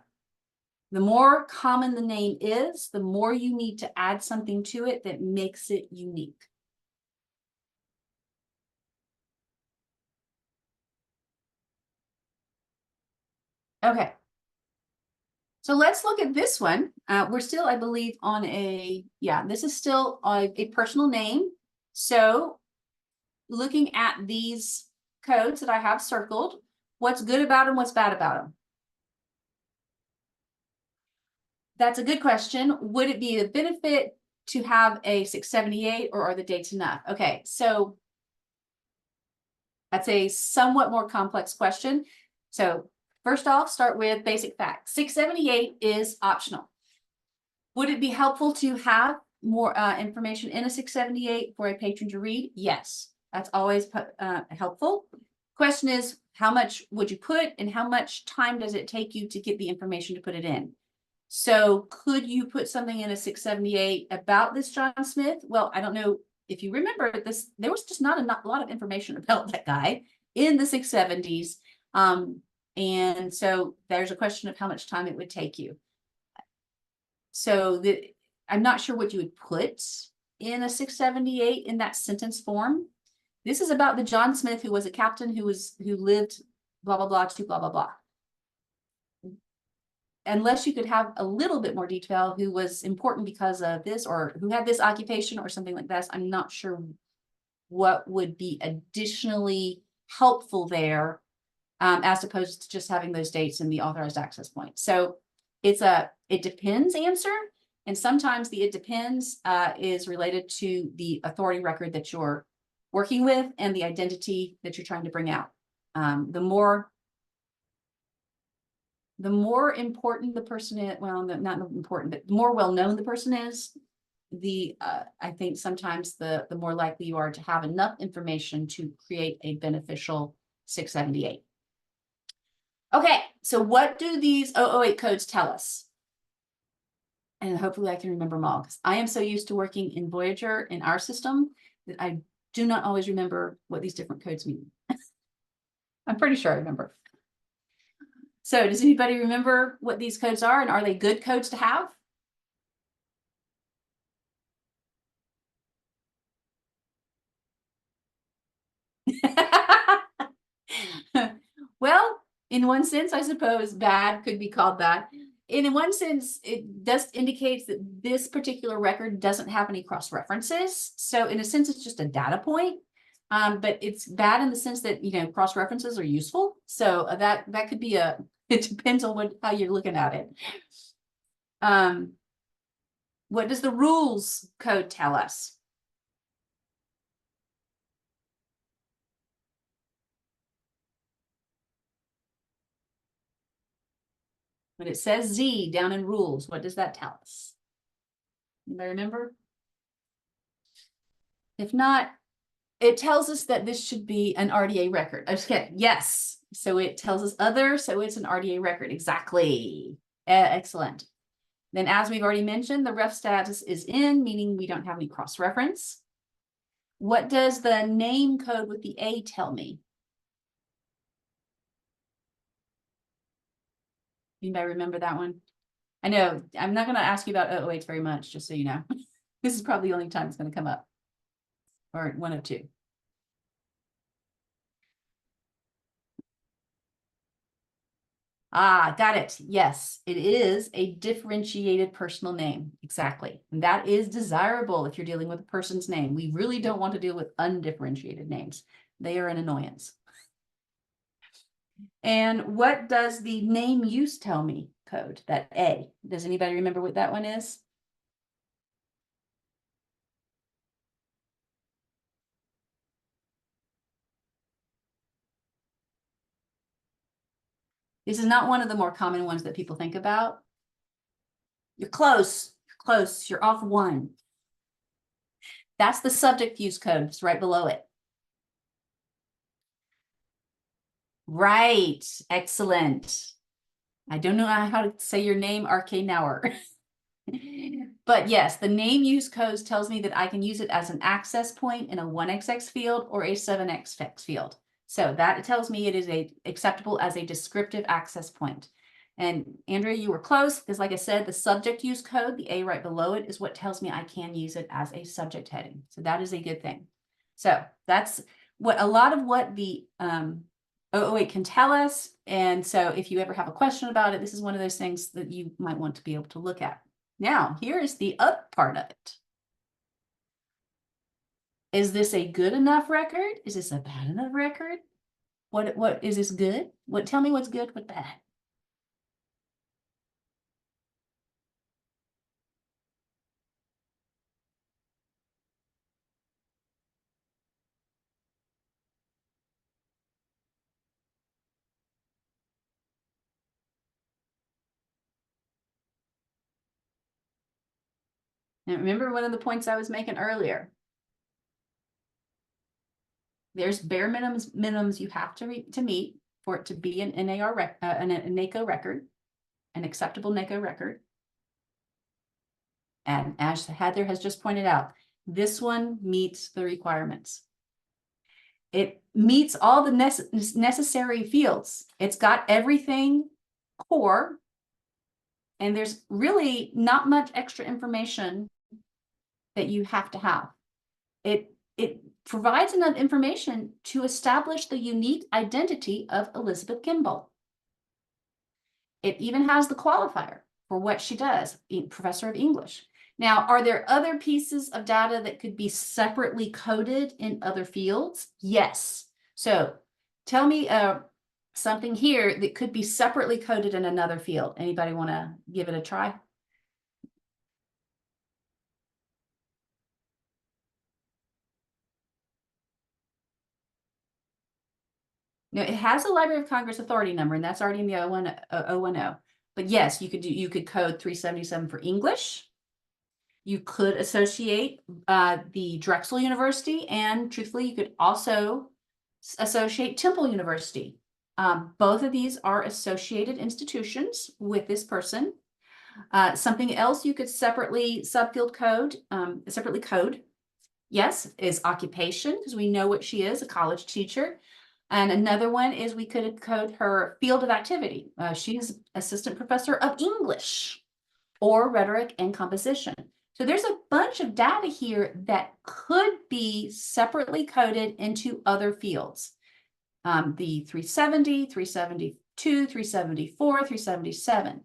Speaker 2: the more common the name is, the more you need to add something to it that makes it unique. Okay. So let's look at this one. We're still, I believe, on this is still a personal name. So looking at these codes that I have circled, what's good about them, what's bad about them? That's a good question. Would it be a benefit to have a 678, or are the dates enough? Okay, so that's a somewhat more complex question. So first off, start with basic facts. 678 is optional. Would it be helpful to have more information in a 678 for a patron to read? Yes, that's always helpful. Question is, how much would you put and how much time does it take you to get the information to put it in? So could you put something in a 678 about this John Smith? Well, I don't know if you remember this, there was just not a lot of information about that guy in the 670s. And so there's a question of how much time it would take you. So I'm not sure what you would put in a 678 in that sentence form. This is about the John Smith who was a captain who lived blah, blah, blah, to blah, blah, blah. Unless you could have a little bit more detail, who was important because of this, or who had this occupation or something like this, I'm not sure what would be additionally helpful there, as opposed to just having those dates in the authorized access point. So it's a it depends answer. And sometimes the it depends is related to the authority record that you're working with and the identity that you're trying to bring out. The more important the person is, well, not important, but the more well-known the person is, I think sometimes the more likely you are to have enough information to create a beneficial 678. Okay, so what do these 008 codes tell us? And hopefully I can remember them all, because I am so used to working in Voyager in our system that I do not always remember what these different codes mean. I'm pretty sure I remember. So does anybody remember what these codes are, and are they good codes to have? Well, in one sense, I suppose bad could be called that. And in one sense, it just indicates that this particular record doesn't have any cross references. So in a sense, it's just a data point. But it's bad in the sense that, you know, cross references are useful. So that could be it depends on how you're looking at it. What does the rules code tell us? When it says Z down in rules, what does that tell us? Anybody remember? If not, it tells us that this should be an RDA record. Okay, yes. So it tells us other, so it's an RDA record. Exactly. Excellent. Then, as we've already mentioned, the ref status is in, meaning we don't have any cross-reference. What does the name code with the A tell me? Anybody remember that one? I know I'm not going to ask you about 008 very much, just so you know. This is probably the only time it's going to come up, or one of two. Ah, got it. Yes, it is a differentiated personal name. Exactly. And that is desirable if you're dealing with a person's name. We really don't want to deal with undifferentiated names. They are an annoyance. And what does the name use tell me code, that A? Does anybody remember what that one is? This is not one of the more common ones that people think about. You're close. You're close. You're off one. That's the subject use code. It's right below it. Right. Excellent. I don't know how to say your name, RK Nauer. But yes, the name use code tells me that I can use it as an access point in a 1XX field or a 7XX field. So that tells me it is acceptable as a descriptive access point. And Andrea, you were close, because like I said, the subject use code, the A right below it, is what tells me I can use it as a subject heading. So that is a good thing. So that's what a lot of what the 008 can tell us. And so if you ever have a question about it, this is one of those things that you might want to be able to look at. Now, here is the up part of it. Is this a good enough record? Is this a bad enough record? What is this good? Tell me what's good, what's bad. And remember one of the points I was making earlier. There's bare minimums you have to meet for it to be an a NACO record, an acceptable NACO record. And as Heather has just pointed out, this one meets the requirements. It meets all the necessary fields. It's got everything core, and there's really not much extra information that you have to have. It provides enough information to establish the unique identity of Elizabeth Kimball. It even has the qualifier for what she does, professor of English. Now, are there other pieces of data that could be separately coded in other fields? Yes. So tell me something here that could be separately coded in another field. Anybody want to give it a try? Now, it has a Library of Congress authority number, and that's already in the 010. But yes, you could code 377 for English. You could associate the Drexel University, and truthfully, you could also associate Temple University. Both of these are associated institutions with this person. Something else you could separately code, yes, is occupation, because we know what she is, a college teacher. And another one is we could code her field of activity. She's assistant professor of English or rhetoric and composition. So there's a bunch of data here that could be separately coded into other fields. The 370, 372, 374, 377.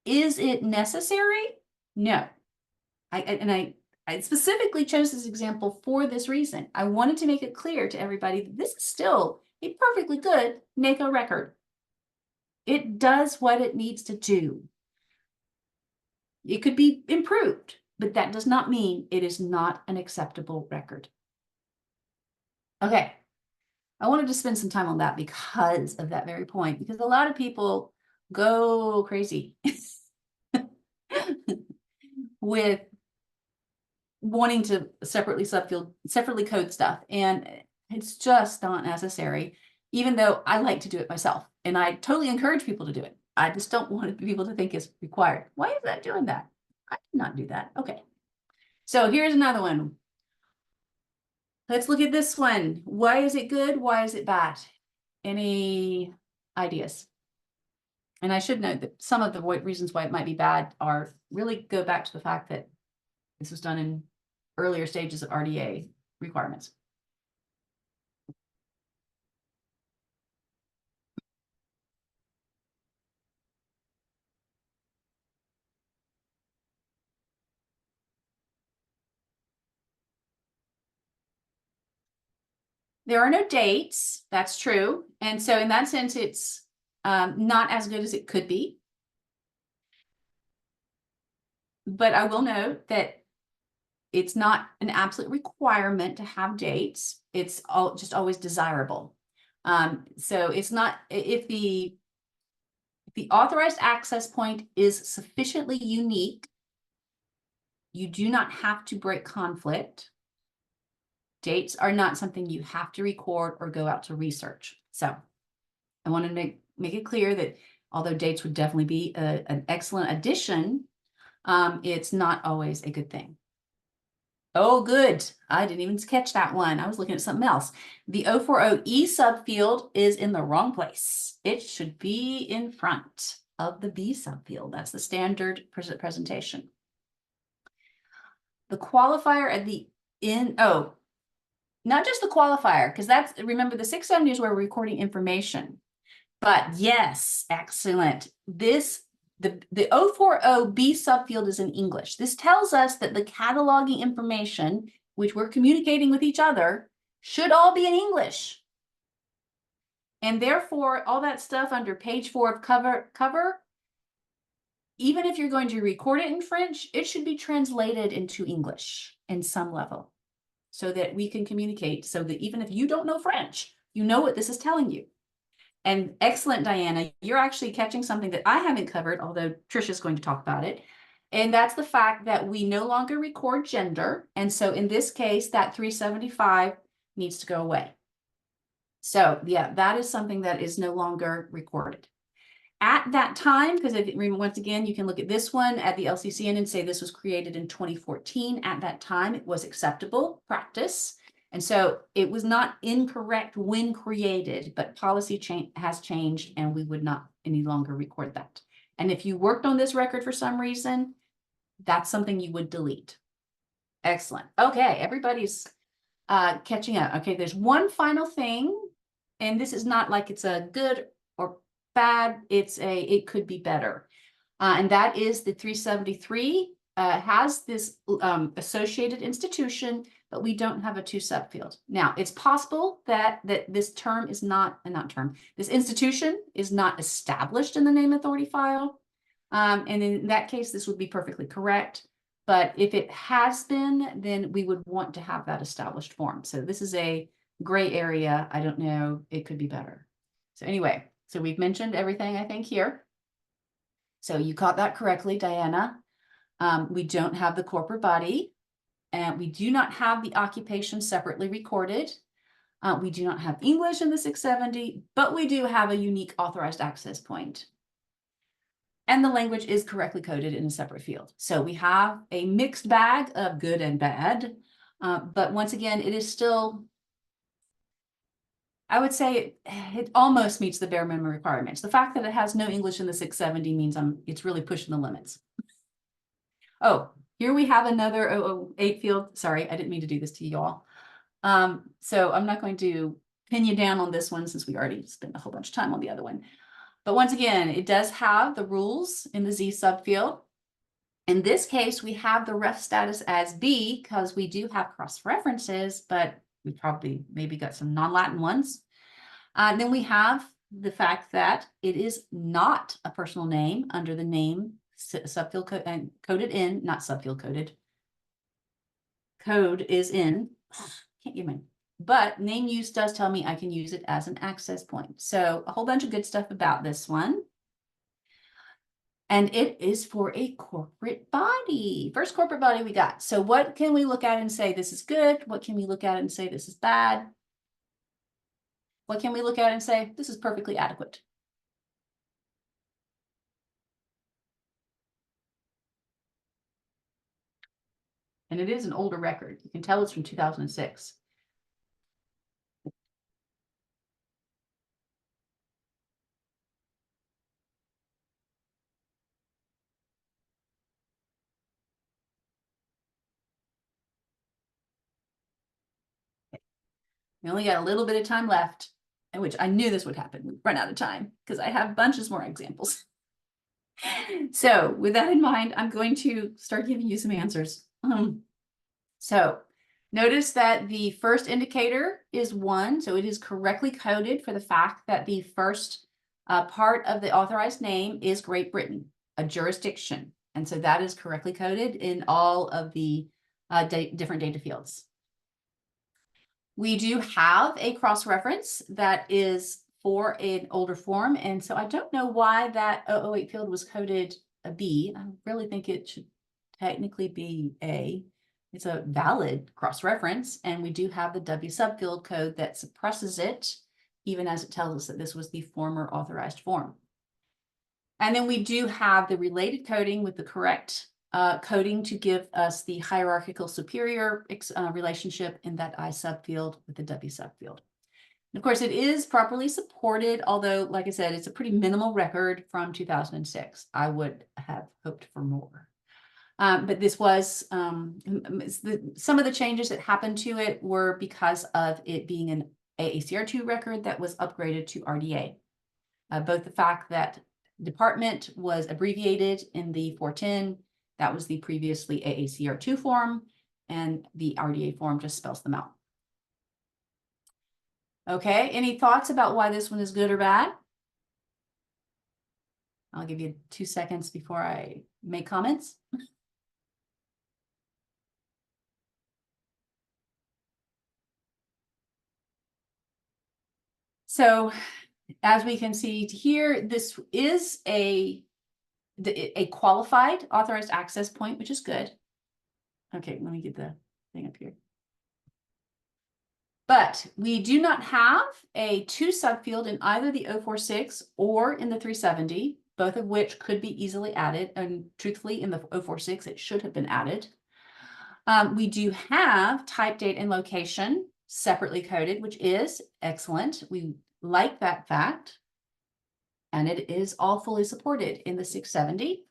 Speaker 2: Is it necessary? No. I specifically chose this example for this reason. I wanted to make it clear to everybody that this is still a perfectly good NACO record. It does what it needs to do. It could be improved, but that does not mean it is not an acceptable record. Okay, I wanted to spend some time on that because of that very point, because a lot of people go crazy with wanting to separately code stuff, and it's just not necessary, even though I like to do it myself, and I totally encourage people to do it. I just don't want people to think it's required. Why is that doing that? I did not do that. Okay. So here's another one. Let's look at this one. Why is it good? Why is it bad? Any ideas? And I should note that some of the reasons why it might be bad are really go back to the fact that this was done in earlier stages of RDA requirements. There are no dates, that's true. And so in that sense, it's not as good as it could be. But I will note that it's not an absolute requirement to have dates. It's just always desirable. So it's not, if the authorized access point is sufficiently unique, you do not have to break conflict. Dates are not something you have to record or go out to research. So I want to make it clear that although dates would definitely be an excellent addition, it's not always a good thing. Oh, good. I didn't even catch that one. I was looking at something else. The 040E subfield is in the wrong place. It should be in front of the B subfield. That's the standard presentation. The qualifier at the end, not just the qualifier, because that's, remember, the 670 is where we're recording information. But yes, excellent. The 040B subfield is in English. This tells us that the cataloging information, which we're communicating with each other, should all be in English. And therefore, all that stuff under page 4 of cover, even if you're going to record it in French, it should be translated into English in some level, so that we can communicate, so that even if you don't know French, you know what this is telling you. And excellent, Diana, you're actually catching something that I haven't covered, although Tricia is going to talk about it. And that's the fact that we no longer record gender. And so in this case, that 375 needs to go away. So yeah, that is something that is no longer recorded. At that time, because once again, you can look at this one at the LCCN and say this was created in 2014. At that time, it was acceptable practice. And so it was not incorrect when created, but policy has changed and we would not any longer record that. And if you worked on this record for some reason, that's something you would delete. Excellent. Okay, everybody's catching up. Okay, there's one final thing, and this is not like it's a good or bad, it could be better. And that is the 373 has this associated institution, but we don't have a to subfield. Now, it's possible that this term is this institution is not established in the name authority file. And in that case, this would be perfectly correct. But if it has been, then we would want to have that established form. So this is a gray area. I don't know, it could be better. So anyway, so we've mentioned everything, I think, here. So you caught that correctly, Diana. We don't have the corporate body, and we do not have the occupation separately recorded. We do not have English in the 670, but we do have a unique authorized access point. And the language is correctly coded in a separate field. So we have a mixed bag of good and bad, but once again, it is still, I would say it almost meets the bare minimum requirements. The fact that it has no English in the 670 means it's really pushing the limits. Oh, here we have another 008 field. Sorry, I didn't mean to do this to you all. So I'm not going to pin you down on this one since we already spent a whole bunch of time on the other one. But once again, it does have the rules in the Z subfield. In this case, we have the ref status as B because we do have cross references, but we probably maybe got some non-Latin ones. Then we have the fact that it is not a personal name under the name subfield coded in, not subfield coded. Code is in, can't get my, but name use does tell me I can use it as an access point. So a whole bunch of good stuff about this one. And it is for a corporate body. First corporate body we got. So what can we look at and say this is good? What can we look at and say this is bad? What can we look at and say this is perfectly adequate? And it is an older record. You can tell it's from 2006. We only got a little bit of time left, in which I knew this would happen. We'd run out of time because I have bunches more examples. So with that in mind, I'm going to start giving you some answers. So notice that the first indicator is 1. So it is correctly coded for the fact that the first part of the authorized name is Great Britain, a jurisdiction. And so that is correctly coded in all of the different data fields. We do have a cross-reference that is for an older form. And so I don't know why that 008 field was coded a B. I really think it should technically be A. It's a valid cross-reference. And we do have the W subfield code that suppresses it, even as it tells us that this was the former authorized form. And then we do have the related coding with the correct coding to give us the hierarchical superior relationship in that I subfield with the W subfield. And of course, it is properly supported, although, like I said, it's a pretty minimal record from 2006. I would have hoped for more. But this was, some of the changes that happened to it were because of it being an AACR2 record that was upgraded to RDA. Both the fact that department was abbreviated in the 410, that was the previously AACR2 form, and the RDA form just spells them out. Okay, any thoughts about why this one is good or bad? I'll give you 2 seconds before I make comments. So as we can see here, this is a a qualified authorized access point, which is good. Okay, let me get the thing up here. But we do not have a 2 subfield in either the 046 or in the 370, both of which could be easily added. And truthfully, in the 046, it should have been added. We do have type, date, and location separately coded, which is excellent. We like that fact. And it is all fully supported in the 670.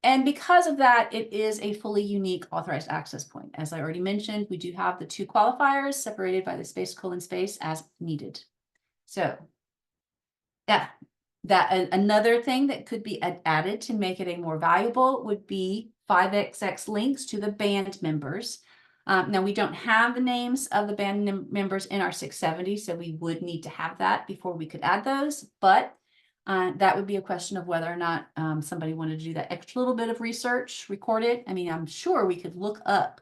Speaker 2: And because of that, it is a fully unique authorized access point. As I already mentioned, we do have the 2 qualifiers separated by the space, colon, space as needed. So yeah, another thing that could be added to make it a more valuable would be 5XX links to the band members. Now we don't have the names of the band members in our 670, so we would need to have that before we could add those, but that would be a question of whether or not somebody wanted to do that extra little bit of research, record it. I mean, I'm sure we could look up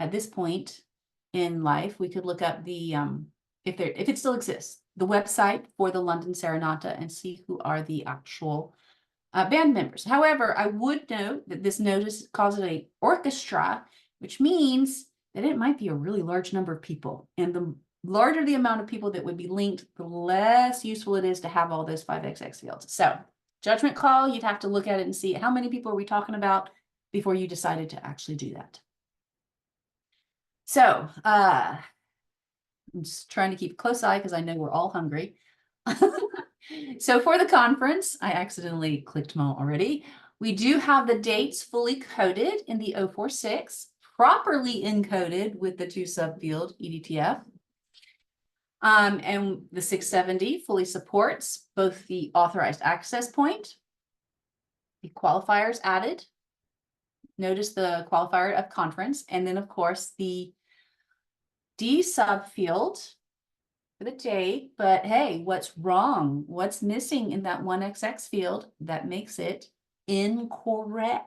Speaker 2: at this point in life, we could look up the, if it still exists, the website for the London Serenata and see who are the actual band members. However, I would note that this notice calls it an orchestra, which means that it might be a really large number of people. And the larger the amount of people that would be linked, the less useful it is to have all those 5XX fields. So judgment call, you'd have to look at it and see how many people are we talking about before you decided to actually do that. So I'm just trying to keep a close eye because I know we're all hungry. So for the conference, I accidentally clicked them already. We do have the dates fully coded in the 046, properly encoded with the 2 subfield EDTF. And the 670 fully supports both the authorized access point, the qualifiers added. Notice the qualifier of conference, and then of course the D subfield for the date. But hey, what's wrong? What's missing in that 1XX field that makes it incorrect?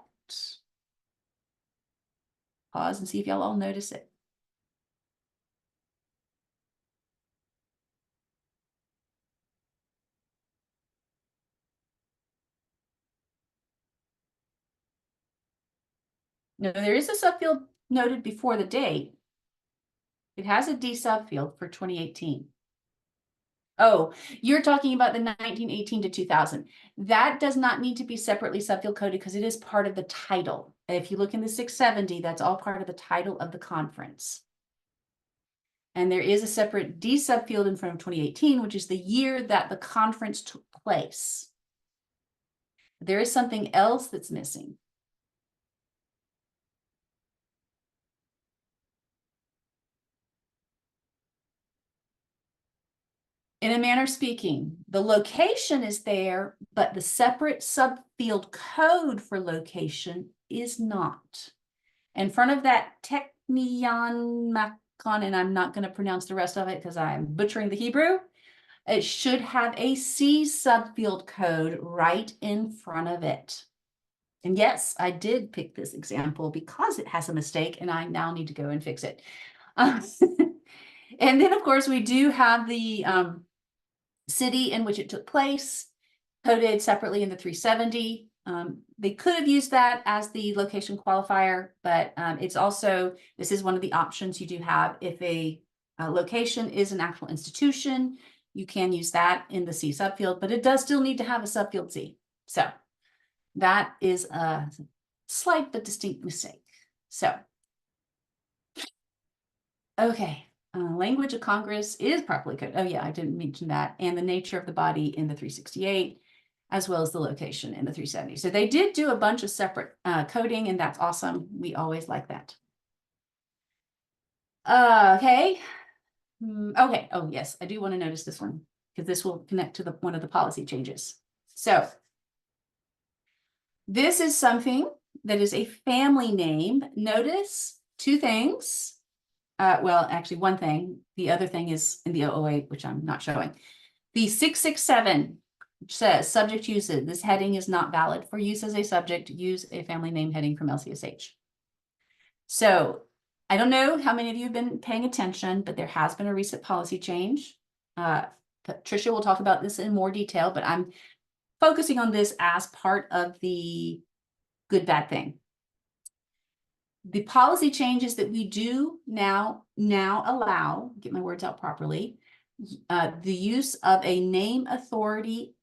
Speaker 2: Pause and see if y'all all notice it. No, there is a subfield noted before the date. It has a D subfield for 2018. Oh, you're talking about the 1918 to 2000. That does not need to be separately subfield coded because it is part of the title. If you look in the 670, that's all part of the title of the conference. And there is a separate D subfield in front of 2018, which is the year that the conference took place. There is something else that's missing. In a manner of speaking, the location is there, but the separate subfield code for location is not. In front of that Technion Macon, and I'm not going to pronounce the rest of it because I'm butchering the Hebrew, it should have a C subfield code right in front of it. And yes, I did pick this example because it has a mistake and I now need to go and fix it. And then of course we do have the city in which it took place, coded separately in the 370. They could have used that as the location qualifier, but it's also, this is one of the options you do have. If a location is an actual institution, you can use that in the C subfield, but it does still need to have a subfield C. So that is a slight but distinct mistake. So, okay. Language of Congress is properly coded. Oh yeah, I didn't mention that. And the nature of the body in the 368, as well as the location in the 370. So they did do a bunch of separate coding, and that's awesome. We always like that. Okay. Okay. Oh yes, I do want to notice this one because this will connect to one of the policy changes. So this is something that is a family name. Notice 2 things. Well, actually one thing, the other thing is in the 008, which I'm not showing. The 667 says subject uses, this heading is not valid for use as a subject, use a family name heading from LCSH. So I don't know how many of you have been paying attention, but there has been a recent policy change. Tricia will talk about this in more detail, but I'm focusing on this as part of the good, bad thing. The policy changes that we do now allow, get my words out properly, the use of a name authority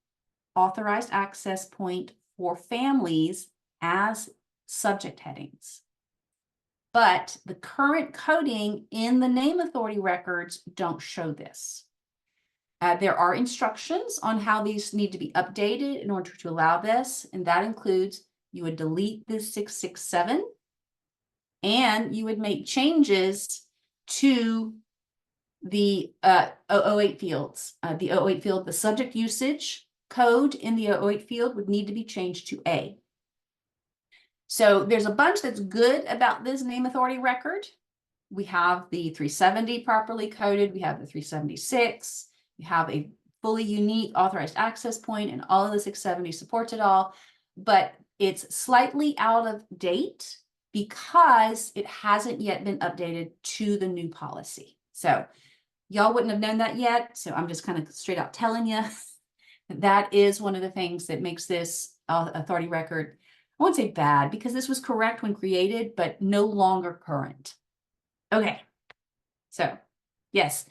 Speaker 2: authorized access point for families as subject headings. But the current coding in the name authority records don't show this. There are instructions on how these need to be updated in order to allow this, and that includes you would delete this 667 and you would make changes to the 008 fields. The 008 field, the subject usage code in the 008 field would need to be changed to A. So there's a bunch that's good about this name authority record. We have the 370 properly coded. We have the 376. We have a fully unique authorized access point, and all of the 670 supports it all. But it's slightly out of date because it hasn't yet been updated to the new policy. So y'all wouldn't have known that yet. So I'm just kind of straight out telling you that is one of the things that makes this authority record, I won't say bad, because this was correct when created, but no longer current. Okay, so yes,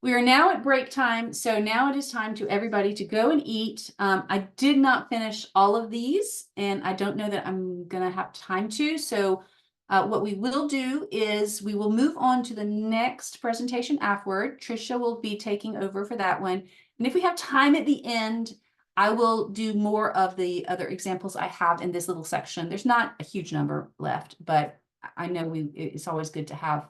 Speaker 2: we are now at break time. So now it is time to everybody to go and eat. I did not finish all of these, and I don't know that I'm gonna have time to. So what we will do is we will move on to the next presentation afterward. Tricia will be taking over for that one. And if we have time at the end, I will do more of the other examples I have in this little section. There's not a huge number left, but I know it's always good to have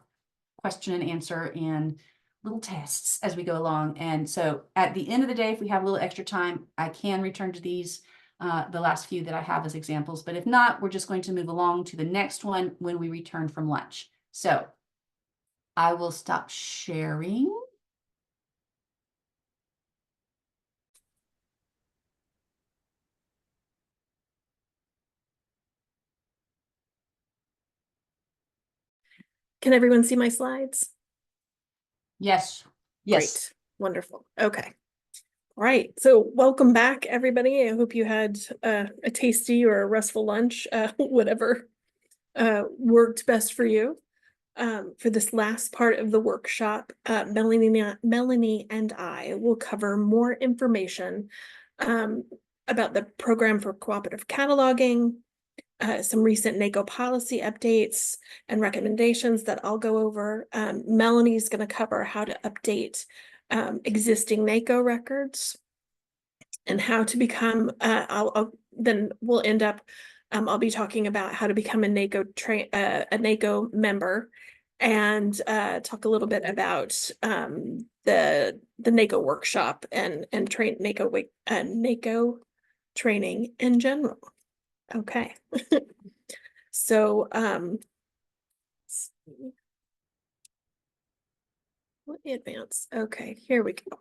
Speaker 2: question and answer and little tests as we go along. And so at the end of the day, if we have a little extra time, I can return to these, the last few that I have as examples. But if not, we're just going to move along to the next one when we return from lunch. So I will stop sharing.
Speaker 3: Can everyone see my slides?
Speaker 2: Yes. Yes.
Speaker 3: Great. Wonderful. Okay. All right. So welcome back, everybody. I hope you had a tasty or a restful lunch, whatever worked best for you. For this last part of the workshop, Melanie and I will cover more information about the program for cooperative cataloging, some recent NACO policy updates and recommendations that I'll go over. Melanie's going to cover how to update existing NACO records and how to become, then we'll end up, I'll be talking about how to become a NACO member, and talk a little bit about the NACO workshop and train NACO training in general. Okay. So let's see. Let me advance. Okay, here we go.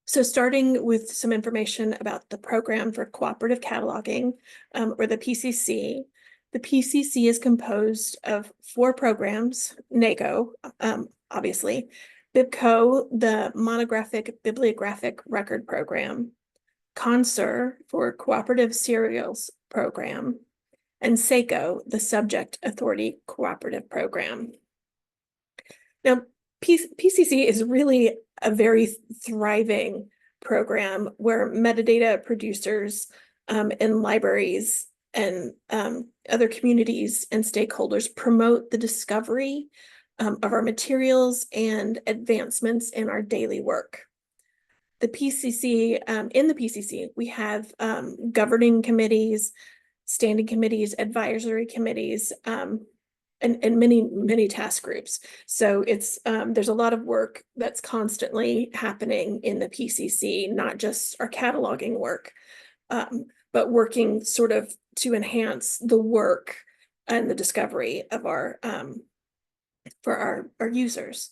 Speaker 3: So starting with some information about the program for cooperative cataloging, or the PCC. The PCC is composed of 4 programs: NACO, obviously, BibCo, the monographic bibliographic record program, CONSER for cooperative serials program, and SACO, the subject authority cooperative program. Now, PCC is really a very thriving program where metadata producers and libraries and other communities and stakeholders promote the discovery of our materials and advancements in our daily work. The PCC, in the PCC, we have governing committees, standing committees, advisory committees, and many task groups. So it's there's a lot of work that's constantly happening in the PCC, not just our cataloging work, but working sort of to enhance the work and the discovery of our for our users.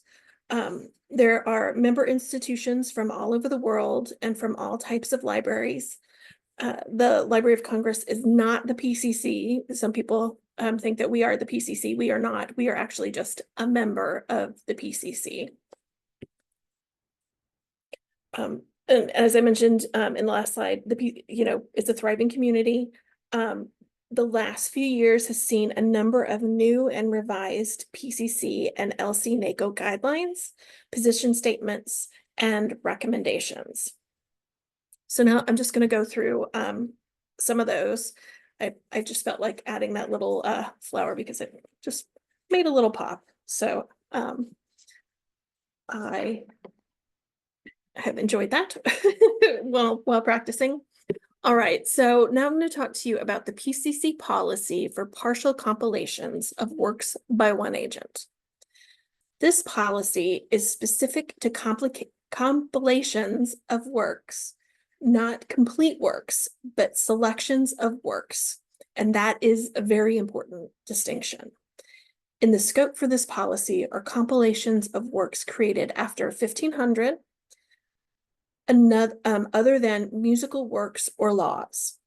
Speaker 3: There are member institutions from all over the world and from all types of libraries. The Library of Congress is not the PCC. Some people think that we are the PCC. We are not. We are actually just a member of the PCC. and as I mentioned in the last slide, it's a thriving community. The last few years has seen a number of new and revised PCC and LC NACO guidelines, position statements, and recommendations. So now I'm just going to go through some of those. I just felt like adding that little flower because it just made a little pop. So I have enjoyed that while practicing. All right, so now I'm going to talk to you about the PCC policy for partial compilations of works by one agent. This policy is specific to compilations of works, not complete works, but selections of works, and that is a very important distinction. In the scope for this policy are compilations of works created after 1500, other than musical works or laws,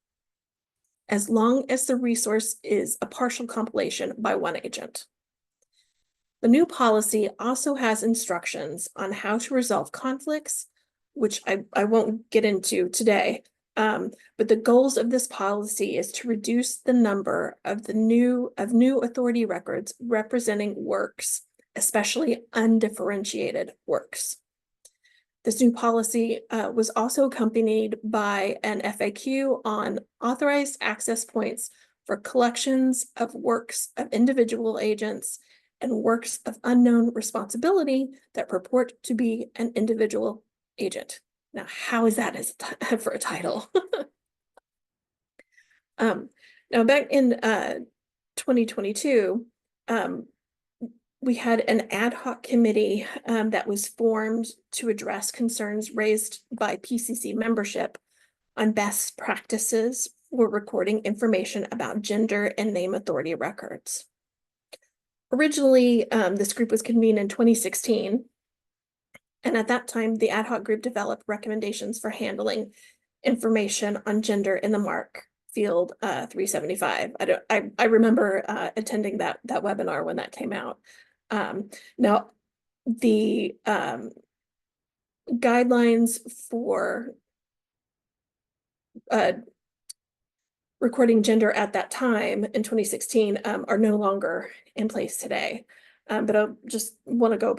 Speaker 3: as long as the resource is a partial compilation by one agent. The new policy also has instructions on how to resolve conflicts, which I won't get into today, but the goals of this policy is to reduce the number of new authority records representing works, especially undifferentiated works. This new policy was also accompanied by an FAQ on authorized access points for collections of works of individual agents and works of unknown responsibility that purport to be an individual agent. Now, how is that for a title? Now, back in 2022, we had an ad hoc committee that was formed to address concerns raised by PCC membership on best practices for recording information about gender and name authority records. Originally, this group was convened in 2016, and at that time, the ad hoc group developed recommendations for handling information on gender in the MARC field 375. I remember attending that webinar when that came out. Now, the guidelines for recording gender at that time in 2016 are no longer in place today. But I just want to go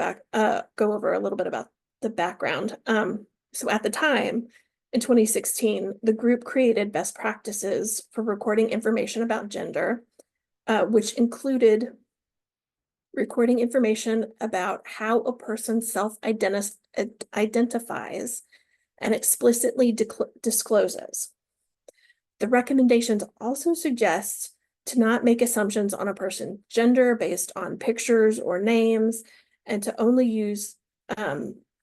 Speaker 3: over a little bit about the background. So at the time, in 2016, the group created best practices for recording information about gender, which included recording information about how a person self-identifies and explicitly discloses. The recommendations also suggest to not make assumptions on a person's gender based on pictures or names, and to only use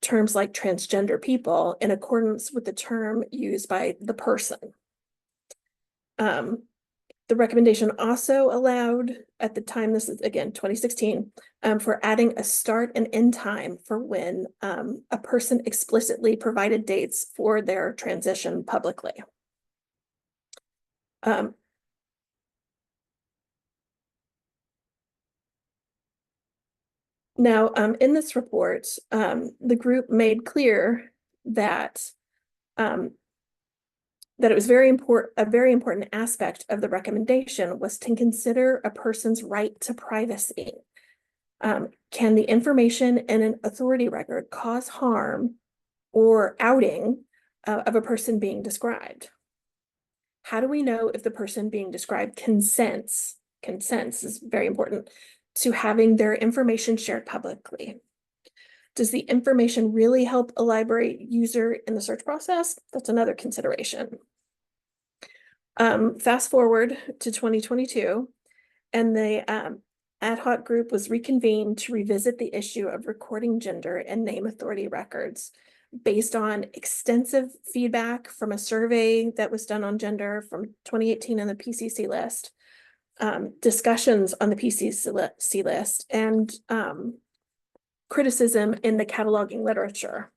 Speaker 3: terms like transgender people in accordance with the term used by the person. The recommendation also allowed, at the time, this is again 2016, for adding a start and end time for when a person explicitly provided dates for their transition publicly. Now, in this report, the group made clear that it was a very important aspect of the recommendation was to consider a person's right to privacy. Can the information in an authority record cause harm or outing of a person being described? How do we know if the person being described consents is very important, to having their information shared publicly? Does the information really help a library user in the search process? That's another consideration. Fast forward to 2022, and the ad hoc group was reconvened to revisit the issue of recording gender and name authority records based on extensive feedback from a survey that was done on gender from 2018 in the PCC list, discussions on the PCC list, and criticism in the cataloging literature.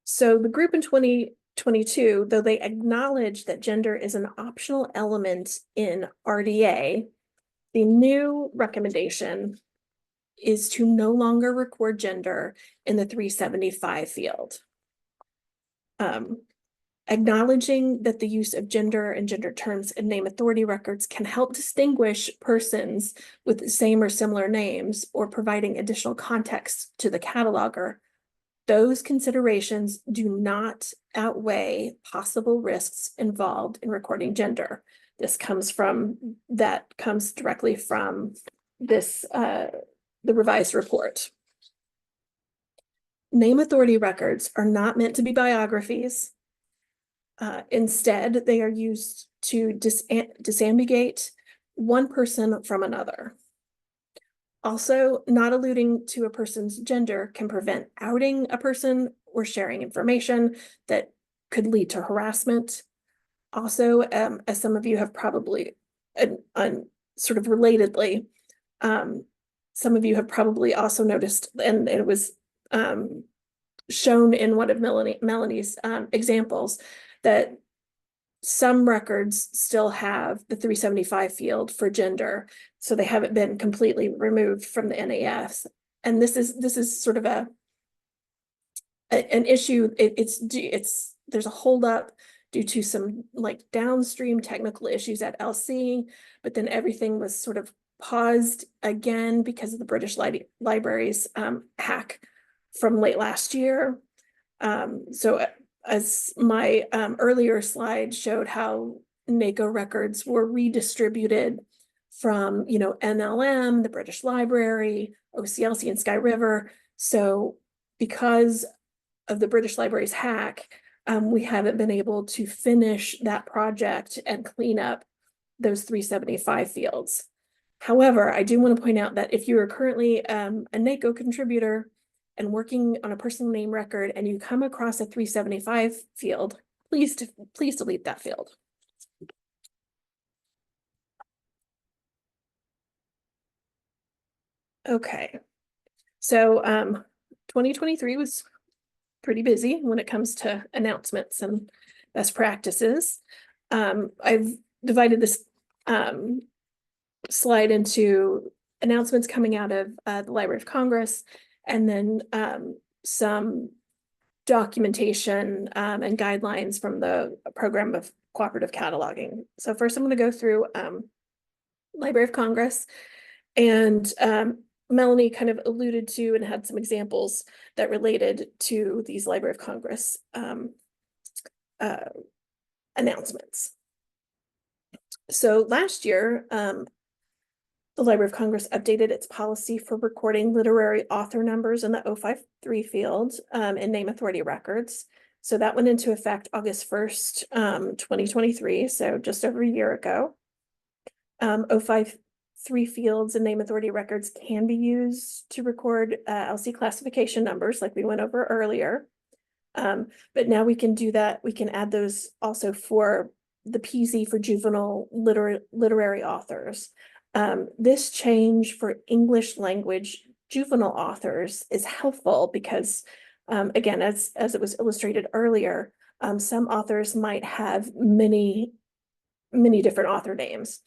Speaker 3: So the group in 2022, though they acknowledge that gender is an optional element in RDA, the new recommendation is to no longer record gender in the 375 field. Acknowledging that the use of gender and gender terms in name authority records can help distinguish persons with the same or similar names, or providing additional context to the cataloger. Those considerations do not outweigh possible risks involved in recording gender. This comes directly from this, the revised report. Name authority records are not meant to be biographies. Instead, they are used to disambiguate one person from another. Also, not alluding to a person's gender can prevent outing a person or sharing information that could lead to harassment. Also, as some of you have probably, sort of relatedly, some of you have probably also noticed, and it was shown in one of Melanie's examples, that some records still have the 375 field for gender, so they haven't been completely removed from the NAS. And this is sort of an issue. There's a holdup due to some like downstream technical issues at LC, but then everything was sort of paused again because of the British Library's hack from late last year. So as my earlier slide showed how NACO records were redistributed from, NLM, the British Library, OCLC, and Sky River. So because of the British Library's hack, we haven't been able to finish that project and clean up those 375 fields. However, I do want to point out that if you are currently a NACO contributor and working on a personal name record and you come across a 375 field, please delete that field. Okay, so 2023 was pretty busy when it comes to announcements and best practices. I've divided this slide into announcements coming out of the Library of Congress, and then some documentation and guidelines from the program of cooperative cataloging. So first I'm going to go through Library of Congress, and Melanie kind of alluded to and had some examples that related to these Library of Congress announcements. So last year, the Library of Congress updated its policy for recording literary author numbers in the 053 field in name authority records. So that went into effect August 1st, 2023, so just over a year ago. 053 fields in name authority records can be used to record LC classification numbers like we went over earlier. But now we can do that. We can add those also for the PZ for juvenile literary authors. This change for English language juvenile authors is helpful because, again, as it was illustrated earlier, some authors might have many different author names.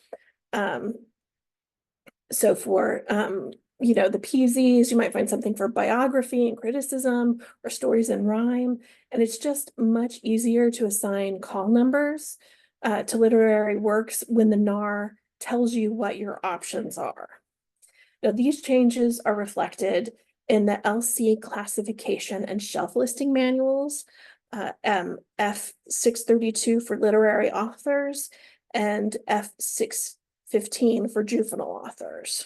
Speaker 3: So for, the PZs, you might find something for biography and criticism or stories and rhyme. And it's just much easier to assign call numbers to literary works when the NAR tells you what your options are. Now, these changes are reflected in the LC classification and shelf listing manuals, F632 for literary authors and F615 for juvenile authors.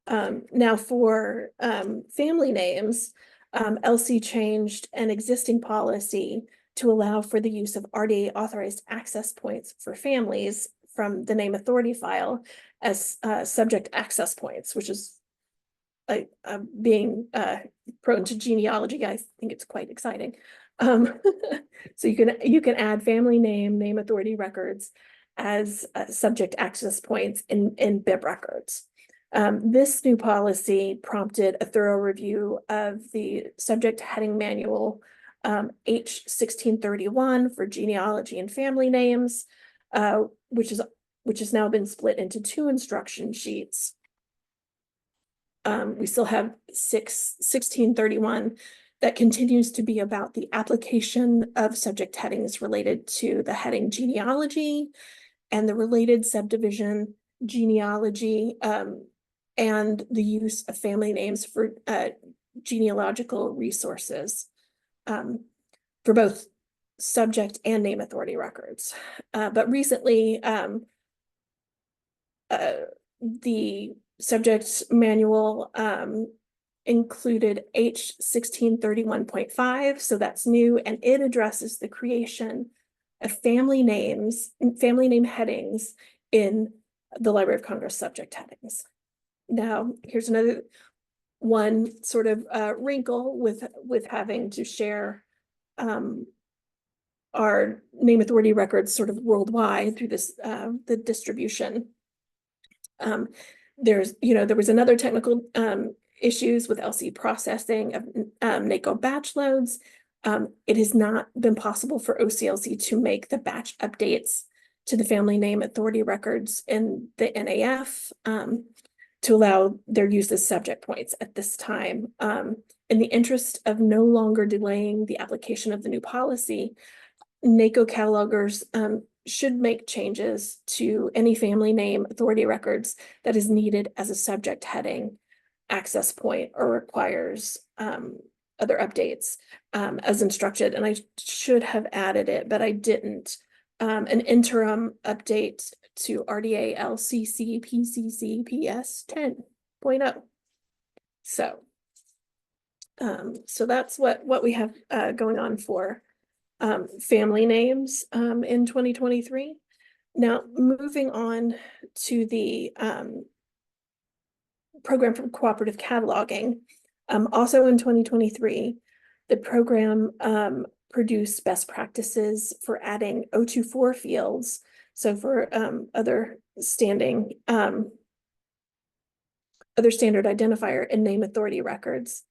Speaker 3: Now for family names, LC changed an existing policy to allow for the use of RDA authorized access points for families from the name authority file as subject access points, which is being prone to genealogy. I think it's quite exciting. So you can add family name authority records as subject access points in BIB records. This new policy prompted a thorough review of the subject heading manual H1631 for genealogy and family names, which has now been split into 2 instruction sheets. We still have 1631 that continues to be about the application of subject headings related to the heading genealogy and the related subdivision genealogy, and the use of family names for genealogical resources for both subject and name authority records. But recently, the subject manual included H 1631.5, so that's new, and it addresses the creation of family name headings in the Library of Congress subject headings. Now, here's another one sort of wrinkle with having to share our name authority records sort of worldwide through this the distribution. There was another technical issues with LC processing of NACO batch loads. It has not been possible for OCLC to make the batch updates to the family name authority records in the NAF to allow their use as subject points at this time. In the interest of no longer delaying the application of the new policy, NACO catalogers should make changes to any family name authority records that is needed as a subject heading access point or requires other updates as instructed. And I should have added it, but I didn't. An interim update to RDA LCC PCC PS 10.0. So that's what we have going on for family names in 2023. Now, moving on to the program for cooperative cataloging. Also in 2023, the program produced best practices for adding 024 fields. So for other standard identifier and name authority records.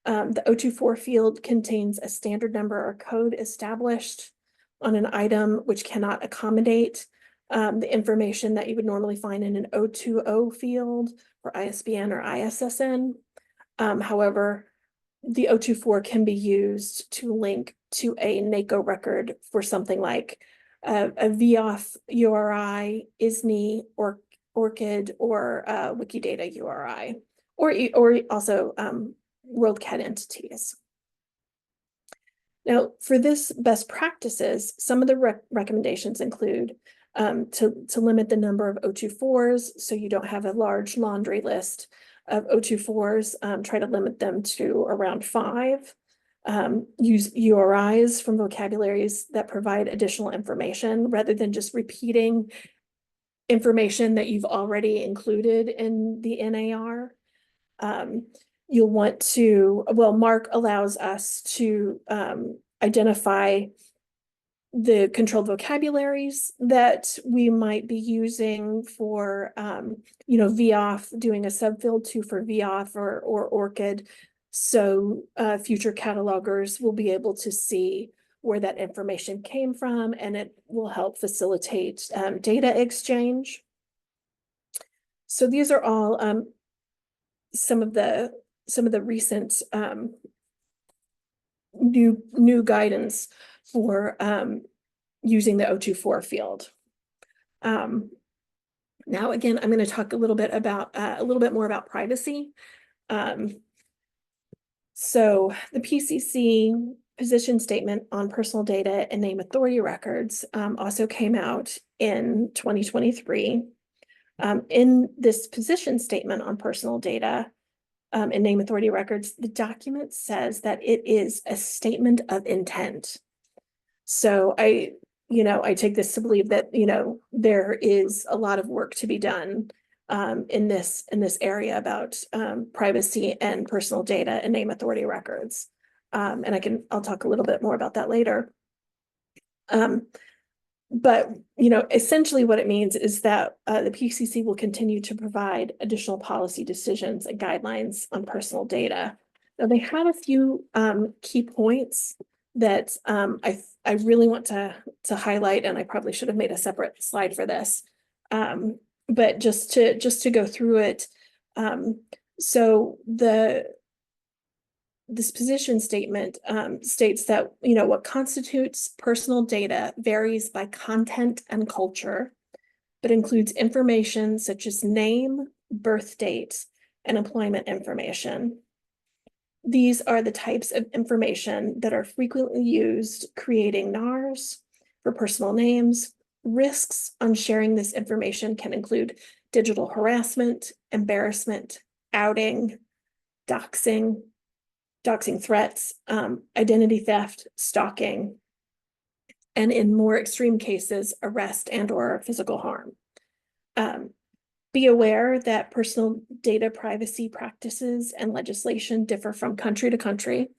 Speaker 3: The 024 field contains a standard number or code established on an item which cannot accommodate the information that you would normally find in an 020 field for ISBN or ISSN. However, the 024 can be used to link to a NACO record for something like a VOF URI, ISNI, or ORCID, or Wikidata URI, or also WorldCat entities. Now, for this best practices, some of the recommendations include to limit the number of 024s, so you don't have a large laundry list of 024s. Try to limit them to around 5. Use URIs from vocabularies that provide additional information rather than just repeating information that you've already included in the NAR. You'll want to, MARC allows us to identify the controlled vocabularies that we might be using for, VOF, doing a subfield 2 for VOF or ORCID. So future catalogers will be able to see where that information came from, and it will help facilitate data exchange. So these are all some of the recent new guidance for using the 024 field. Now, again, I'm going to talk a little bit more about privacy. So the PCC position statement on personal data and name authority records also came out in 2023. In this position statement on personal data and name authority records, the document says that it is a statement of intent. So I take this to believe that, there is a lot of work to be done in this area about privacy and personal data and name authority records. And I'll talk a little bit more about that later. But, essentially what it means is that the PCC will continue to provide additional policy decisions and guidelines on personal data. Now, they have a few key points that I really want to highlight, and I probably should have made a separate slide for this. But just to go through it, so the this position statement states that, what constitutes personal data varies by content and culture, but includes information such as name, birth date, and employment information. These are the types of information that are frequently used creating NARs for personal names. Risks on sharing this information can include digital harassment, embarrassment, outing, doxing threats, identity theft, stalking, and in more extreme cases, arrest and/or physical harm. Be aware that personal data privacy practices and legislation differ from country to country.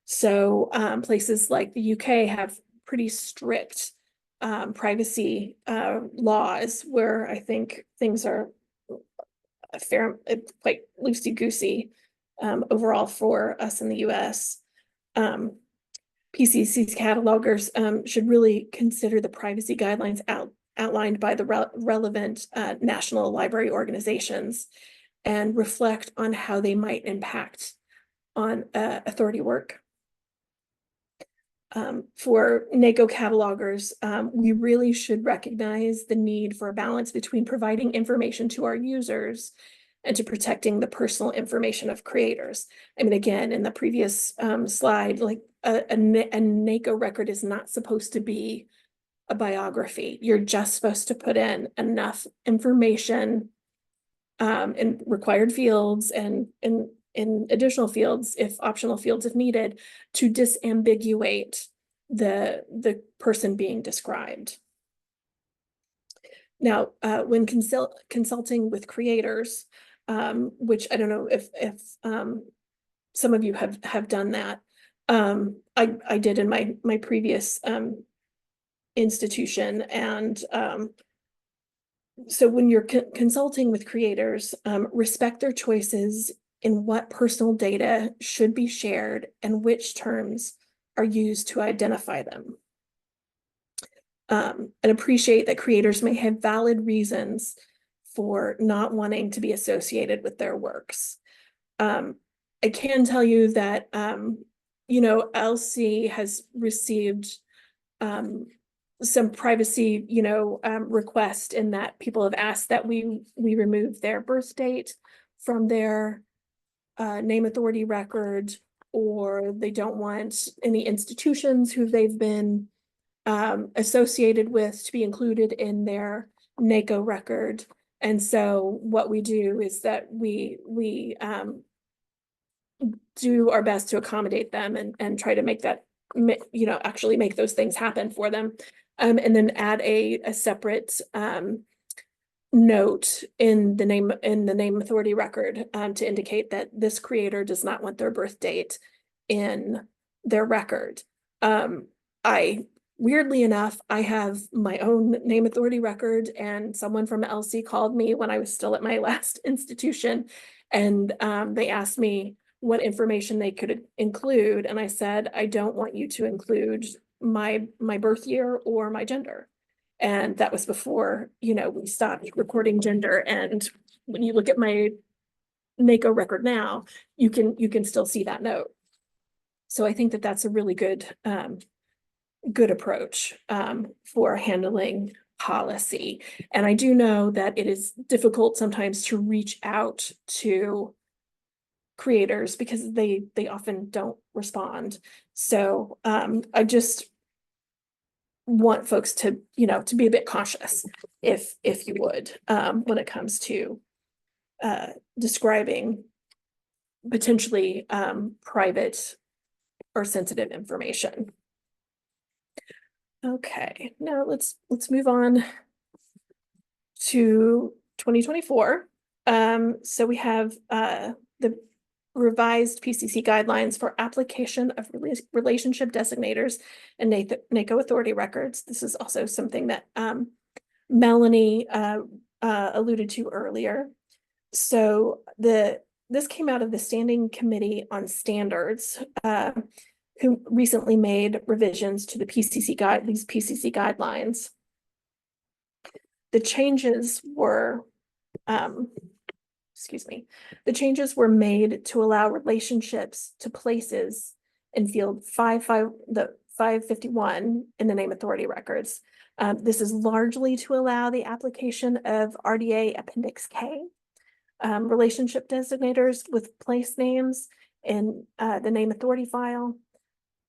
Speaker 3: So places like the UK have pretty strict privacy laws, where I think things are quite loosey-goosey overall for us in the US. PCC's catalogers should really consider the privacy guidelines outlined by the relevant national library organizations and reflect on how they might impact on authority work. For NACO catalogers, we really should recognize the need for a balance between providing information to our users and to protecting the personal information of creators. I mean, again, in the previous slide, like a NACO record is not supposed to be a biography. You're just supposed to put in enough information in required fields and in additional fields, if optional fields if needed, to disambiguate the person being described. Now, when consulting with creators, which I don't know if some of you have done that. I did in my previous institution, and so when you're consulting with creators, respect their choices in what personal data should be shared and which terms are used to identify them. And appreciate that creators may have valid reasons for not wanting to be associated with their works. I can tell you that, LC has received some privacy, request in that people have asked that we remove their birth date from their name authority record, or they don't want any institutions who they've been associated with to be included in their NACO record. And so what we do is that we do our best to accommodate them and try to make that, actually make those things happen for them. And then add a separate note in the name authority record to indicate that this creator does not want their birth date in their record. Weirdly enough, I have my own name authority record, and someone from LC called me when I was still at my last institution, and they asked me what information they could include, and I said, I don't want you to include my birth year or my gender. And that was before, we stopped recording gender. And when you look at my NACO record now, you can still see that note. So I think that that's a really good approach for handling policy. And I do know that it is difficult sometimes to reach out to creators because they often don't respond. So I just want folks to, to be a bit cautious, if you would, when it comes to describing potentially private or sensitive information. Okay, now let's move on to 2024. So we have the revised PCC guidelines for application of relationship designators and NACO authority records. This is also something that Melanie alluded to earlier. So this came out of the Standing Committee on Standards, who recently made revisions to the these PCC guidelines. The changes were excuse me. The changes were made to allow relationships to places in field 551 in the name authority records. This is largely to allow the application of RDA Appendix K, relationship designators with place names in the name authority file.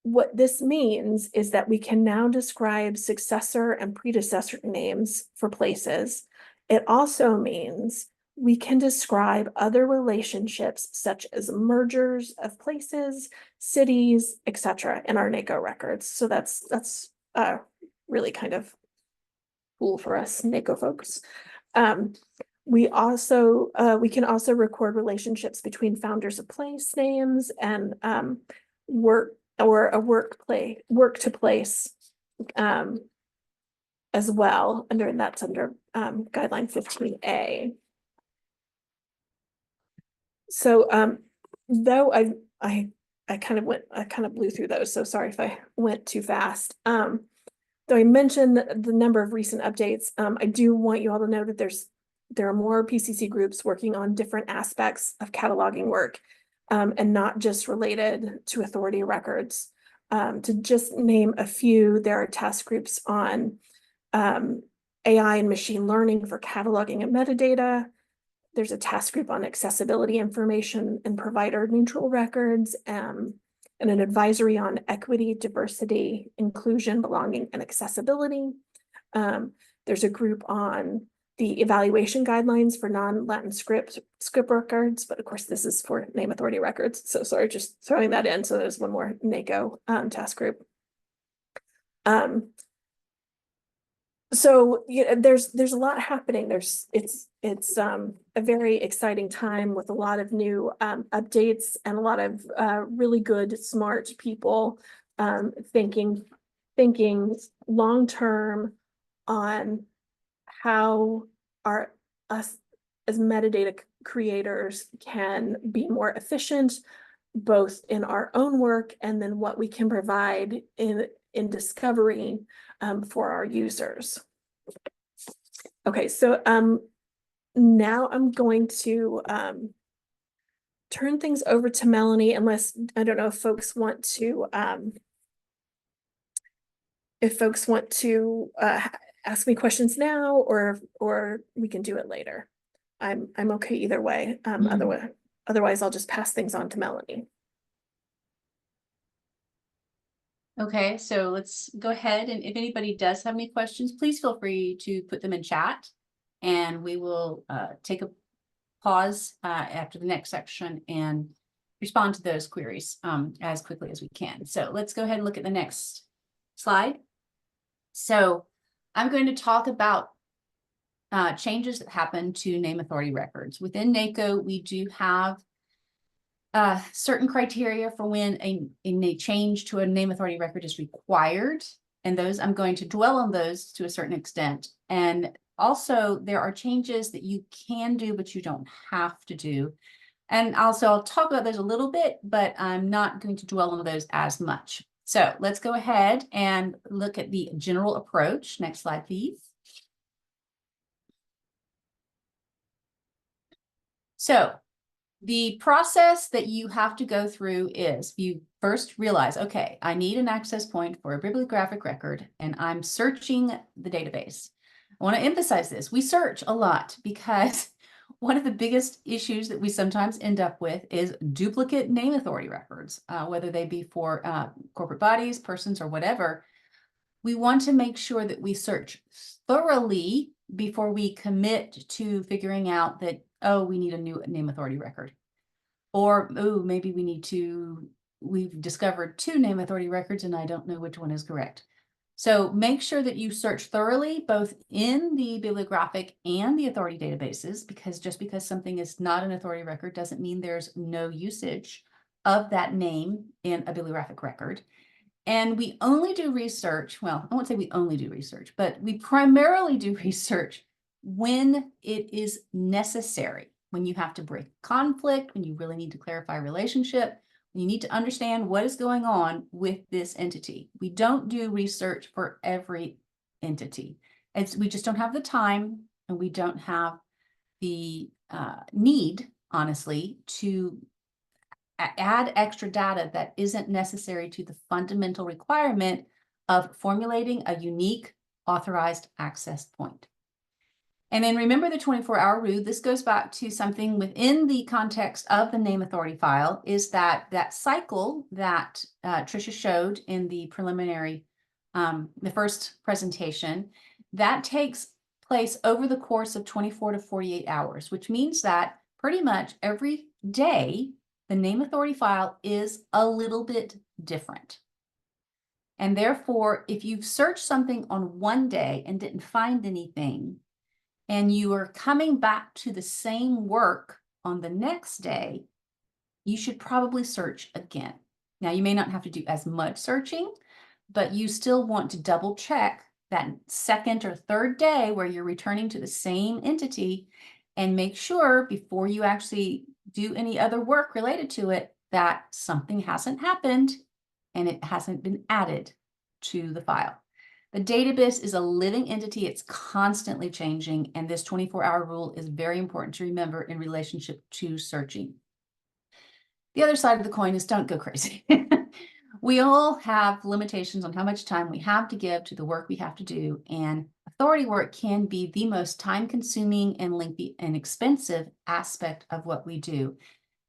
Speaker 3: What this means is that we can now describe successor and predecessor names for places. It also means we can describe other relationships such as mergers of places, cities, etc. in our NACO records. So that's really kind of cool for us NACO folks. We can also record relationships between founders of place names and work to place as well, and that's under guideline 15A. So though I kind of blew through those, so sorry if I went too fast. Though I mentioned the number of recent updates, I do want you all to know that there are more PCC groups working on different aspects of cataloging work, and not just related to authority records. To just name a few, there are task groups on AI and machine learning for cataloging and metadata. There's a task group on accessibility information and provider neutral records, and an advisory on equity, diversity, inclusion, belonging, and accessibility. There's a group on the evaluation guidelines for non-Latin script records, but of course this is for name authority records. So sorry, just throwing that in. So there's one more NACO task group. So there's a lot happening. It's a very exciting time with a lot of new updates and a lot of really good, smart people thinking long term on how us as metadata creators can be more efficient, both in our own work and then what we can provide in discovery for our users. Okay, so now I'm going to turn things over to Melanie, unless I don't know if folks want to ask me questions now, or we can do it later. I'm okay either way. Otherwise I'll just pass things on to Melanie.
Speaker 2: Okay, so let's go ahead, and if anybody does have any questions, please feel free to put them in chat, and we will take a pause after the next section and respond to those queries as quickly as we can. So let's go ahead and look at the next slide. So I'm going to talk about changes that happen to name authority records. Within NACO, we do have certain criteria for when a change to a name authority record is required. And those, I'm going to dwell on those to a certain extent. And also there are changes that you can do, but you don't have to do. And also I'll talk about those a little bit, but I'm not going to dwell on those as much. So let's go ahead and look at the general approach. Next slide, please. So the process that you have to go through is you first realize, okay, I need an access point for a bibliographic record, and I'm searching the database. I want to emphasize this. We search a lot because one of the biggest issues that we sometimes end up with is duplicate name authority records, whether they be for corporate bodies, persons, or whatever. We want to make sure that we search thoroughly before we commit to figuring out that, oh, we need a new name authority record. Or, oh, maybe we've discovered 2 name authority records and I don't know which one is correct. So make sure that you search thoroughly, both in the bibliographic and the authority databases, because just because something is not an authority record doesn't mean there's no usage of that name in a bibliographic record. And we only do research, well, I won't say we only do research, but we primarily do research when it is necessary, when you have to break conflict, when you really need to clarify a relationship, when you need to understand what is going on with this entity. We don't do research for every entity. We just don't have the time, and we don't have the need, honestly, to add extra data that isn't necessary to the fundamental requirement of formulating a unique authorized access point. And then remember the 24-hour rule. This goes back to something within the context of the name authority file, is that cycle that Tricia showed in the preliminary, the first presentation, that takes place over the course of 24 to 48 hours, which means that pretty much every day, the name authority file is a little bit different. And therefore, if you've searched something on one day and didn't find anything, and you are coming back to the same work on the next day, you should probably search again. Now, you may not have to do as much searching, but you still want to double check that second or third day where you're returning to the same entity and make sure before you actually do any other work related to it that something hasn't happened and it hasn't been added to the file. The database is a living entity. It's constantly changing, and this 24-hour rule is very important to remember in relationship to searching. The other side of the coin is don't go crazy. We all have limitations on how much time we have to give to the work we have to do, and authority work can be the most time-consuming and lengthy and expensive aspect of what we do.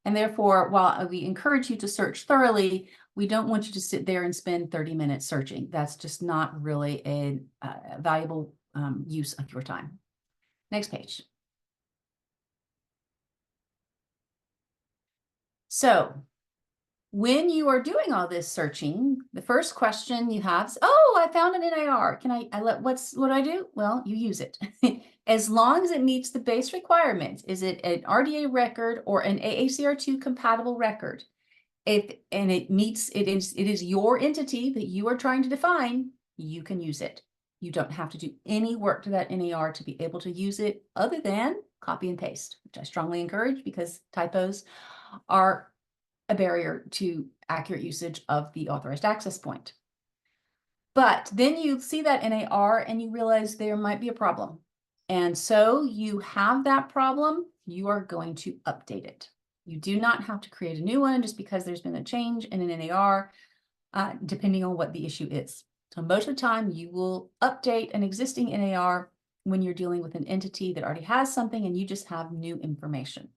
Speaker 2: And therefore, while we encourage you to search thoroughly, we don't want you to sit there and spend 30 minutes searching. That's just not really a valuable use of your time. Next page. So when you are doing all this searching, the first question you have is, oh, I found an NAR. What do I do? Well, you use it. As long as it meets the base requirements. Is it an RDA record or an AACR2 compatible record? It is your entity that you are trying to define, you can use it. You don't have to do any work to that NAR to be able to use it other than copy and paste, which I strongly encourage because typos are a barrier to accurate usage of the authorized access point. But then you see that NAR and you realize there might be a problem. And so you have that problem, you are going to update it. You do not have to create a new one just because there's been a change in an NAR, depending on what the issue is. So most of the time, you will update an existing NAR when you're dealing with an entity that already has something and you just have new information.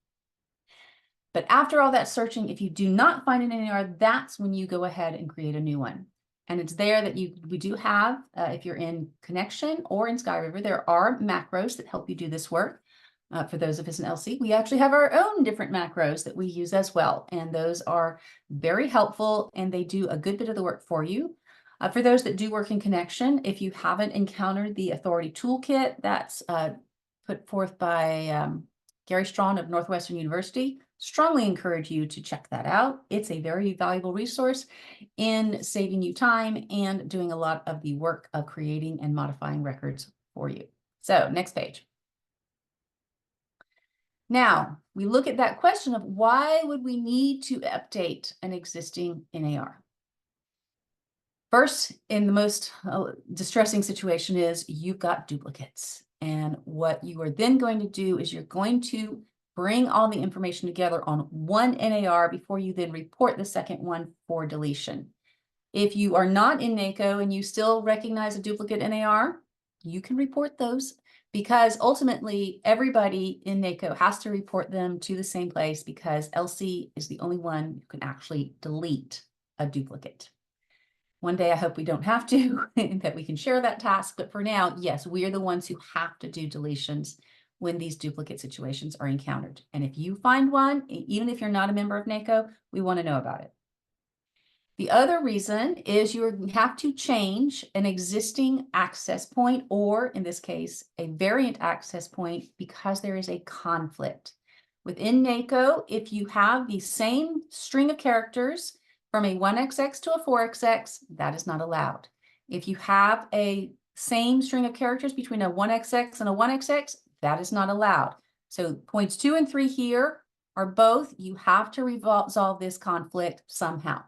Speaker 2: But after all that searching, if you do not find an NAR, that's when you go ahead and create a new one. And it's there that we do have, if you're in Connection or in Sky River, there are macros that help you do this work. For those of us in LC, we actually have our own different macros that we use as well. And those are very helpful and they do a good bit of the work for you. For those that do work in Connection, if you haven't encountered the Authority Toolkit that's put forth by Gary Strawn of Northwestern University, strongly encourage you to check that out. It's a very valuable resource in saving you time and doing a lot of the work of creating and modifying records for you. So next page. Now, we look at that question of why would we need to update an existing NAR? First, in the most distressing situation is you've got duplicates. And what you are then going to do is you're going to bring all the information together on one NAR before you then report the second one for deletion. If you are not in NACO and you still recognize a duplicate NAR, you can report those. Because ultimately, everybody in NACO has to report them to the same place because LC is the only one who can actually delete a duplicate. One day, I hope we don't have to, and that we can share that task. But for now, yes, we are the ones who have to do deletions when these duplicate situations are encountered. And if you find one, even if you're not a member of NACO, we want to know about it. The other reason is you have to change an existing access point, or in this case, a variant access point, because there is a conflict. Within NACO, if you have the same string of characters from a 1XX to a 4XX, that is not allowed. If you have a same string of characters between a 1XX and a 1XX, that is not allowed. So points 2 and 3 here are both, you have to resolve this conflict somehow.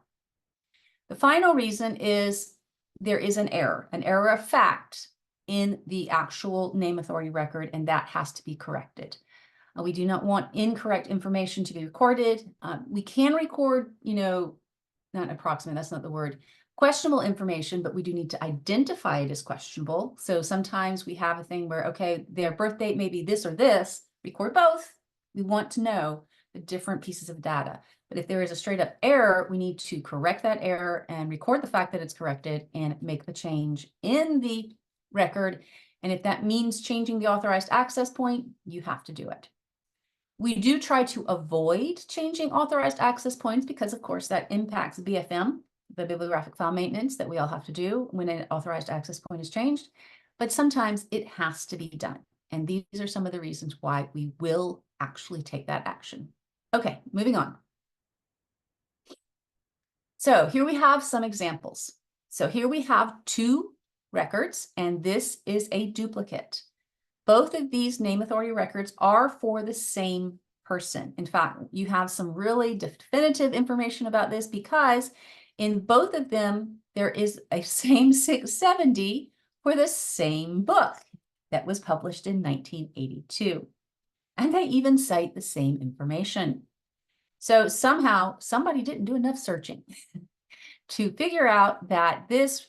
Speaker 2: The final reason is there is an error of fact in the actual name authority record, and that has to be corrected. We do not want incorrect information to be recorded. We can record, not approximate, that's not the word, questionable information, but we do need to identify it as questionable. So sometimes we have a thing where, okay, their birth date may be this or this, record both. We want to know the different pieces of data. But if there is a straight up error, we need to correct that error and record the fact that it's corrected and make the change in the record. And if that means changing the authorized access point, you have to do it. We do try to avoid changing authorized access points because, of course, that impacts BFM, the bibliographic file maintenance that we all have to do when an authorized access point is changed. But sometimes it has to be done. And these are some of the reasons why we will actually take that action. Okay, moving on. So here we have some examples. So here we have 2 records, and this is a duplicate. Both of these name authority records are for the same person. In fact, you have some really definitive information about this because in both of them, there is a same 670 for the same book that was published in 1982. And they even cite the same information. So somehow somebody didn't do enough searching to figure out that this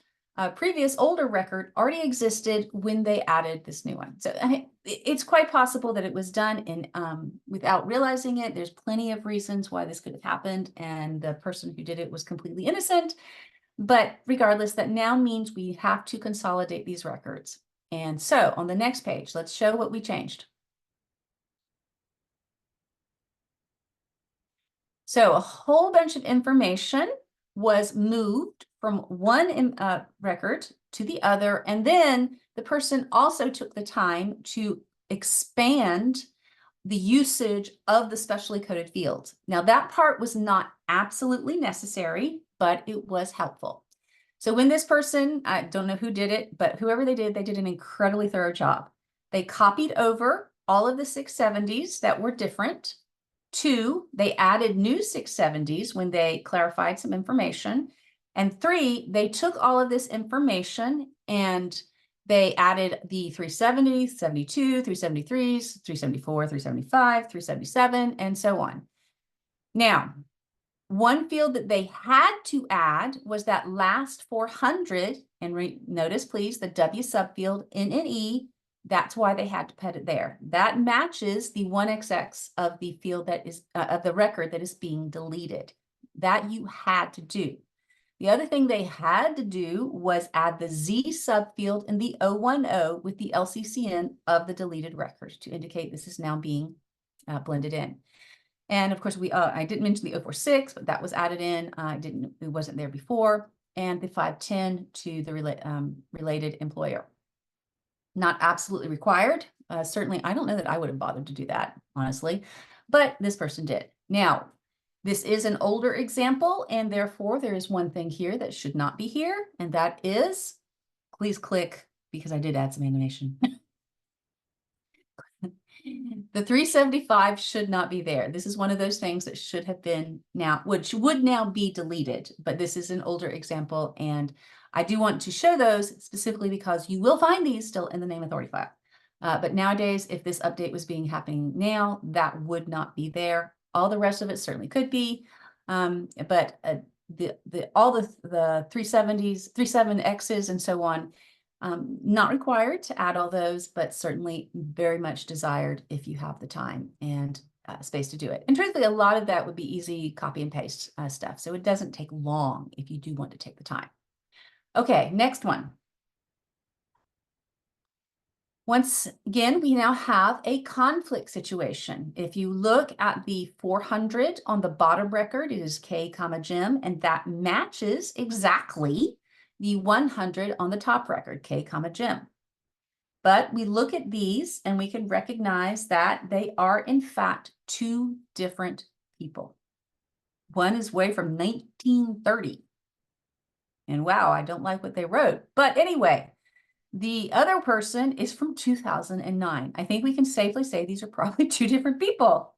Speaker 2: previous older record already existed when they added this new one. So it's quite possible that it was done in without realizing it. There's plenty of reasons why this could have happened, and the person who did it was completely innocent. But regardless, that now means we have to consolidate these records. And so on the next page, let's show what we changed. So a whole bunch of information was moved from one record to the other, and then the person also took the time to expand the usage of the specially coded fields. Now that part was not absolutely necessary, but it was helpful. So when this person, I don't know who did it, but whoever they did an incredibly thorough job. They copied over all of the 670s that were different. 2, they added new 670s when they clarified some information. And 3, they took all of this information and they added the 370, 72, 373s, 374, 375, 377, and so on. Now, one field that they had to add was that last 400, and notice please the W subfield NNE. That's why they had to put it there. That matches the 1XX of the field that is of the record that is being deleted. That you had to do. The other thing they had to do was add the Z subfield in the 010 with the LCCN of the deleted record to indicate this is now being blended in. And of course, I didn't mention the 046, but that was added in. It wasn't there before. And the 510 to the related employer. Not absolutely required. Certainly, I don't know that I would have bothered to do that, honestly, but this person did. Now, this is an older example, and therefore there is one thing here that should not be here, and that is, please click, because I did add some animation. The 375 should not be there. This is one of those things that should have been now, which would now be deleted, but this is an older example, and I do want to show those specifically because you will find these still in the name authority file. But nowadays, if this update was happening now, that would not be there. All the rest of it certainly could be, but all the 370s, 37Xs and so on, not required to add all those, but certainly very much desired if you have the time and space to do it. And truthfully, a lot of that would be easy copy and paste stuff. So it doesn't take long if you do want to take the time. Okay, next one. Once again, we now have a conflict situation. If you look at the 400 on the bottom record, it is K, Jim, and that matches exactly the 100 on the top record, K, Jim. But we look at these and we can recognize that they are in fact 2 different people. One is way from 1930. And wow, I don't like what they wrote. But anyway, the other person is from 2009. I think we can safely say these are probably 2 different people.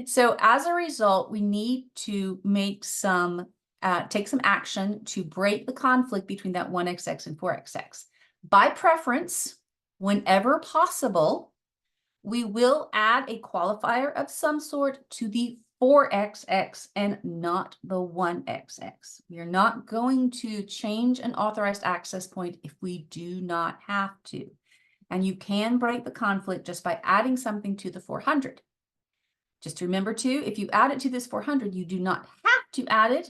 Speaker 2: So as a result, we need to make take some action to break the conflict between that 1XX and 4XX. By preference, whenever possible, we will add a qualifier of some sort to the 4XX and not the 1XX. We are not going to change an authorized access point if we do not have to. And you can break the conflict just by adding something to the 400. Just remember too, if you add it to this 400, you do not have to add it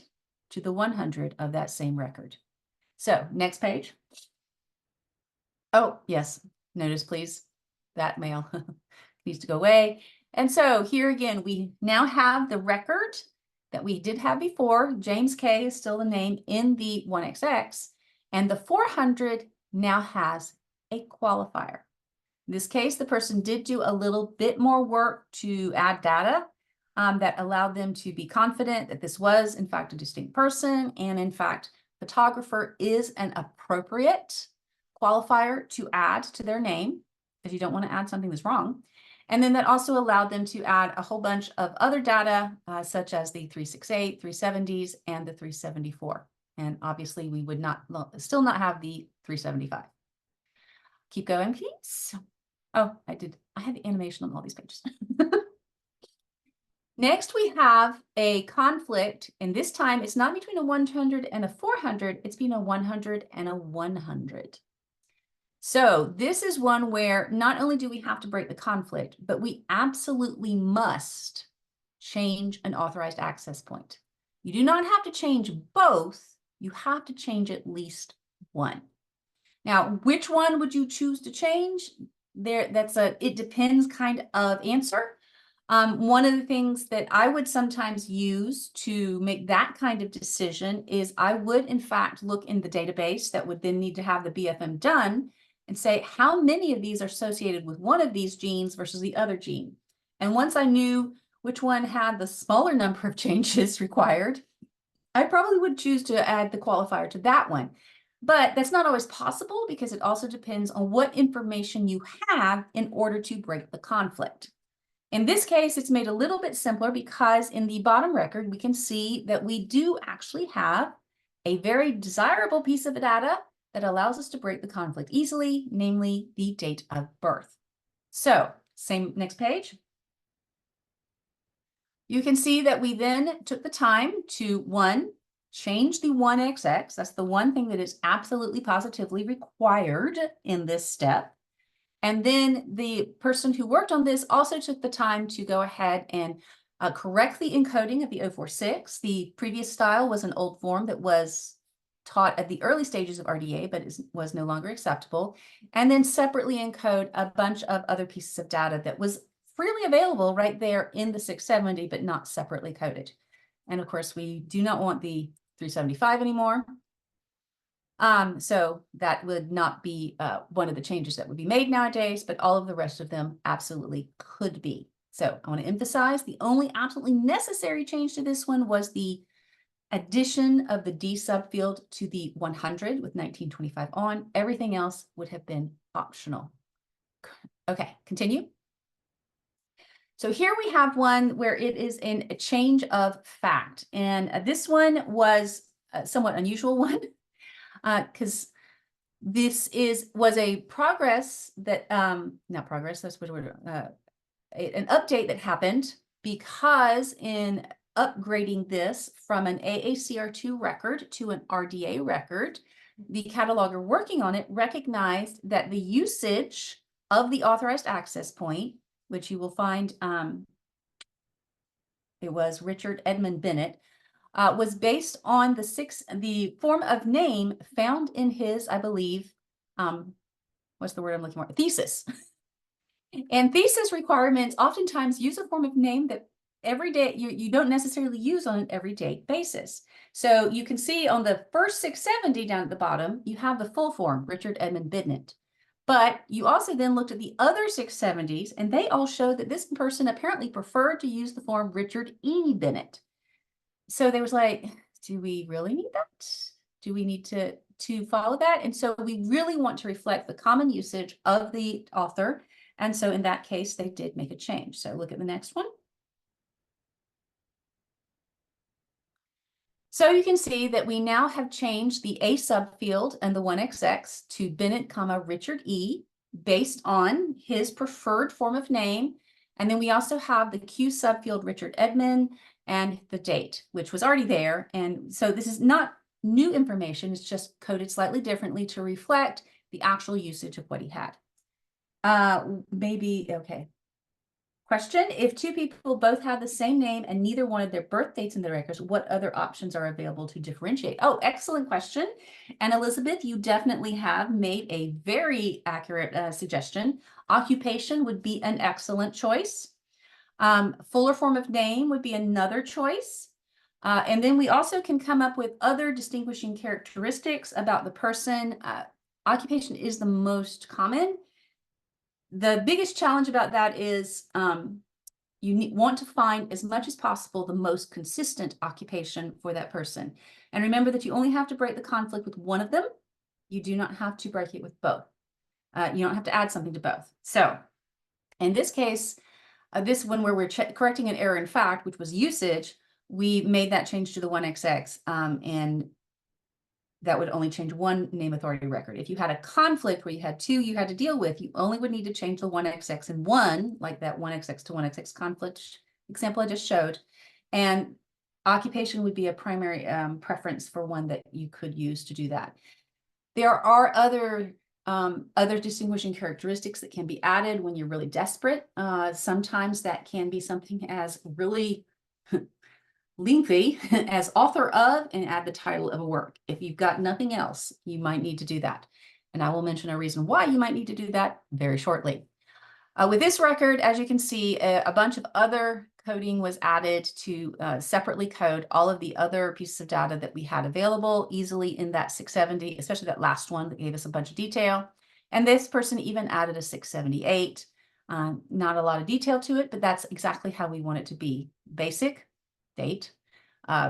Speaker 2: to the 100 of that same record. So next page. Oh, yes. Notice please, that mail needs to go away. And so here again, we now have the record that we did have before. James K is still the name in the 1XX, and the 400 now has a qualifier. In this case, the person did do a little bit more work to add data that allowed them to be confident that this was in fact a distinct person, and in fact, photographer is an appropriate qualifier to add to their name, because you don't want to add something that's wrong. And then that also allowed them to add a whole bunch of other data, such as the 368, 370s, and the 374. And obviously we would still not have the 375. Keep going, please. Oh, I had the animation on all these pages. Next, we have a conflict, and this time it's not between a 100 and a 400, it's between a 100 and a 100. So this is one where not only do we have to break the conflict, but we absolutely must change an authorized access point. You do not have to change both, you have to change at least one. Now, which one would you choose to change? That's a it depends kind of answer. One of the things that I would sometimes use to make that kind of decision is I would in fact look in the database that would then need to have the BFM done and say how many of these are associated with one of these genes versus the other gene. And once I knew which one had the smaller number of changes required, I probably would choose to add the qualifier to that one. But that's not always possible because it also depends on what information you have in order to break the conflict. In this case, it's made a little bit simpler because in the bottom record, we can see that we do actually have a very desirable piece of data that allows us to break the conflict easily, namely the date of birth. So, next page. You can see that we then took the time to, change the 1XX. That's the one thing that is absolutely positively required in this step. And then the person who worked on this also took the time to go ahead and correct the encoding of the 046. The previous style was an old form that was taught at the early stages of RDA, but was no longer acceptable. And then separately encode a bunch of other pieces of data that was freely available right there in the 670, but not separately coded. And of course, we do not want the 375 anymore. So that would not be one of the changes that would be made nowadays, but all of the rest of them absolutely could be. So I want to emphasize the only absolutely necessary change to this one was the addition of the D subfield to the 100 with 1925 on. Everything else would have been optional. Okay, continue. So here we have one where it is in a change of fact. And this one was a somewhat unusual one. Because this was a progress that not progress, that's what we're an update that happened because in upgrading this from an AACR2 record to an RDA record, the cataloger working on it recognized that the usage of the authorized access point, which you will find it was Richard Edmund Bennett, was based on the form of name found in his, I believe, what's the word I'm looking for? Thesis. And thesis requirements oftentimes use a form of name that every day you don't necessarily use on an everyday basis. So you can see on the first 670 down at the bottom, you have the full form, Richard Edmund Bennett. But you also then looked at the other 670s, and they all show that this person apparently preferred to use the form Richard E. Bennett. So they was like, do we really need that? Do we need to follow that? And so we really want to reflect the common usage of the author. And so in that case, they did make a change. So look at the next one. So you can see that we now have changed the A subfield and the 1XX to Bennett, Richard E. based on his preferred form of name. And then we also have the Q subfield Richard Edmond and the date, which was already there. And so this is not new information. It's just coded slightly differently to reflect the actual usage of what he had. Okay. Question, if two people both have the same name and neither wanted their birth dates in their records, what other options are available to differentiate? Oh, excellent question. And Elizabeth, you definitely have made a very accurate suggestion. Occupation would be an excellent choice. Fuller form of name would be another choice. And then we also can come up with other distinguishing characteristics about the person. Occupation is the most common. The biggest challenge about that is you want to find as much as possible the most consistent occupation for that person. And remember that you only have to break the conflict with one of them. You do not have to break it with both. You don't have to add something to both. So in this case, when we're correcting an error in fact, which was usage, we made that change to the 1XX, and that would only change one name authority record. If you had a conflict where you had two you had to deal with, you only would need to change the 1XX and one, like that 1XX to 1XX conflict example I just showed. And occupation would be a primary preference for one that you could use to do that. There are other distinguishing characteristics that can be added when you're really desperate. Sometimes that can be something as really lengthy as author of, and add the title of a work. If you've got nothing else, you might need to do that. And I will mention a reason why you might need to do that very shortly. With this record, as you can see, a bunch of other coding was added to separately code all of the other pieces of data that we had available easily in that 670, especially that last one that gave us a bunch of detail. And this person even added a 678. Not a lot of detail to it, but that's exactly how we want it to be. Basic, date,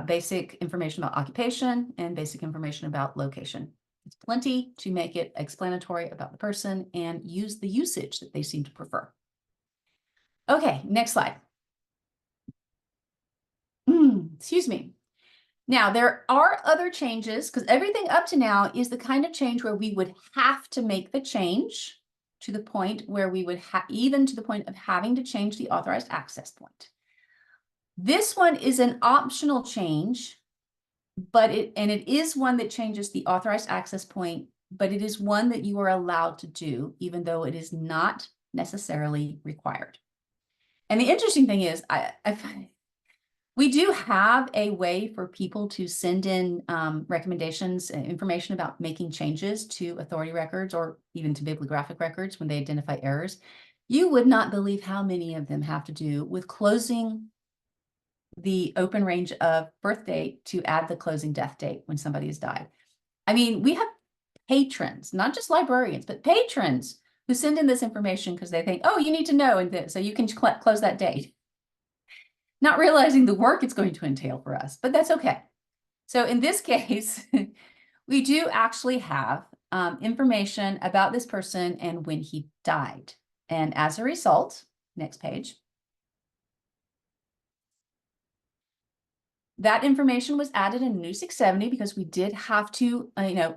Speaker 2: basic information about occupation, and basic information about location. It's plenty to make it explanatory about the person and use the usage that they seem to prefer. Okay, next slide. Excuse me. Now, there are other changes, because everything up to now is the kind of change where we would have to make the change to the point where we would even to the point of having to change the authorized access point. This one is an optional change, but it is one that changes the authorized access point, but it is one that you are allowed to do, even though it is not necessarily required. And the interesting thing is, we do have a way for people to send in recommendations and information about making changes to authority records or even to bibliographic records when they identify errors. You would not believe how many of them have to do with closing the open range of birth date to add the closing death date when somebody has died. I mean, we have patrons, not just librarians, but patrons who send in this information because they think, oh, you need to know, and so you can close that date. Not realizing the work it's going to entail for us, but that's okay. So in this case, we do actually have information about this person and when he died. And as a result, next page, that information was added in a new 670 because we did have to,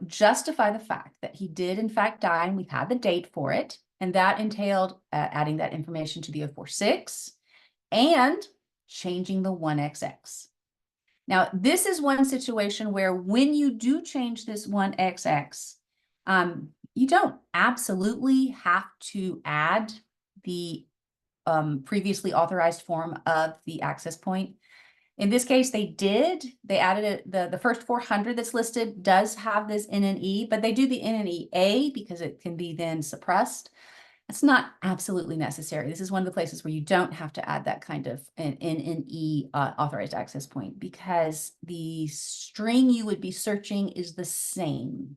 Speaker 2: justify the fact that he did in fact die, and we had the date for it. And that entailed adding that information to the 046 and changing the 1XX. Now, this is one situation where when you do change this 1XX, you don't absolutely have to add the previously authorized form of the access point. In this case, they added it. The first 400 that's listed does have this NNE, but they do the NNEA because it can be then suppressed. It's not absolutely necessary. This is one of the places where you don't have to add that kind of an NNE authorized access point because the string you would be searching is the same,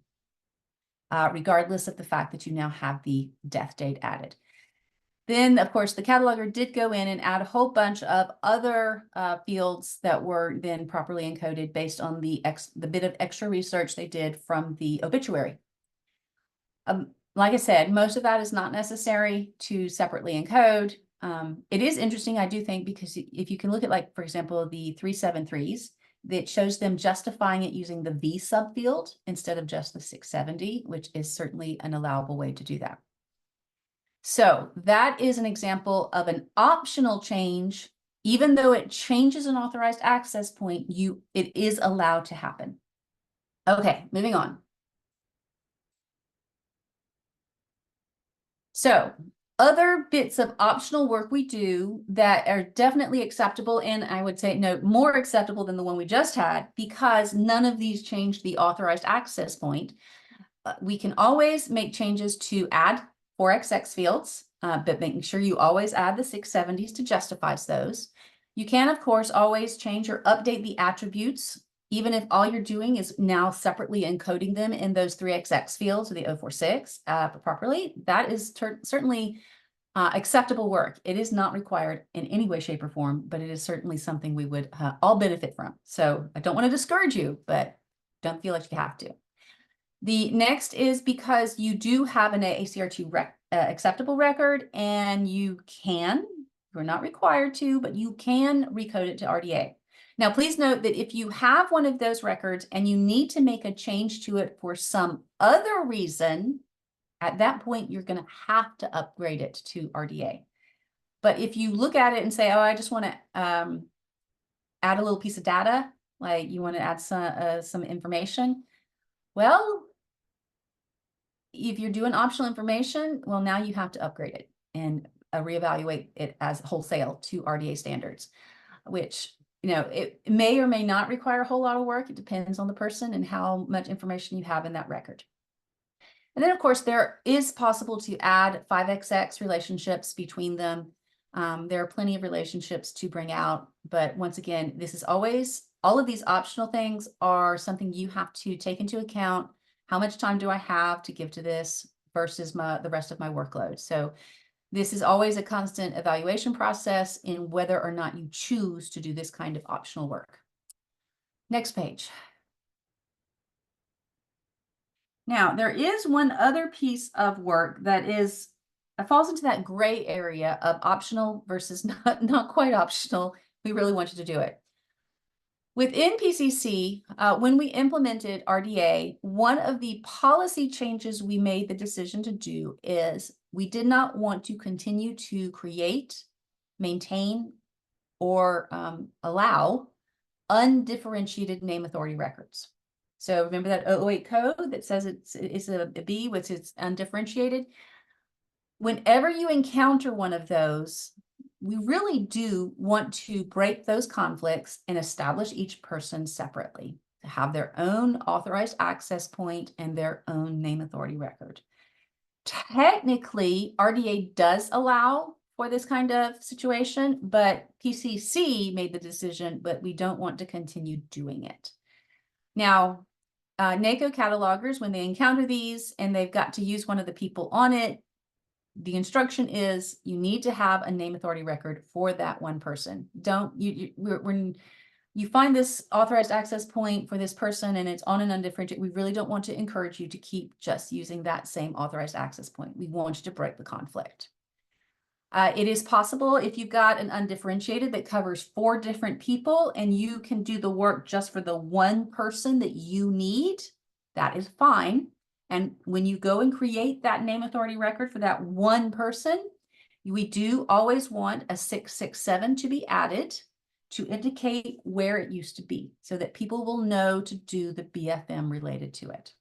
Speaker 2: regardless of the fact that you now have the death date added. Then, of course, the cataloger did go in and add a whole bunch of other fields that were then properly encoded based on the bit of extra research they did from the obituary. Like I said, most of that is not necessary to separately encode. It is interesting, I do think, because if you can look at, like, for example, the 373s, that shows them justifying it using the V subfield instead of just the 670, which is certainly an allowable way to do that. So that is an example of an optional change. Even though it changes an authorized access point, it is allowed to happen. Okay, moving on. So other bits of optional work we do that are definitely acceptable, and I would say no, more acceptable than the one we just had, because none of these change the authorized access point. We can always make changes to add 4XX fields, but making sure you always add the 670s to justify those. You can, of course, always change or update the attributes, even if all you're doing is now separately encoding them in those 3XX fields or the 046 properly. That is certainly acceptable work. It is not required in any way, shape, or form, but it is certainly something we would all benefit from. So I don't want to discourage you, but don't feel like you have to. The next is because you do have an ACRT acceptable record, and you're not required to, but you can recode it to RDA. Now, please note that if you have one of those records and you need to make a change to it for some other reason, at that point, you're going to have to upgrade it to RDA. But if you look at it and say, oh, I just want to add a little piece of data, like you want to add some information, well, if you're doing optional information, well, now you have to upgrade it and reevaluate it as wholesale to RDA standards, which, you know, it may or may not require a whole lot of work. It depends on the person and how much information you have in that record. And then, of course, there is possible to add 5XX relationships between them. There are plenty of relationships to bring out, but once again, this is always, all of these optional things are something you have to take into account. How much time do I have to give to this versus the rest of my workload? So this is always a constant evaluation process in whether or not you choose to do this kind of optional work. Next page. Now, there is one other piece of work that falls into that gray area of optional versus not quite optional. We really want you to do it. Within PCC, when we implemented RDA, one of the policy changes we made the decision to do is we did not want to continue to create, maintain, or allow undifferentiated name authority records. So remember that 008 code that says it's a B, which is undifferentiated? Whenever you encounter one of those, we really do want to break those conflicts and establish each person separately to have their own authorized access point and their own name authority record. Technically, RDA does allow for this kind of situation, but PCC made the decision, but we don't want to continue doing it. Now, NACO catalogers, when they encounter these and they've got to use one of the people on it, the instruction is you need to have a name authority record for that one person. When you find this authorized access point for this person and it's on an undifferentiated, we really don't want to encourage you to keep just using that same authorized access point. We want you to break the conflict. It is possible if you've got an undifferentiated that covers 4 different people and you can do the work just for the one person that you need, that is fine. And when you go and create that name authority record for that one person, we do always want a 667 to be added to indicate where it used to be so that people will know to do the BFM related to it.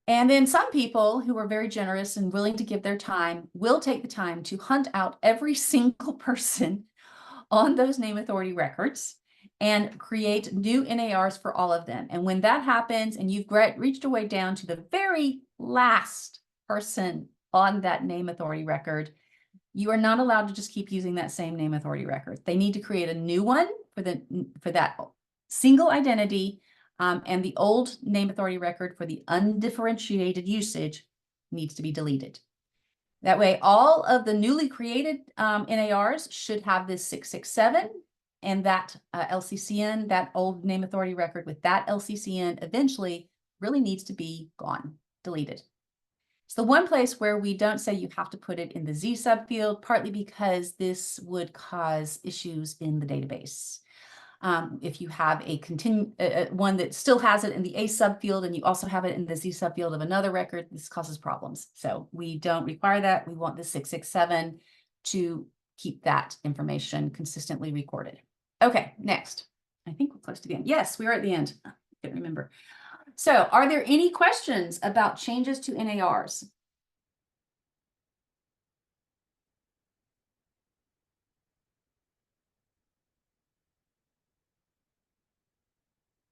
Speaker 2: And then some people who are very generous and willing to give their time will take the time to hunt out every single person on those name authority records and create new NARs for all of them. And when that happens and you've reached your way down to the very last person on that name authority record, you are not allowed to just keep using that same name authority record. They need to create a new one for that single identity, and the old name authority record for the undifferentiated usage needs to be deleted. That way, all of the newly created NARs should have this 667 and that LCCN, that old name authority record with that LCCN eventually really needs to be gone, deleted. It's the one place where we don't say you have to put it in the Z subfield, partly because this would cause issues in the database. If you have a one that still has it in the A subfield and you also have it in the Z subfield of another record, this causes problems. So we don't require that. We want the 667 to keep that information consistently recorded. Okay, next. I think we're close to the end. Yes, we are at the end. I can't remember. So are there any questions about changes to NARs?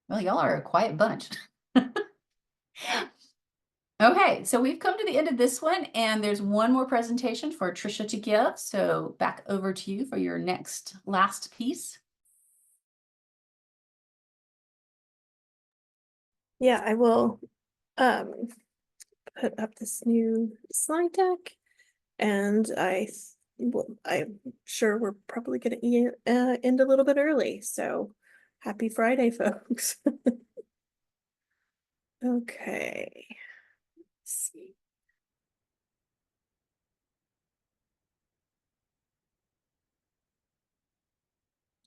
Speaker 2: Well, y'all are a quiet bunch. Okay, so we've come to the end of this one, and there's one more presentation for Tricia to give. So back over to you for your last piece.
Speaker 3: Yeah, I will put up this new slide deck, and I'm sure we're probably going to end a little bit early. So happy Friday, folks. Okay. Let's see.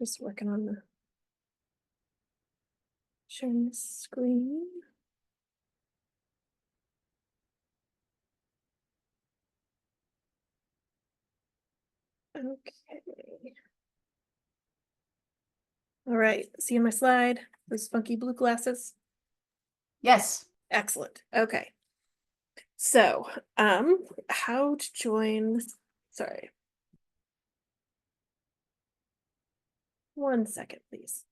Speaker 3: Just working on the sharing the screen. Okay. All right, see my slide, those funky blue glasses?
Speaker 2: Yes.
Speaker 3: Excellent, okay. So, how to join, sorry. 1 second, please.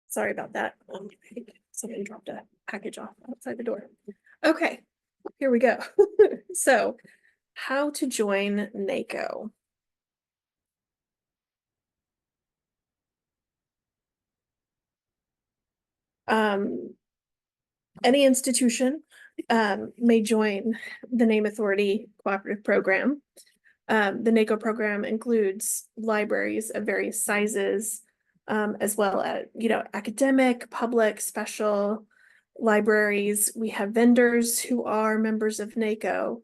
Speaker 3: Sorry about that. I think somebody dropped a package off outside the door. Okay, here we go. So, how to join NACO. Any institution may join the Name Authority Cooperative Program. The NACO program includes libraries of various sizes, as well as, academic, public, special libraries. We have vendors who are members of NACO.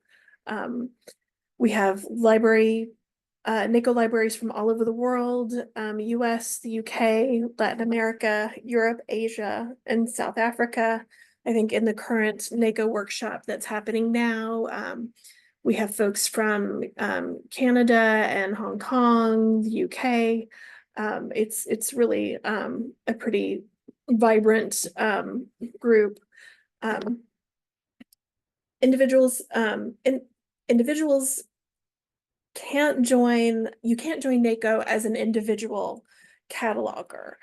Speaker 3: We have NACO libraries from all over the world, US, the UK, Latin America, Europe, Asia, and South Africa. I think in the current NACO workshop that's happening now, we have folks from Canada and Hong Kong, the UK. It's really a pretty vibrant group. Individuals can't join NACO as an individual cataloger.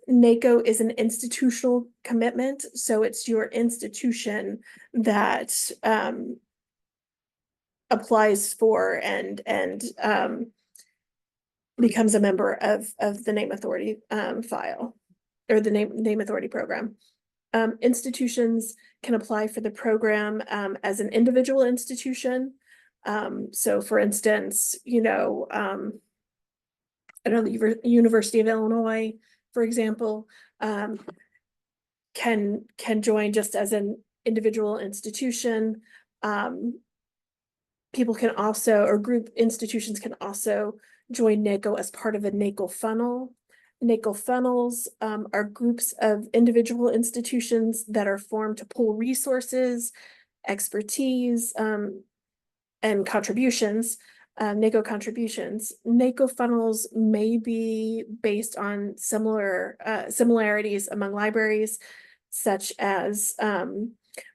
Speaker 3: NACO is an institutional commitment, so it's your institution that applies for and becomes a member of the Name Authority file, or the Name Authority program. Institutions can apply for the program as an individual institution. So for instance, I know the University of Illinois, for example, can join just as an individual institution. People can also, or group institutions can also join NACO as part of a NACO funnel. NACO funnels are groups of individual institutions that are formed to pool resources, expertise, and contributions, NACO contributions. NACO funnels may be based on similarities among libraries, such as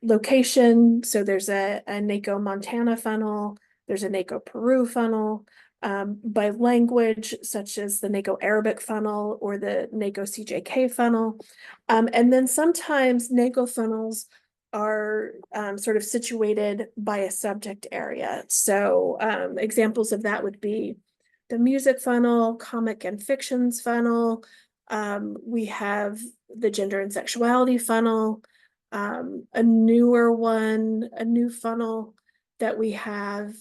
Speaker 3: location. So there's a NACO Montana funnel, there's a NACO Peru funnel, by language, such as the NACO Arabic funnel or the NACO CJK funnel. And then sometimes NACO funnels are sort of situated by a subject area. So examples of that would be the music funnel, comic and fictions funnel. We have the gender and sexuality funnel. A new funnel that we have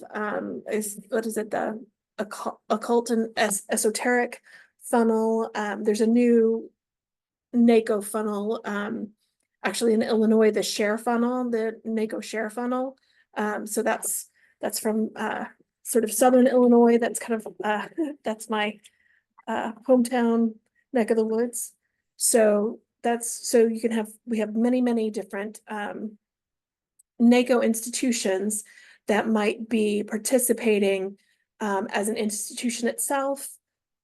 Speaker 3: is, what is it, the occult and esoteric funnel. There's a new NACO funnel, actually in Illinois, the share funnel, the NACO share funnel. So that's from sort of Southern Illinois. That's kind of that's my hometown neck of the woods. So we have many different NACO institutions that might be participating as an institution itself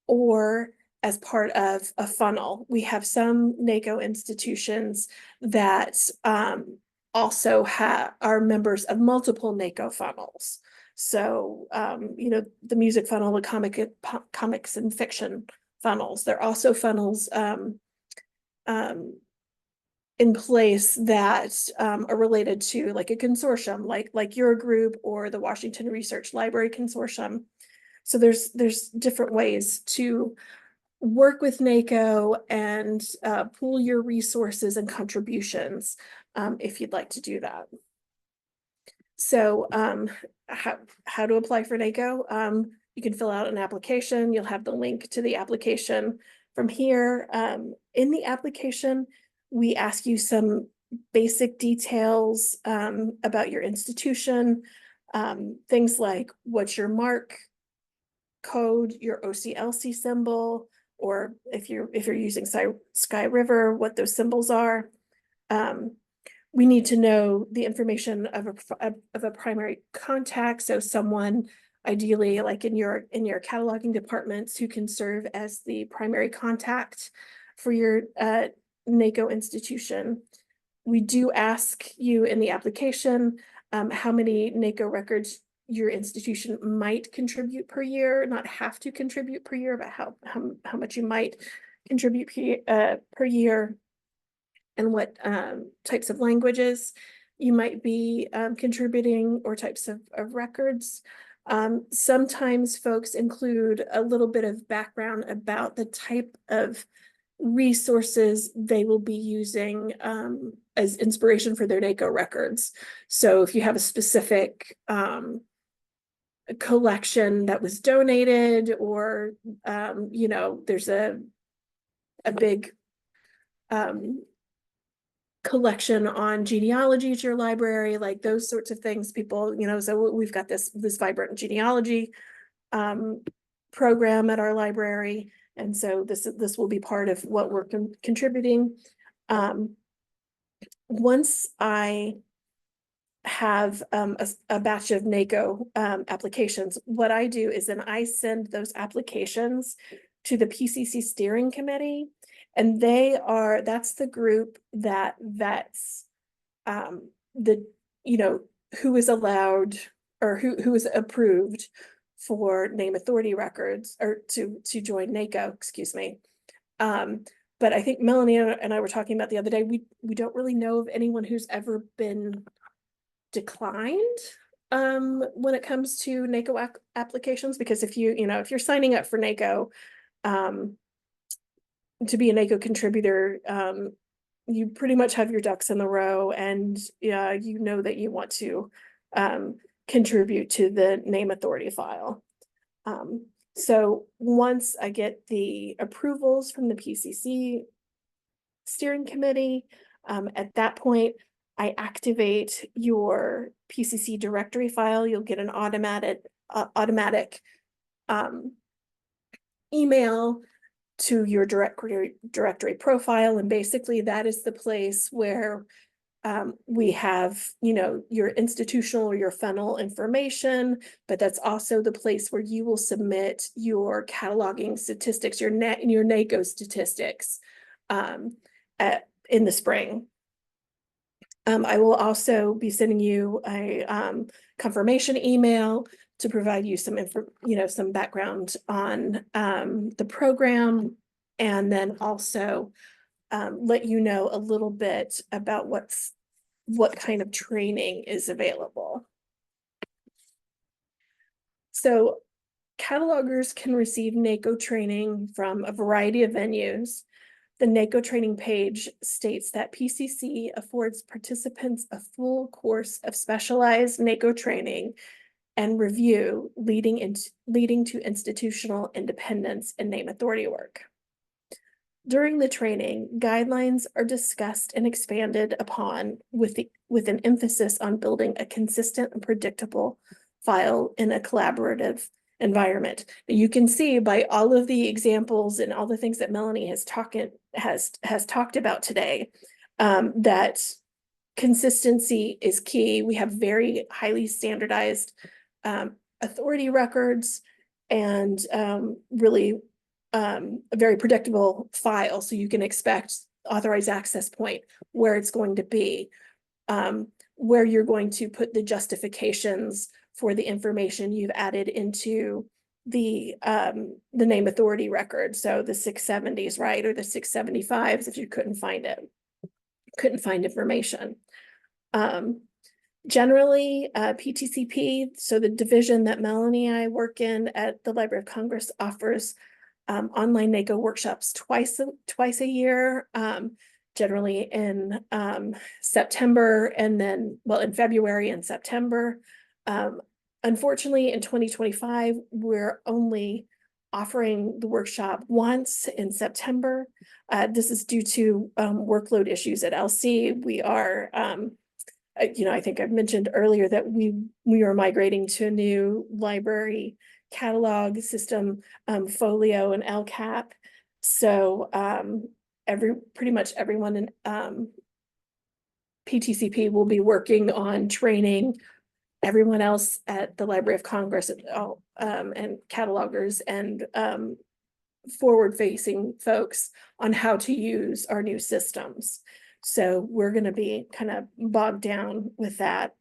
Speaker 3: or as part of a funnel. We have some NACO institutions that also are members of multiple NACO funnels. So, the music funnel, the comics and fiction funnels, there are also funnels in place that are related to like a consortium, like your group or the Washington Research Library Consortium. So there's different ways to work with NACO and pool your resources and contributions if you'd like to do that. So how to apply for NACO? You can fill out an application. You'll have the link to the application from here. In the application, we ask you some basic details about your institution, things like what's your MARC code, your OCLC symbol, or if you're using Sky River, what those symbols are. We need to know the information of a primary contact, so someone ideally like in your cataloging departments who can serve as the primary contact for your NACO institution. We do ask you in the application how many NACO records your institution might contribute per year, not have to contribute per year, but how much you might contribute per year, and what types of languages you might be contributing or types of records. Sometimes folks include a little bit of background about the type of resources they will be using as inspiration for their NACO records. So if you have a specific collection that was donated, or there's a big collection on genealogy at your library, like those sorts of things, people, so we've got this vibrant genealogy program at our library. And so this will be part of what we're contributing. Once I have a batch of NACO applications, what I do is then I send those applications to the PCC steering committee, and that's the group that vets who is allowed or who is approved for name authority records or to join NACO, excuse me. But I think Melanie and I were talking about the other day, we don't really know of anyone who's ever been declined when it comes to NACO applications, because if you're signing up for NACO to be a NACO contributor, you pretty much have your ducks in the row, and you know that you want to contribute to the name authority file. So once I get the approvals from the PCC steering committee, at that point, I activate your PCC directory file. You'll get an automatic email to your directory profile, and basically that is the place where we have your institutional or your funnel information, but that's also the place where you will submit your cataloging statistics, your NACO statistics in the spring. I will also be sending you a confirmation email to provide you some some background on the program, and then also let you know a little bit about what kind of training is available. So catalogers can receive NACO training from a variety of venues. The NACO training page states that PCC affords participants a full course of specialized NACO training and review leading to institutional independence and name authority work. During the training, guidelines are discussed and expanded upon with an emphasis on building a consistent and predictable file in a collaborative environment. You can see by all of the examples and all the things that Melanie has talked about today, that consistency is key. We have very highly standardized authority records and really a very predictable file. So you can expect authorized access point, where it's going to be, where you're going to put the justifications for the information you've added into the name authority record. So the 670s, right? Or the 675s if you couldn't find it, couldn't find information. Generally, PTCP, so the division that Melanie and I work in at the Library of Congress, offers online NACO workshops twice a year, generally in September, and then, well, in February and September. Unfortunately, in 2025, we're only offering the workshop once in September. This is due to workload issues at LC. We are, I think I've mentioned earlier that we are migrating to a new library catalog system, Folio and LCAP. So pretty much everyone in PTCP will be working on training everyone else at the Library of Congress, and catalogers and forward-facing folks on how to use our new systems. So we're going to be kind of bogged down with that.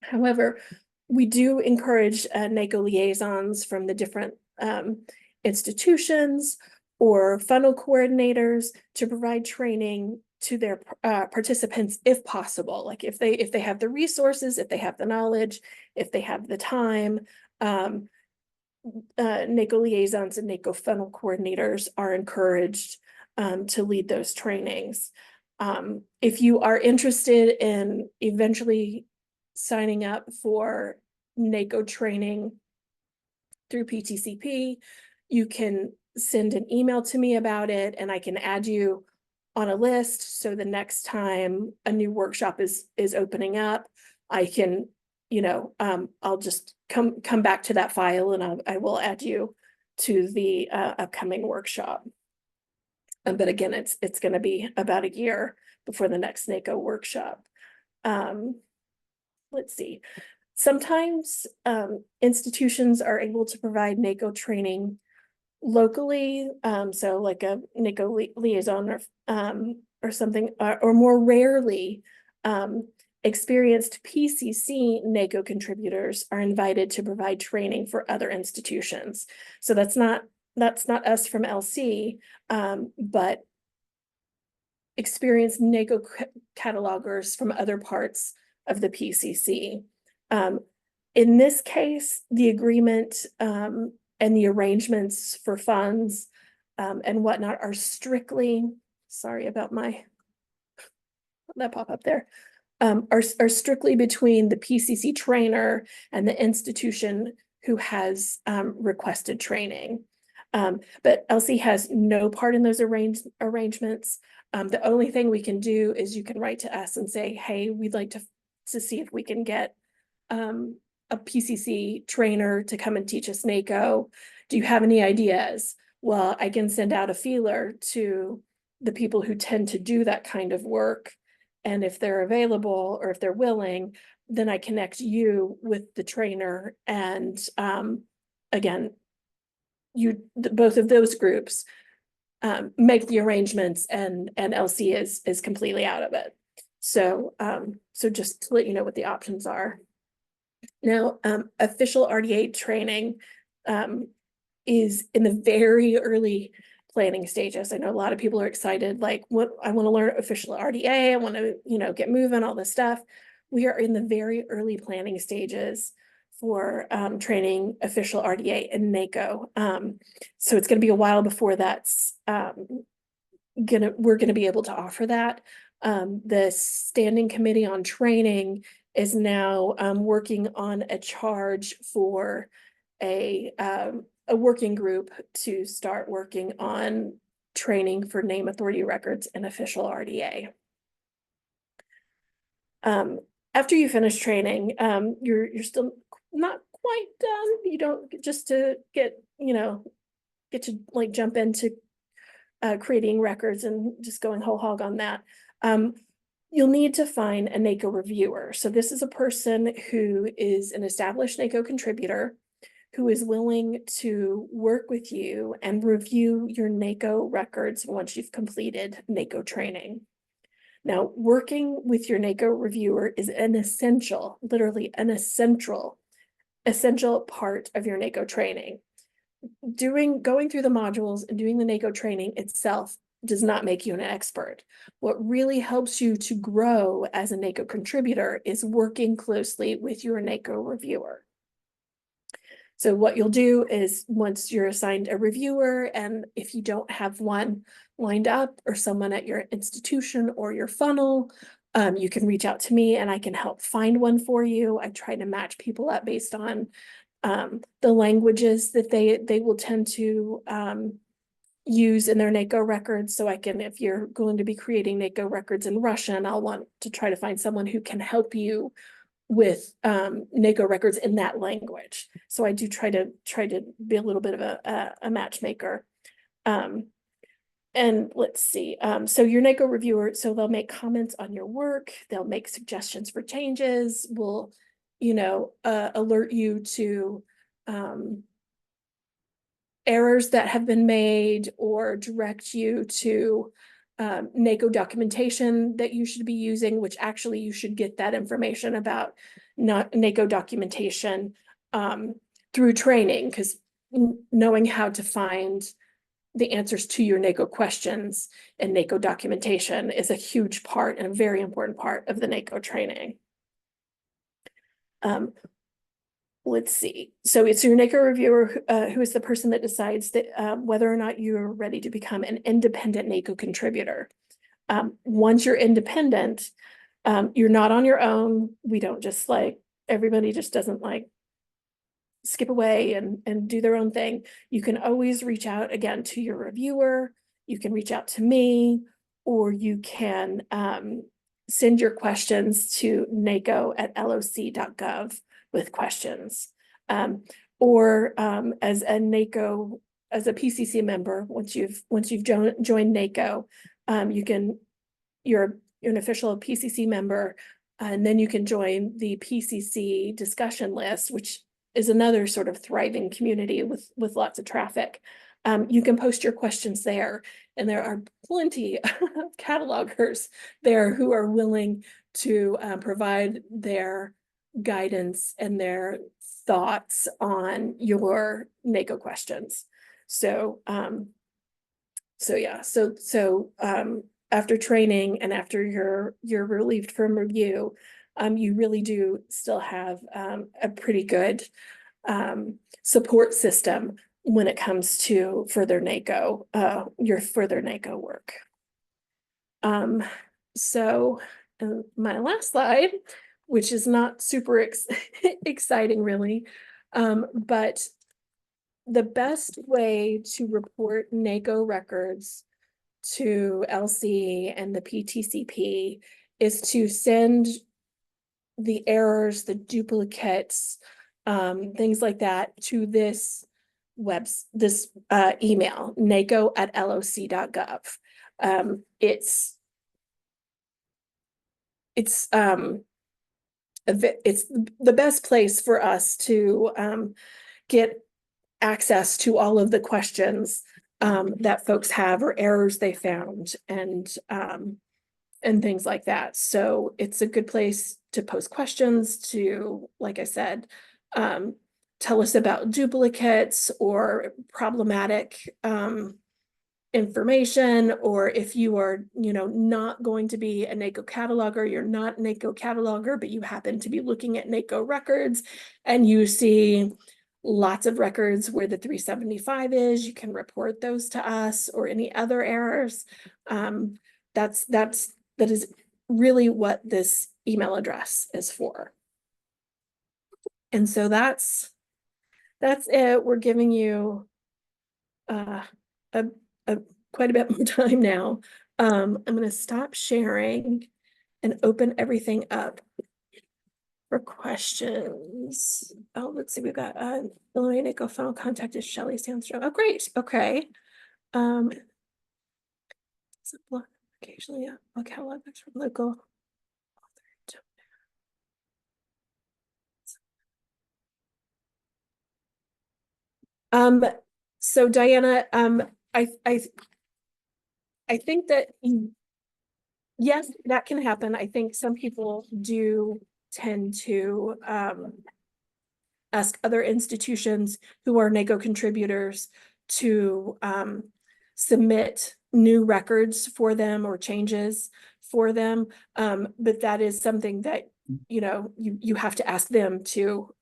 Speaker 3: However, we do encourage NACO liaisons from the different institutions or funnel coordinators to provide training to their participants if possible. Like if they have the resources, if they have the knowledge, if they have the time. NACO liaisons and NACO funnel coordinators are encouraged to lead those trainings. If you are interested in eventually signing up for NACO training through PTCP, you can send an email to me about it and I can add you on a list. So the next time a new workshop is opening up, I can, I'll just come back to that file and I will add you to the upcoming workshop. But again, it's going to be about a year before the next NACO workshop. Let's see. Sometimes institutions are able to provide NACO training locally, so like a NACO liaison or something, or more rarely, experienced PCC NACO contributors are invited to provide training for other institutions. So that's not us from LC, but experienced NACO catalogers from other parts of the PCC. In this case, the agreement and the arrangements for funds and whatnot are strictly, sorry about that pop up there, are strictly between the PCC trainer and the institution who has requested training. But LC has no part in those arrangements. The only thing we can do is you can write to us and say, hey, we'd like to see if we can get a PCC trainer to come and teach us NACO. Do you have any ideas? Well, I can send out a feeler to the people who tend to do that kind of work. And if they're available or if they're willing, then I connect you with the trainer. And again, both of those groups make the arrangements and LC is completely out of it. So, so just to let you know what the options are. Now, official RDA training is in the very early planning stages. I know a lot of people are excited, like, what I want to learn official RDA, I want to, get moving, all this stuff. We are in the very early planning stages for training official RDA and NACO. So it's going to be a while before that's we're going to be able to offer that. The Standing Committee on Training is now working on a charge for a working group to start working on training for name authority records and official RDA. After you finish training, you're still not quite done. You don't just to get to like jump into creating records and just going whole hog on that. You'll need to find a NACO reviewer. So this is a person who is an established NACO contributor who is willing to work with you and review your NACO records once you've completed NACO training. Now, working with your NACO reviewer is an essential, literally an essential part of your NACO training. Going through the modules and doing the NACO training itself does not make you an expert. What really helps you to grow as a NACO contributor is working closely with your NACO reviewer. So what you'll do is once you're assigned a reviewer, and if you don't have one lined up or someone at your institution or your funnel, you can reach out to me and I can help find one for you. I try to match people up based on the languages that they will tend to use in their NACO records. So I can, if you're going to be creating NACO records in Russian, I'll want to try to find someone who can help you with NACO records in that language. So I do try to be a little bit of a matchmaker. And let's see, so your NACO reviewer, so they'll make comments on your work, they'll make suggestions for changes, will, alert you to errors that have been made or direct you to NACO documentation that you should be using, which actually you should get that information about NACO documentation through training, because knowing how to find the answers to your NACO questions and NACO documentation is a huge part and a very important part of the NACO training. Let's see. So it's your NACO reviewer who is the person that decides that whether or not you're ready to become an independent NACO contributor. Once you're independent, you're not on your own. We don't just everybody just doesn't skip away and do their own thing. You can always reach out again to your reviewer. You can reach out to me, or you can send your questions to naco@loc.gov with questions. Or as a NACO, as a PCC member, once you've joined NACO, you're an official PCC member, and then you can join the PCC discussion list, which is another sort of thriving community with lots of traffic. You can post your questions there, and there are plenty of catalogers there who are willing to provide their guidance and their thoughts on your NACO questions. So after training and after you're relieved from review, you really do still have a pretty good support system when it comes to further NACO, your further NACO work. So my last slide, which is not super exciting really, but the best way to report NACO records to LC and the PTCP is to send the errors, the duplicates, things like that to this email, naco@loc.gov. It's the best place for us to get access to all of the questions that folks have or errors they found and things like that. So it's a good place to post questions, to, like I said, tell us about duplicates or problematic information, or if you are, not going to be a NACO cataloger, you're not a NACO cataloger, but you happen to be looking at NACO records and you see lots of records where the 375 is, you can report those to us, or any other errors. That is really what this email address is for. And so that's it. We're giving you a quite a bit more time now. I'm going to stop sharing and open everything up for questions. Oh, let's see, we've got Illinois NACO final contact is Shelley Sandstrom. Oh, great. Okay. Occasionally, locale logbooks from local. So Diana, I think that yes, that can happen. I think some people do tend to ask other institutions who are NACO contributors to submit new records for them or changes for them. But that is something that, you know, you have to ask them to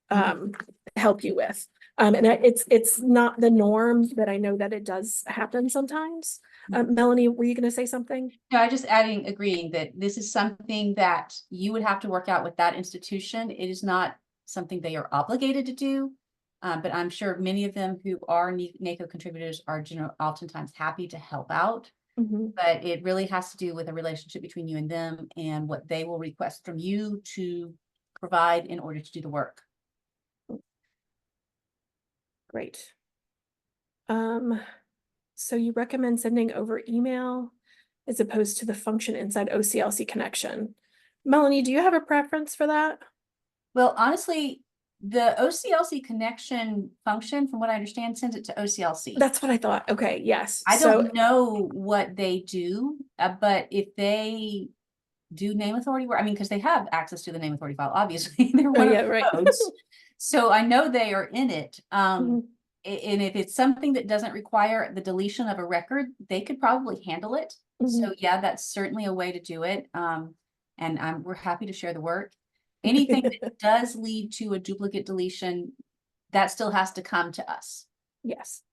Speaker 3: help you with. And it's not the norm, but I know that it does happen sometimes. Melanie, were you going to say something?
Speaker 2: No, I just agreeing that this is something that you would have to work out with that institution. It is not something they are obligated to do. But I'm sure many of them who are NACO contributors are oftentimes happy to help out. But it really has to do with a relationship between you and them and what they will request from you to provide in order to do the work.
Speaker 3: Great. So you recommend sending over email as opposed to the function inside OCLC connection. Melanie, do you have a preference for that?
Speaker 2: Well, honestly, the OCLC connection function, from what I understand, sends it to OCLC.
Speaker 3: That's what I thought. Okay, yes.
Speaker 2: I don't know what they do, but if they do name authority work, I mean, because they have access to the name authority file, obviously. They're one of the codes. So I know they are in it. And if it's something that doesn't require the deletion of a record, they could probably handle it. So yeah, that's certainly a way to do it. And we're happy to share the work. Anything that does lead to a duplicate deletion, that still has to come to us.
Speaker 3: Yes.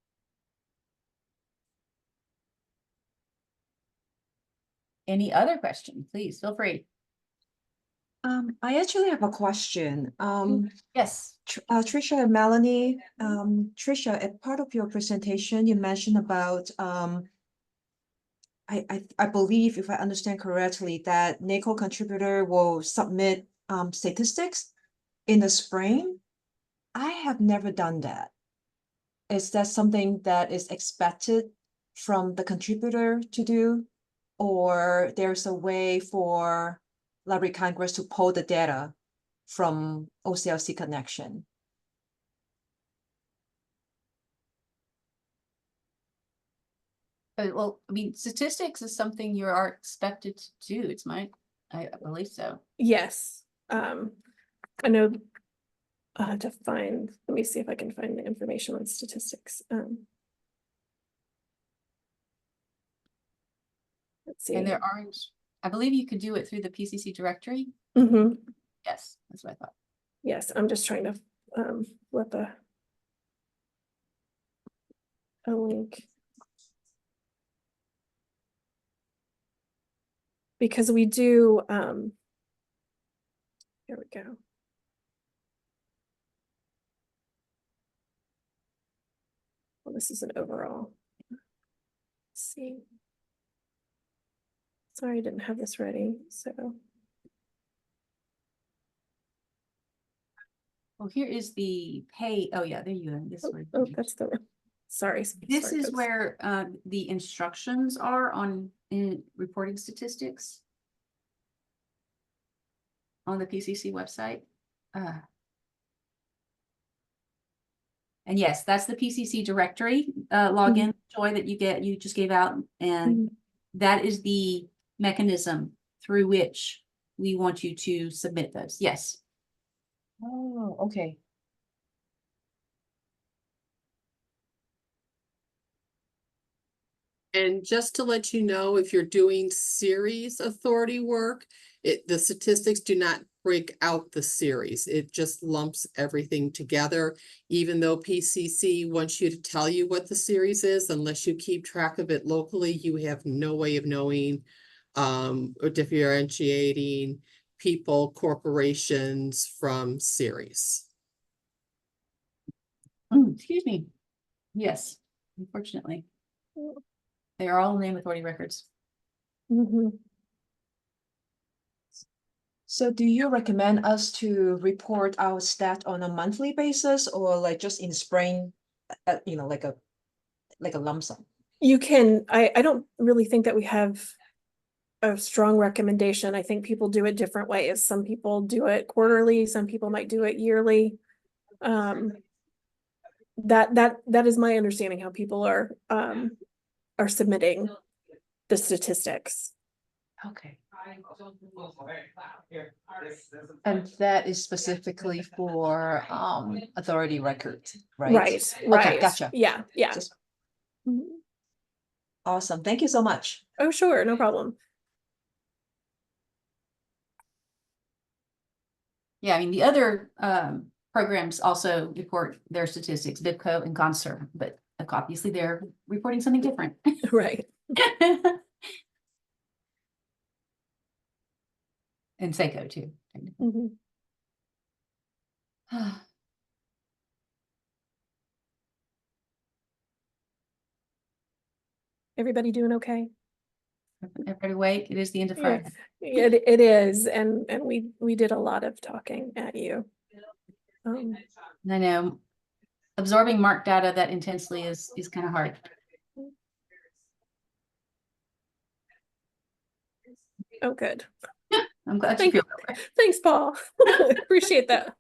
Speaker 2: Any other question, please feel free.
Speaker 5: I actually have a question.
Speaker 2: Yes.
Speaker 5: Tricia and Melanie, Tricia, as part of your presentation, you mentioned about, I believe, if I understand correctly, that NACO contributor will submit statistics in the spring. I have never done that. Is that something that is expected from the contributor to do? Or there's a way for Library of Congress to pull the data from OCLC connection?
Speaker 2: Well, I mean, statistics is something you are expected to do. I believe so.
Speaker 3: Yes. I know to find, let me see if I can find the information on statistics. Let's see.
Speaker 2: And there aren't, I believe you could do it through the PCC directory. Yes, that's what I thought.
Speaker 3: Yes, I'm just trying to flip a link. Because we do, here we go. Well, this is an overall. Let's see. Sorry, I didn't have this ready, so.
Speaker 2: Well, here is the pay. Oh yeah, there you go. This one.
Speaker 3: Oh, that's the, sorry.
Speaker 2: This
Speaker 3: sorry,
Speaker 2: is
Speaker 3: folks.
Speaker 2: where the instructions are in reporting statistics on the PCC website. And yes, that's the PCC directory login, Joy, that you just gave out. And that is the mechanism through which we want you to submit those. Yes.
Speaker 5: Oh, okay.
Speaker 1: And just to let you know, if you're doing series authority work, the statistics do not break out the series. It just lumps everything together, even though PCC wants you to tell you what the series is, unless you keep track of it locally, you have no way of knowing or differentiating people, corporations from series.
Speaker 2: Excuse me. Yes, unfortunately. They are all name authority records.
Speaker 3: Mhm.
Speaker 5: So do you recommend us to report our stat on a monthly basis or like just in spring, you know, like a lump sum?
Speaker 3: You can, I don't really think that we have a strong recommendation. I think people do it different ways. Some people do it quarterly, some people might do it yearly. That is my understanding how people are submitting the statistics.
Speaker 5: Okay. And that is specifically for authority records, right?
Speaker 3: Right,
Speaker 5: Okay,
Speaker 3: right.
Speaker 5: gotcha.
Speaker 3: Yeah, yeah.
Speaker 5: Just
Speaker 3: Mhm.
Speaker 5: awesome. Thank you so much.
Speaker 3: Oh, sure, no problem.
Speaker 2: Yeah, I mean, the other programs also report their statistics, BIPCO and CONSER, but obviously they're reporting something different.
Speaker 3: Right.
Speaker 2: And SACO too.
Speaker 3: Mhm. Everybody doing okay?
Speaker 2: Everybody awake? It is the end of
Speaker 3: Yeah,
Speaker 2: Friday.
Speaker 3: it is, and we did a lot of talking at you.
Speaker 2: I know absorbing mark data that intensely is kind of hard.
Speaker 3: Oh, good.
Speaker 2: I'm glad you feel that way.
Speaker 3: Thanks, Paul. Appreciate that.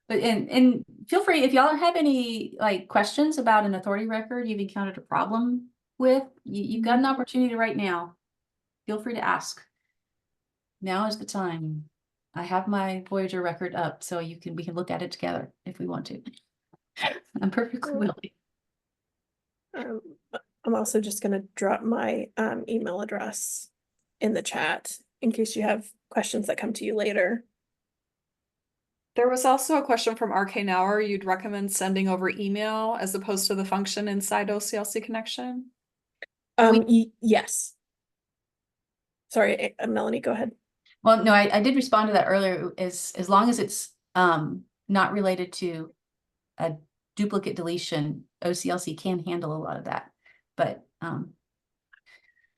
Speaker 2: But and feel free if y'all have any like questions about an authority record you've encountered a problem with, you've got an opportunity right now. Feel free to ask. Now is the time. I have my Voyager record up, so we can look at it together if we want to. I'm perfectly willing.
Speaker 3: I'm also just gonna drop my email address in the chat in case you have questions that come to you later.
Speaker 6: There was also a question from RK Nauer. You'd recommend sending over email as opposed to the function inside OCLC connection?
Speaker 3: Yes. Sorry, Melanie, go ahead.
Speaker 2: Well, no, I did respond to that earlier. As long as it's not related to a duplicate deletion, OCLC can handle a lot of that. But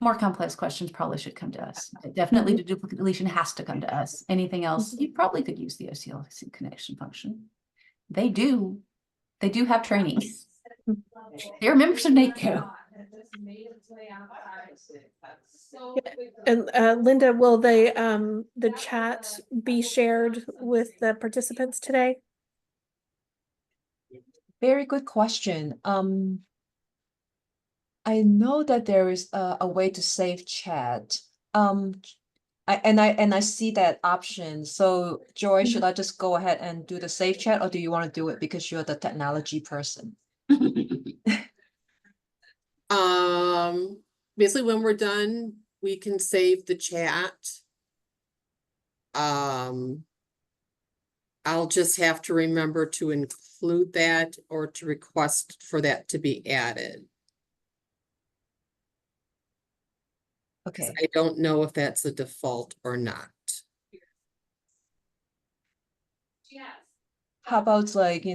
Speaker 2: more complex questions probably should come to us. Definitely the duplicate deletion has to come to us. Anything else, you probably could use the OCLC connection function. They do have training. They're members of NACO.
Speaker 3: And Linda, will the chat be shared with the participants today?
Speaker 5: Very good question. I know that there is a way to save chat. I see that option. So Joy, should I just go ahead and do the save chat, or do you want to do it because you're the technology person?
Speaker 1: Basically when we're done, we can save the chat. I'll just have to remember to include that or to request for that to be added.
Speaker 5: Okay.
Speaker 1: I don't know if that's a default or not.
Speaker 5: How about like,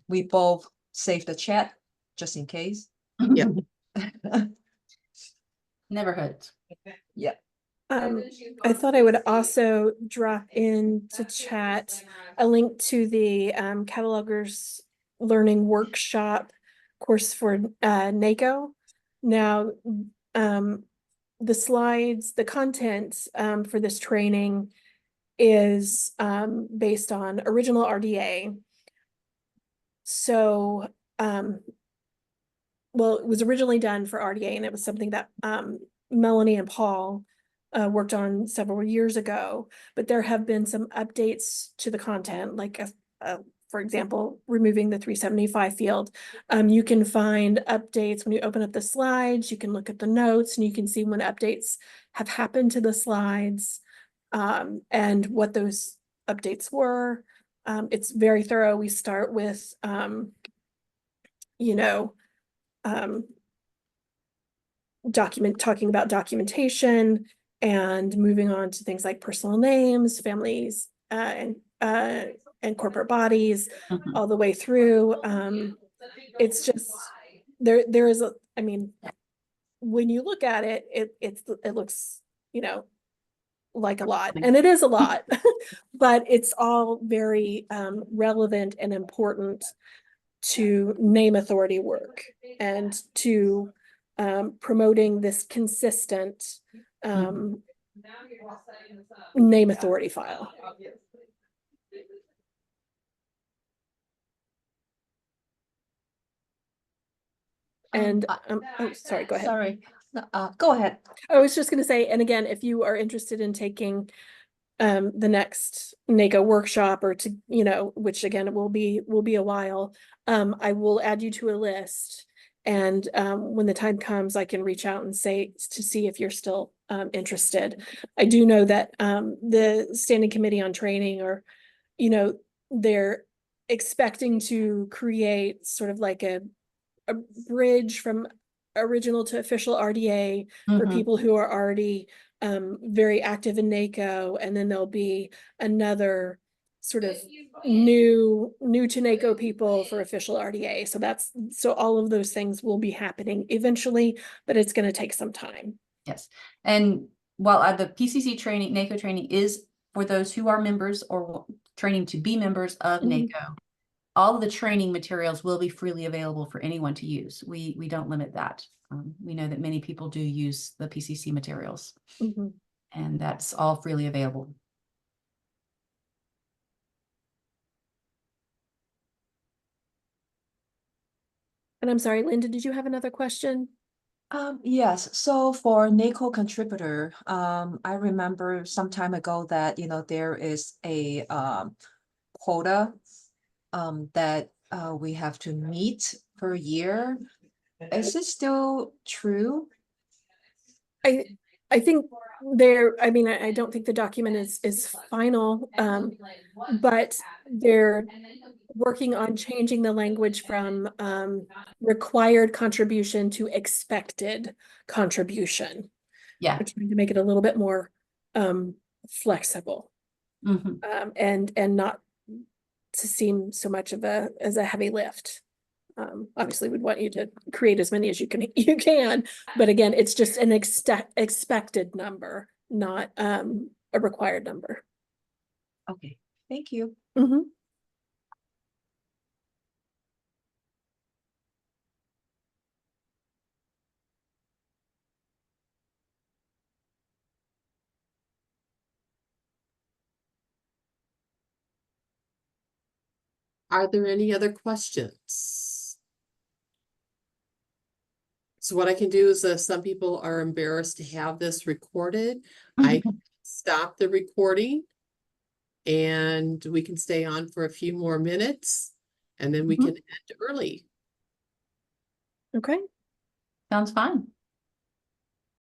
Speaker 5: we both save the chat just in case?
Speaker 1: Yep.
Speaker 2: Never hurts.
Speaker 5: Yeah.
Speaker 3: I thought I would also drop into chat a link to the catalogers learning workshop course for NACO. Now, the slides, the content for this training is based on original RDA. So, well, it was originally done for RDA, and it was something that Melanie and Paul worked on several years ago, but there have been some updates to the content, like for example, removing the 375 field. You can find updates when you open up the slides. You can look at the notes and you can see when updates have happened to the slides and what those updates were. It's very thorough. We start with, talking about documentation and moving on to things like personal names, families, and corporate bodies,
Speaker 2: Mhm.
Speaker 3: all the way through. It's just, there is a, I mean, when you look at it, it looks, you know, like a lot, and it is a lot, but it's all very relevant and important to name authority work and to promoting this consistent name authority file. And oh, sorry, go ahead.
Speaker 5: Sorry, go ahead.
Speaker 3: I was just gonna say, and again, if you are interested in taking the next NACO workshop, or to, you know, which again, it will be a while, I will add you to a list. And when the time comes, I can reach out and say, to see if you're still interested. I do know that the Standing Committee on Training, or, you know, they're expecting to create sort of like a bridge from original to official RDA for
Speaker 2: Mhm.
Speaker 3: people who are already very active in NACO, and then there'll be another sort of new to NACO people for official RDA. So all of those things will be happening eventually, but it's going to take some time.
Speaker 2: Yes, and while the PCC training, NACO training is for those who are members or training to be members of
Speaker 3: Mhm.
Speaker 2: NACO, all of the training materials will be freely available for anyone to use. We don't limit that. We know that many people do use the PCC materials,
Speaker 3: Mhm.
Speaker 2: and that's all freely available.
Speaker 3: And I'm sorry, Linda, did you have another question?
Speaker 5: Yes, so for NACO contributor, I remember some time ago that, you know, there is a quota that we have to meet per year. Is it still true?
Speaker 3: I think I mean, I don't think the document is final, but they're working on changing the language from required contribution to expected contribution.
Speaker 2: Yeah.
Speaker 3: We're trying to make it a little bit more flexible,
Speaker 2: Mhm.
Speaker 3: and not to seem so much of as a heavy lift. Obviously, we'd want you to create as many as you can, but again, it's just an expected number, not a required number.
Speaker 5: Okay, thank you.
Speaker 3: Mhm.
Speaker 1: Are there any other questions? So what I can do is, some people are embarrassed to have this recorded. I can stop the recording and we can stay on for a few more minutes, and then we
Speaker 2: Mhm.
Speaker 1: can end early.
Speaker 3: Okay.
Speaker 2: Sounds fine.